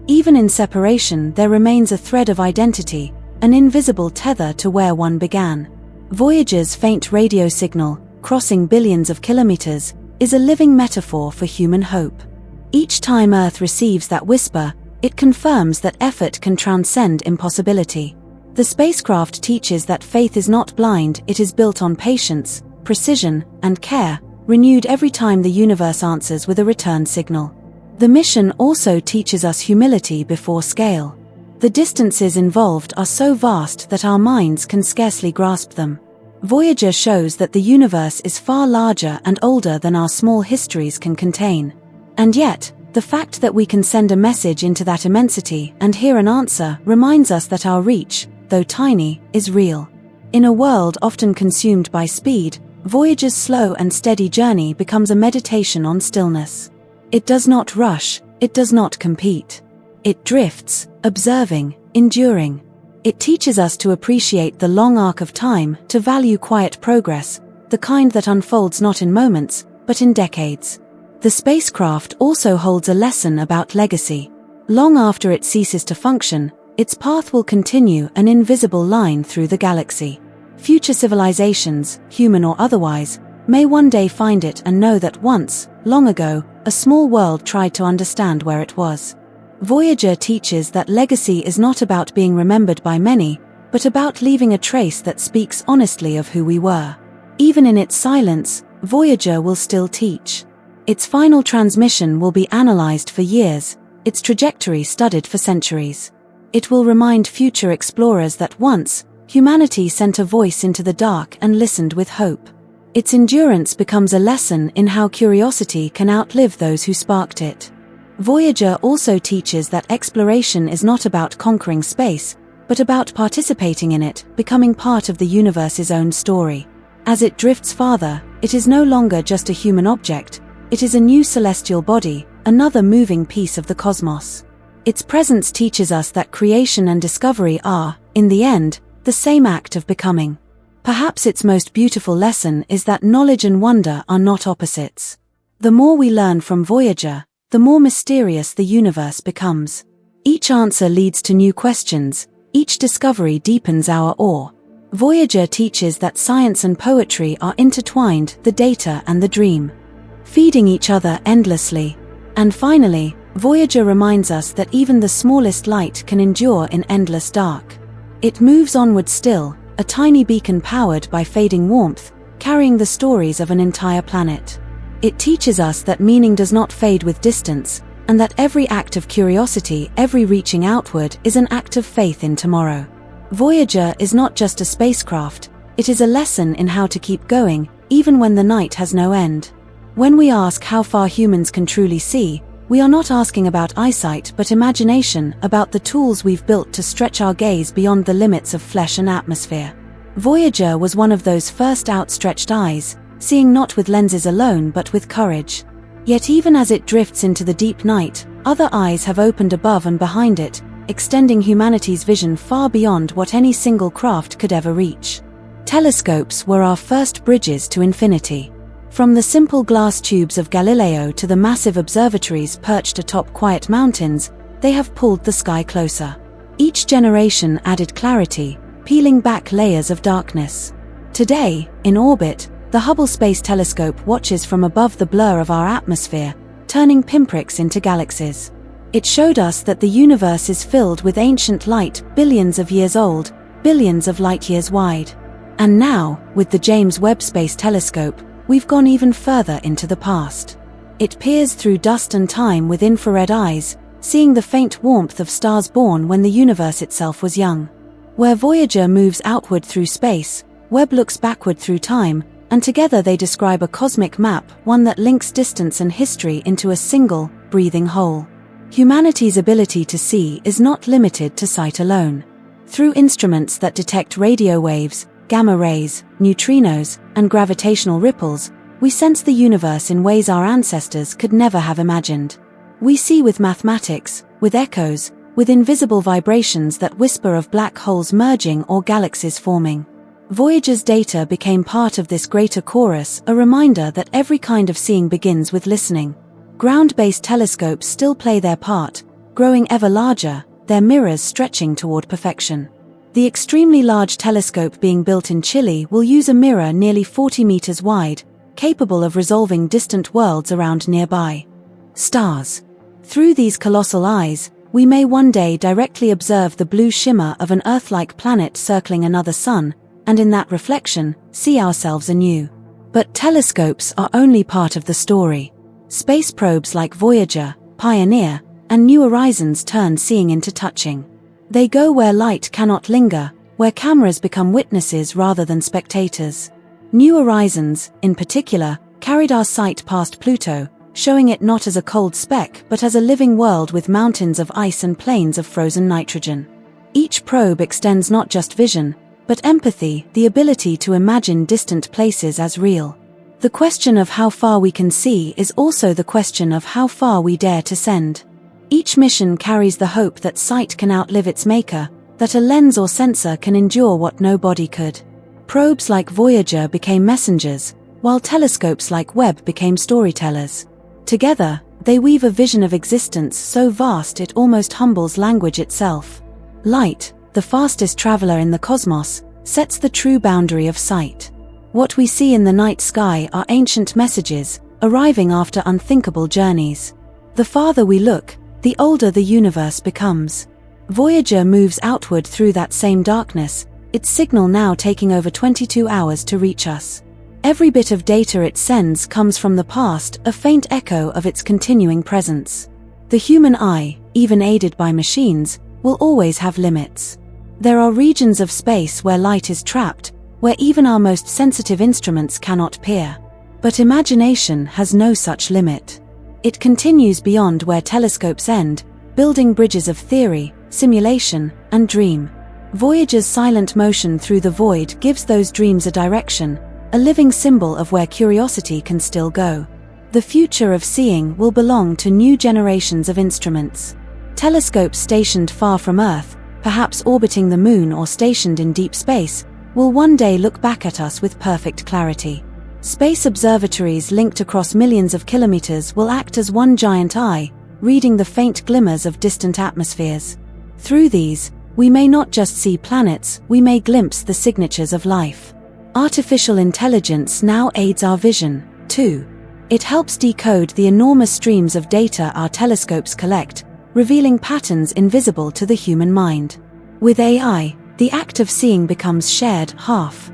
even in separation, there remains a thread of identity, an invisible tether to where one began. Voyager's faint radio signal, crossing billions of kilometers, is a living metaphor for human hope. Each time Earth receives that whisper, it confirms that effort can transcend impossibility. The spacecraft teaches that faith is not blind, it is built on patience, precision, and care, renewed every time the universe answers with a return signal. The mission also teaches us humility before scale. The distances involved are so vast that our minds can scarcely grasp them. Voyager shows that the universe is far larger and older than our small histories can contain. And yet, the fact that we can send a message into that immensity and hear an answer reminds us that our reach, though tiny, is real. In a world often consumed by speed, Voyager's slow and steady journey becomes a meditation on stillness. It does not rush, it does not compete. It drifts, observing, enduring. It teaches us to appreciate the long arc of time, to value quiet progress, the kind that unfolds not in moments, but in decades. The spacecraft also holds a lesson about legacy. Long after it ceases to function, its path will continue, an invisible line through the galaxy. Future civilizations, human or otherwise, may one day find it and know that once, long ago, a small world tried to understand where it was. Voyager teaches that legacy is not about being remembered by many, but about leaving a trace that speaks honestly of who we were. Even in its silence, Voyager will still teach. Its final transmission will be analyzed for years, its trajectory studied for centuries. It will remind future explorers that once, humanity sent a voice into the dark and listened with hope. Its endurance becomes a lesson in how curiosity can outlive those who sparked it. Voyager also teaches that exploration is not about conquering space, but about participating in it, becoming part of the universe's own story. As it drifts farther, it is no longer just a human object, it is a new celestial body, another moving piece of the cosmos. Its presence teaches us that creation and discovery are, in the end, the same act of becoming. Perhaps its most beautiful lesson is that knowledge and wonder are not opposites. The more we learn from Voyager, the more mysterious the universe becomes. Each answer leads to new questions, each discovery deepens our awe. Voyager teaches that science and poetry are intertwined, the data and the dream, feeding each other endlessly. And finally, Voyager reminds us that even the smallest light can endure in endless dark. It moves onward still, a tiny beacon powered by fading warmth, carrying the stories of an entire planet. It teaches us that meaning does not fade with distance, and that every act of curiosity, every reaching outward, is an act of faith in tomorrow. Voyager is not just a spacecraft, it is a lesson in how to keep going, even when the night has no end. When we ask how far humans can truly see, we are not asking about eyesight but imagination, about the tools we've built to stretch our gaze beyond the limits of flesh and atmosphere. Voyager was one of those first outstretched eyes, seeing not with lenses alone but with courage. Yet even as it drifts into the deep night, other eyes have opened above and behind it, extending humanity's vision far beyond what any single craft could ever reach. Telescopes were our first bridges to infinity. From the simple glass tubes of Galileo to the massive observatories perched atop quiet mountains, they have pulled the sky closer. Each generation added clarity, peeling back layers of darkness. Today, in orbit, the Hubble Space Telescope watches from above the blur of our atmosphere, turning pinpricks into galaxies. It showed us that the universe is filled with ancient light, billions of years old, billions of light-years wide. And now, with the James Webb Space Telescope, we've gone even further into the past. It peers through dust and time with infrared eyes, seeing the faint warmth of stars born when the universe itself was young. Where Voyager moves outward through space, Webb looks backward through time, and together they describe a cosmic map, one that links distance and history into a single, breathing whole. Humanity's ability to see is not limited to sight alone. Through instruments that detect radio waves, gamma rays, neutrinos, and gravitational ripples, we sense the universe in ways our ancestors could never have imagined. We see with mathematics, with echoes, with invisible vibrations that whisper of black holes merging or galaxies forming. Voyager's data became part of this greater chorus, a reminder that every kind of seeing begins with listening. Ground-based telescopes still play their part, growing ever larger, their mirrors stretching toward perfection. The extremely large telescope being built in Chile will use a mirror nearly 40 meters wide, capable of resolving distant worlds around nearby stars. Through these colossal eyes, we may one day directly observe the blue shimmer of an Earth-like planet circling another sun, and in that reflection, see ourselves anew. But telescopes are only part of the story. Space probes like Voyager, Pioneer, and New Horizons turn seeing into touching. They go where light cannot linger, where cameras become witnesses rather than spectators. New Horizons, in particular, carried our sight past Pluto, showing it not as a cold speck but as a living world with mountains of ice and plains of frozen nitrogen. Each probe extends not just vision, but empathy, the ability to imagine distant places as real. The question of how far we can see is also the question of how far we dare to send. Each mission carries the hope that sight can outlive its maker, that a lens or sensor can endure what no body could. Probes like Voyager became messengers, while telescopes like Webb became storytellers. Together, they weave a vision of existence so vast it almost humbles language itself. Light, the fastest traveler in the cosmos, sets the true boundary of sight. What we see in the night sky are ancient messages, arriving after unthinkable journeys. The farther we look, the older the universe becomes. Voyager moves outward through that same darkness, its signal now taking over 22 hours to reach us. Every bit of data it sends comes from the past, a faint echo of its continuing presence. The human eye, even aided by machines, will always have limits. There are regions of space where light is trapped, where even our most sensitive instruments cannot peer. But imagination has no such limit. It continues beyond where telescopes end, building bridges of theory, simulation, and dream. Voyager's silent motion through the void gives those dreams a direction, a living symbol of where curiosity can still go. The future of seeing will belong to new generations of instruments. Telescopes stationed far from Earth, perhaps orbiting the Moon or stationed in deep space, will one day look back at us with perfect clarity. Space observatories linked across millions of kilometers will act as one giant eye, reading the faint glimmers of distant atmospheres. Through these, we may not just see planets, we may glimpse the signatures of life. Artificial intelligence now aids our vision, too. It helps decode the enormous streams of data our telescopes collect, revealing patterns invisible to the human mind. With AI, the act of seeing becomes shared, half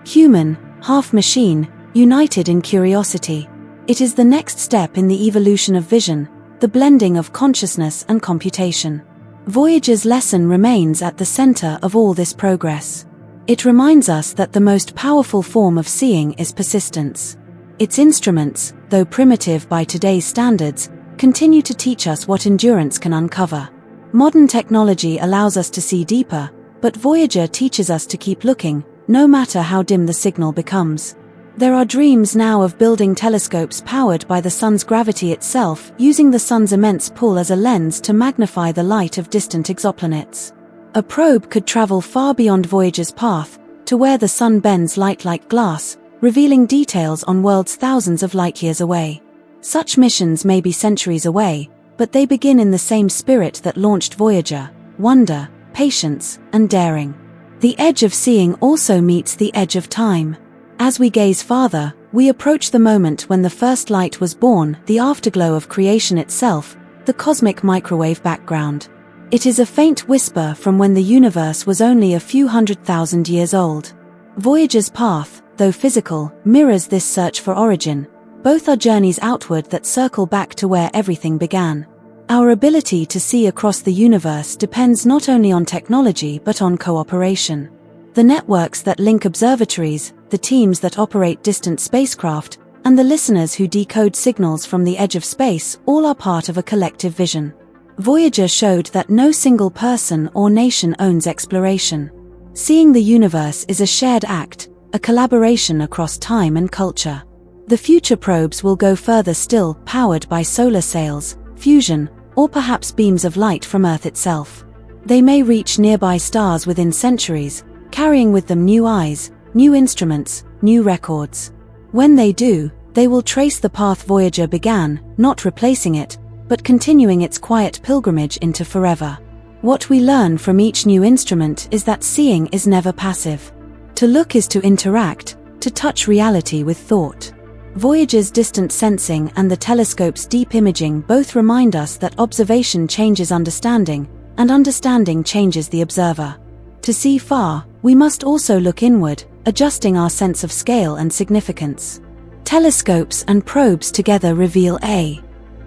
human, half machine, united in curiosity. It is the next step in the evolution of vision, the blending of consciousness and computation. Voyager's lesson remains at the center of all this progress. It reminds us that the most powerful form of seeing is persistence. Its instruments, though primitive by today's standards, continue to teach us what endurance can uncover. Modern technology allows us to see deeper, but Voyager teaches us to keep looking, no matter how dim the signal becomes. There are dreams now of building telescopes powered by the sun's gravity itself, using the sun's immense pull as a lens to magnify the light of distant exoplanets. A probe could travel far beyond Voyager's path, to where the sun bends light like glass, revealing details on worlds thousands of light-years away. Such missions may be centuries away, but they begin in the same spirit that launched Voyager: wonder, patience, and daring. The edge of seeing also meets the edge of time. As we gaze farther, we approach the moment when the first light was born, the afterglow of creation itself, the cosmic microwave background. It is a faint whisper from when the universe was only a few 100,000 years old. Voyager's path, though physical, mirrors this search for origin. Both are journeys outward that circle back to where everything began. Our ability to see across the universe depends not only on technology but on cooperation. The networks that link observatories, the teams that operate distant spacecraft, and the listeners who decode signals from the edge of space all are part of a collective vision. Voyager showed that no single person or nation owns exploration. Seeing the universe is a shared act, a collaboration across time and culture. The future probes will go further still, powered by solar sails, fusion, or perhaps beams of light from Earth itself. They may reach nearby stars within centuries, carrying with them new eyes, new instruments, new records. When they do, they will trace the path Voyager began, not replacing it, but continuing its quiet pilgrimage into forever. What we learn from each new instrument is that seeing is never passive. To look is to interact, to touch reality with thought. Voyager's distant sensing and the telescope's deep imaging both remind us that observation changes understanding, and understanding changes the observer. To see far, we must also look inward, adjusting our sense of scale and significance. Telescopes and probes together reveal a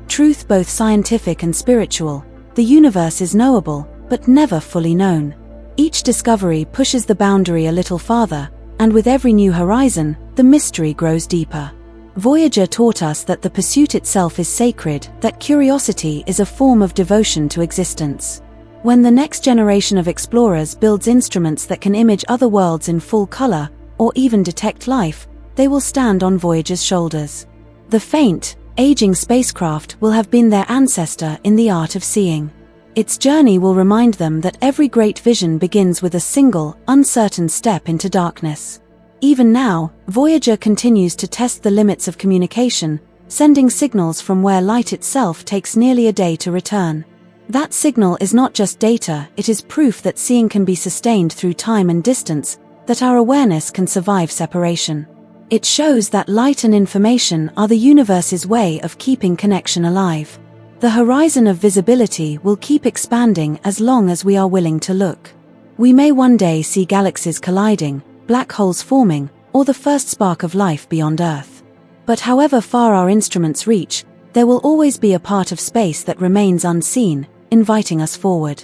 truth both scientific and spiritual. The universe is knowable, but never fully known. Each discovery pushes the boundary a little farther, and with every new horizon, the mystery grows deeper. Voyager taught us that the pursuit itself is sacred, that curiosity is a form of devotion to existence. When the next generation of explorers builds instruments that can image other worlds in full color, or even detect life, they will stand on Voyager's shoulders. The faint, aging spacecraft will have been their ancestor in the art of seeing. Its journey will remind them that every great vision begins with a single, uncertain step into darkness. Even now, Voyager continues to test the limits of communication, sending signals from where light itself takes nearly a day to return. That signal is not just data, it is proof that seeing can be sustained through time and distance, that our awareness can survive separation. It shows that light and information are the universe's way of keeping connection alive. The horizon of visibility will keep expanding as long as we are willing to look. We may one day see galaxies colliding, black holes forming, or the first spark of life beyond Earth. But however far our instruments reach, there will always be a part of space that remains unseen, inviting us forward.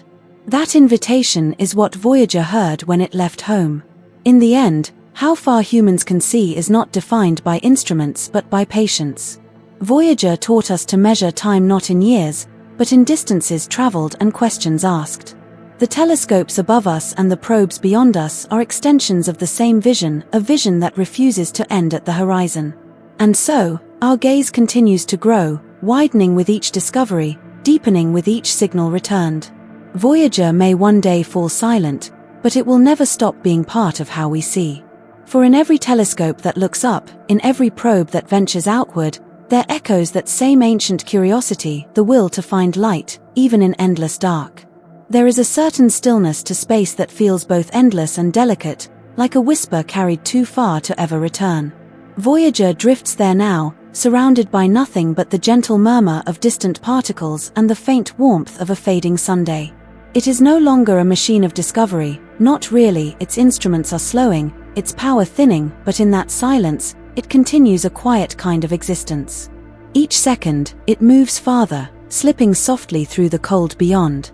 That invitation is what Voyager heard when it left home. In the end, how far humans can see is not defined by instruments but by patience. Voyager taught us to measure time not in years, but in distances traveled and questions asked. The telescopes above us and the probes beyond us are extensions of the same vision, a vision that refuses to end at the horizon. And so, our gaze continues to grow, widening with each discovery, deepening with each signal returned. Voyager may one day fall silent, but it will never stop being part of how we see. For in every telescope that looks up, in every probe that ventures outward, there echoes that same ancient curiosity, the will to find light, even in endless dark. There is a certain stillness to space that feels both endless and delicate, like a whisper carried too far to ever return. Voyager drifts there now, surrounded by nothing but the gentle murmur of distant particles and the faint warmth of a fading Sunday. It is no longer a machine of discovery, not really, its instruments are slowing, its power thinning, but in that silence, it continues a quiet kind of existence. Each second, it moves farther, slipping softly through the cold beyond,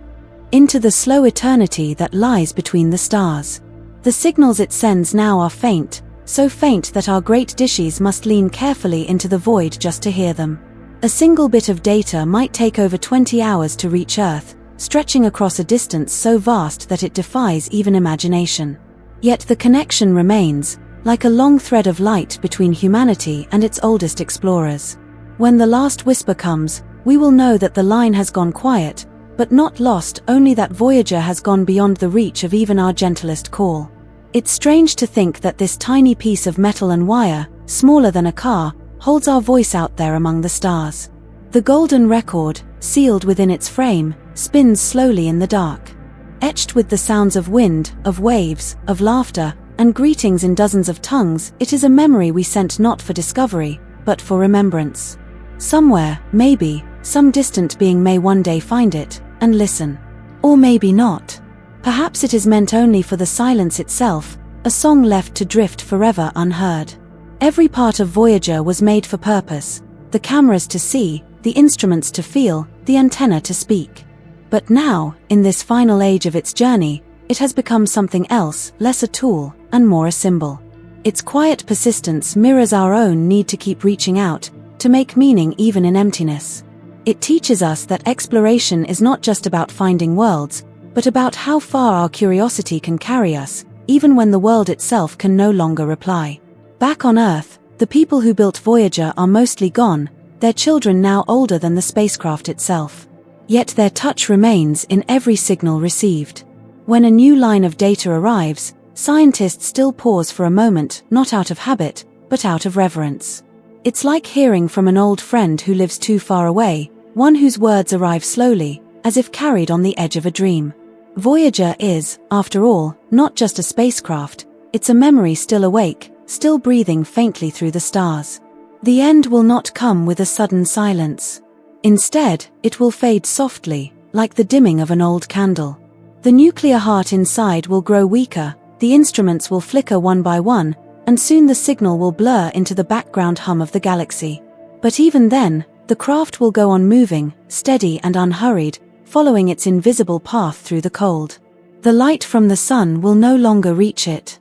into the slow eternity that lies between the stars. The signals it sends now are faint, so faint that our great dishes must lean carefully into the void just to hear them. A single bit of data might take over 20 hours to reach Earth, stretching across a distance so vast that it defies even imagination. Yet the connection remains, like a long thread of light between humanity and its oldest explorers. When the last whisper comes, we will know that the line has gone quiet, but not lost, only that Voyager has gone beyond the reach of even our gentlest call. It's strange to think that this tiny piece of metal and wire, smaller than a car, holds our voice out there among the stars. The golden record, sealed within its frame, spins slowly in the dark. Etched with the sounds of wind, of waves, of laughter, and greetings in dozens of tongues, it is a memory we sent not for discovery, but for remembrance. Somewhere, maybe, some distant being may one day find it, and listen. Or maybe not. Perhaps it is meant only for the silence itself, a song left to drift forever unheard. Every part of Voyager was made for purpose, the cameras to see, the instruments to feel, the antenna to speak. But now, in this final age of its journey, it has become something else, less a tool, and more a symbol. Its quiet persistence mirrors our own need to keep reaching out, to make meaning even in emptiness. It teaches us that exploration is not just about finding worlds, but about how far our curiosity can carry us, even when the world itself can no longer reply. Back on Earth, the people who built Voyager are mostly gone, their children now older than the spacecraft itself. Yet their touch remains in every signal received. When a new line of data arrives, scientists still pause for a moment, not out of habit, but out of reverence. It's like hearing from an old friend who lives too far away, one whose words arrive slowly, as if carried on the edge of a dream. Voyager is, after all, not just a spacecraft, it's a memory still awake, still breathing faintly through the stars. The end will not come with a sudden silence. Instead, it will fade softly, like the dimming of an old candle. The nuclear heart inside will grow weaker, the instruments will flicker one by one, and soon the signal will blur into the background hum of the galaxy. But even then, the craft will go on moving, steady and unhurried, following its invisible path through the cold. The light from the sun will no longer reach it.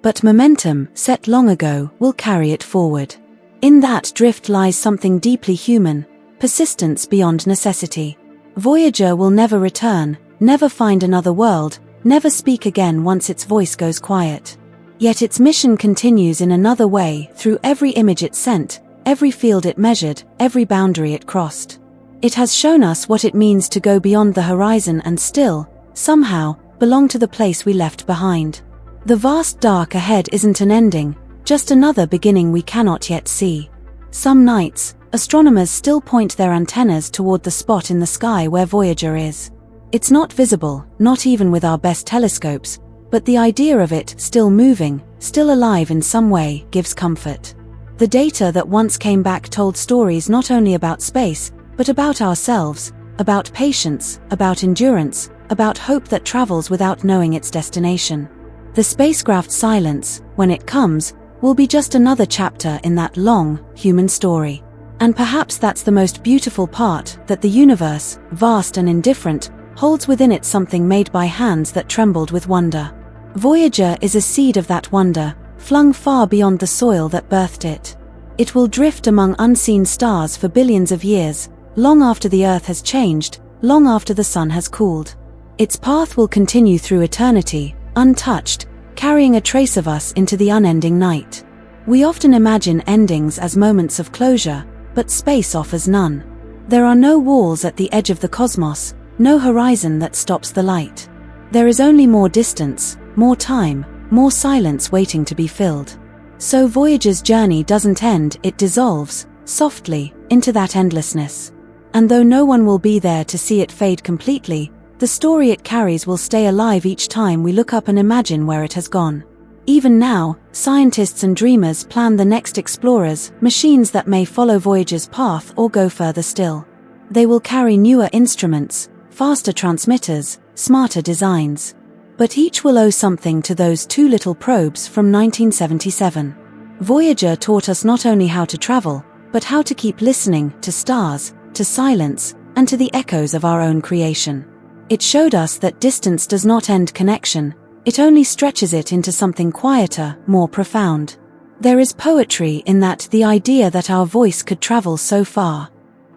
But momentum, set long ago, will carry it forward. In that drift lies something deeply human, persistence beyond necessity. Voyager will never return, never find another world, never speak again once its voice goes quiet. Yet its mission continues in another way, through every image it sent, every field it measured, every boundary it crossed. It has shown us what it means to go beyond the horizon and still, somehow, belong to the place we left behind. The vast dark ahead isn't an ending, just another beginning we cannot yet see. Some nights, astronomers still point their antennas toward the spot in the sky where Voyager is. It's not visible, not even with our best telescopes, but the idea of it still moving, still alive in some way, gives comfort. The data that once came back told stories not only about space, but about ourselves, about patience, about endurance, about hope that travels without knowing its destination. The spacecraft's silence, when it comes, will be just another chapter in that long, human story. And perhaps that's the most beautiful part, that the universe, vast and indifferent, holds within it something made by hands that trembled with wonder. Voyager is a seed of that wonder, flung far beyond the soil that birthed it. It will drift among unseen stars for billions of years, long after the Earth has changed, long after the sun has cooled. Its path will continue through eternity, untouched, carrying a trace of us into the unending night. We often imagine endings as moments of closure, but space offers none. There are no walls at the edge of the cosmos, no horizon that stops the light. There is only more distance, more time, more silence waiting to be filled. So Voyager's journey doesn't end, it dissolves, softly, into that endlessness. And though no one will be there to see it fade completely, the story it carries will stay alive each time we look up and imagine where it has gone. Even now, scientists and dreamers plan the next explorers, machines that may follow Voyager's path or go further still. They will carry newer instruments, faster transmitters, smarter designs. But each will owe something to those two little probes from 1977. Voyager taught us not only how to travel, but how to keep listening to stars, to silence, and to the echoes of our own creation. It showed us that distance does not end connection, it only stretches it into something quieter, more profound. There is poetry in that, the idea that our voice could travel so far,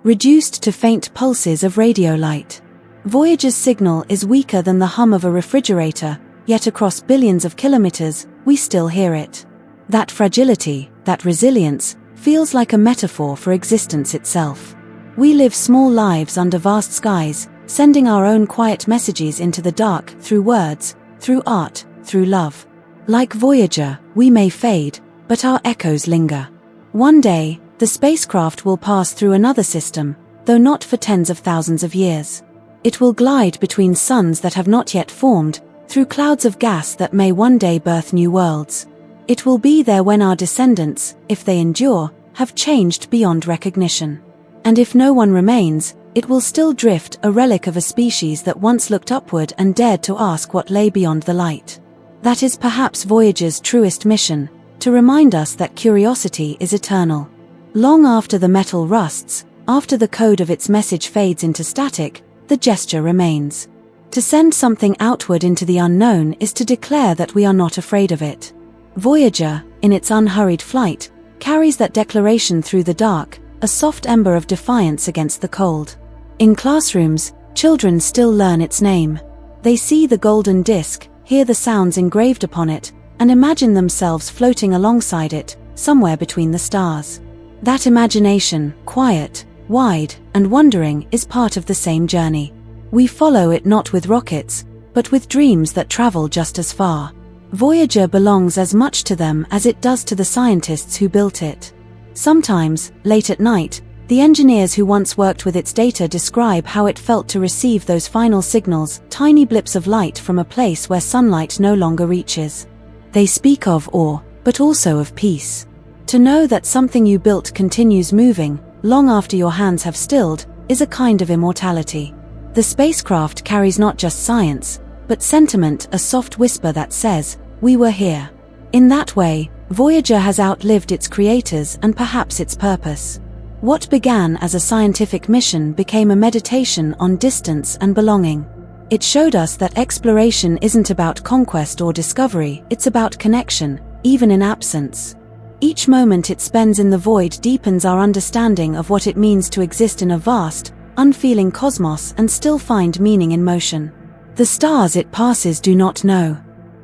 reduced to faint pulses of radio light. Voyager's signal is weaker than the hum of a refrigerator, yet across billions of kilometers, we still hear it. That fragility, that resilience, feels like a metaphor for existence itself. We live small lives under vast skies, sending our own quiet messages into the dark through words, through art, through love. Like Voyager, we may fade, but our echoes linger. One day, the spacecraft will pass through another system, though not for tens of thousands of years. It will glide between suns that have not yet formed, through clouds of gas that may one day birth new worlds. It will be there when our descendants, if they endure, have changed beyond recognition. And if no one remains, it will still drift, a relic of a species that once looked upward and dared to ask what lay beyond the light. That is perhaps Voyager's truest mission, to remind us that curiosity is eternal. Long after the metal rusts, after the code of its message fades into static, the gesture remains. To send something outward into the unknown is to declare that we are not afraid of it. Voyager, in its unhurried flight, carries that declaration through the dark, a soft ember of defiance against the cold. In classrooms, children still learn its name. They see the golden disk, hear the sounds engraved upon it, and imagine themselves floating alongside it, somewhere between the stars. That imagination, quiet, wide, and wondering, is part of the same journey. We follow it not with rockets, but with dreams that travel just as far. Voyager belongs as much to them as it does to the scientists who built it. Sometimes, late at night, the engineers who once worked with its data describe how it felt to receive those final signals, tiny blips of light from a place where sunlight no longer reaches. They speak of awe, but also of peace. To know that something you built continues moving, long after your hands have stilled, is a kind of immortality. The spacecraft carries not just science, but sentiment, a soft whisper that says, "We were here." In that way, Voyager has outlived its creators and perhaps its purpose. What began as a scientific mission became a meditation on distance and belonging. It showed us that exploration isn't about conquest or discovery, it's about connection, even in absence. Each moment it spends in the void deepens our understanding of what it means to exist in a vast, unfeeling cosmos and still find meaning in motion. The stars it passes do not know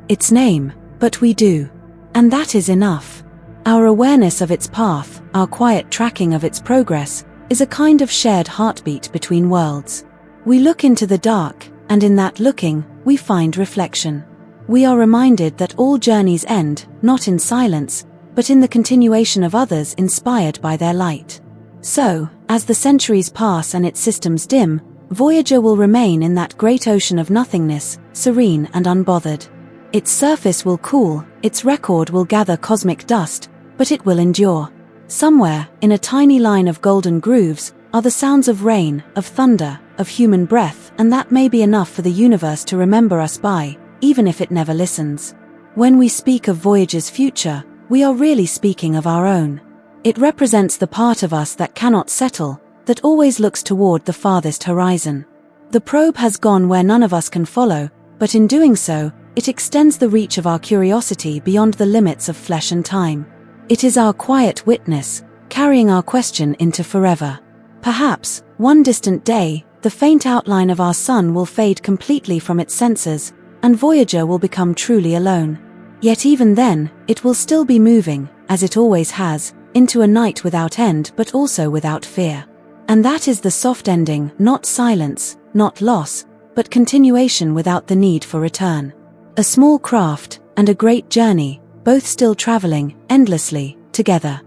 its name, but we do. And that is enough. Our awareness of its path, our quiet tracking of its progress, is a kind of shared heartbeat between worlds. We look into the dark, and in that looking, we find reflection. We are reminded that all journeys end, not in silence, but in the continuation of others inspired by their light. So, as the centuries pass and its systems dim, Voyager will remain in that great ocean of nothingness, serene and unbothered. Its surface will cool, its record will gather cosmic dust, but it will endure. Somewhere, in a tiny line of golden grooves, are the sounds of rain, of thunder, of human breath, and that may be enough for the universe to remember us by, even if it never listens. When we speak of Voyager's future, we are really speaking of our own. It represents the part of us that cannot settle, that always looks toward the farthest horizon. The probe has gone where none of us can follow, but in doing so, it extends the reach of our curiosity beyond the limits of flesh and time. It is our quiet witness, carrying our question into forever. Perhaps, one distant day, the faint outline of our sun will fade completely from its sensors, and Voyager will become truly alone. Yet even then, it will still be moving, as it always has, into a night without end but also without fear. And that is the soft ending, not silence, not loss, but continuation without the need for return. A small craft, and a great journey, both still traveling, endlessly, together.